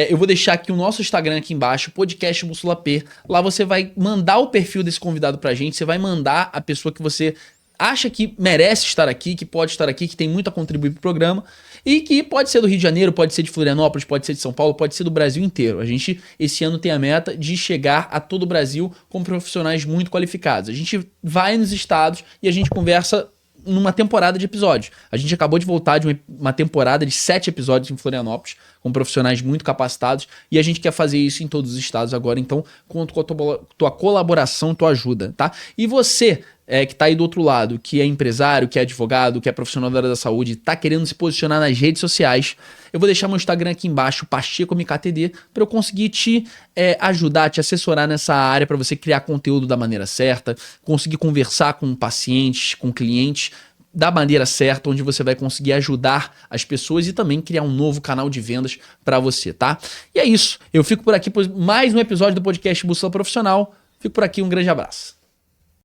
eu vou deixar aqui o nosso Instagram aqui embaixo, podcast Bússola P. Lá você vai mandar o perfil desse convidado pra gente, você vai mandar a pessoa que você acha que merece estar aqui, que pode estar aqui, que tem muito a contribuir para o programa e que pode ser do Rio de Janeiro, pode ser de Florianópolis, pode ser de São Paulo, pode ser do Brasil inteiro. A gente, esse ano, tem a meta de chegar a todo o Brasil com profissionais muito qualificados. A gente vai nos estados e a gente conversa numa temporada de episódios. A gente acabou de voltar de uma temporada de 7 episódios em Florianópolis, com profissionais muito capacitados, e a gente quer fazer isso em todos os estados agora, então conto com a tua colaboração, tua ajuda, tá? E você que tá aí do outro lado, que é empresário, que é advogado, que é profissional da área da saúde, tá querendo se posicionar nas redes sociais, eu vou deixar meu Instagram aqui embaixo, PachecoMKTD, para eu conseguir te ajudar, te assessorar nessa área, para você criar conteúdo da maneira certa, conseguir conversar com pacientes, com clientes, da maneira certa, onde você vai conseguir ajudar as pessoas e também criar um novo canal de vendas para você, tá? E é isso, eu fico por aqui por mais um episódio do podcast Bússola Profissional, fico por aqui, um grande abraço.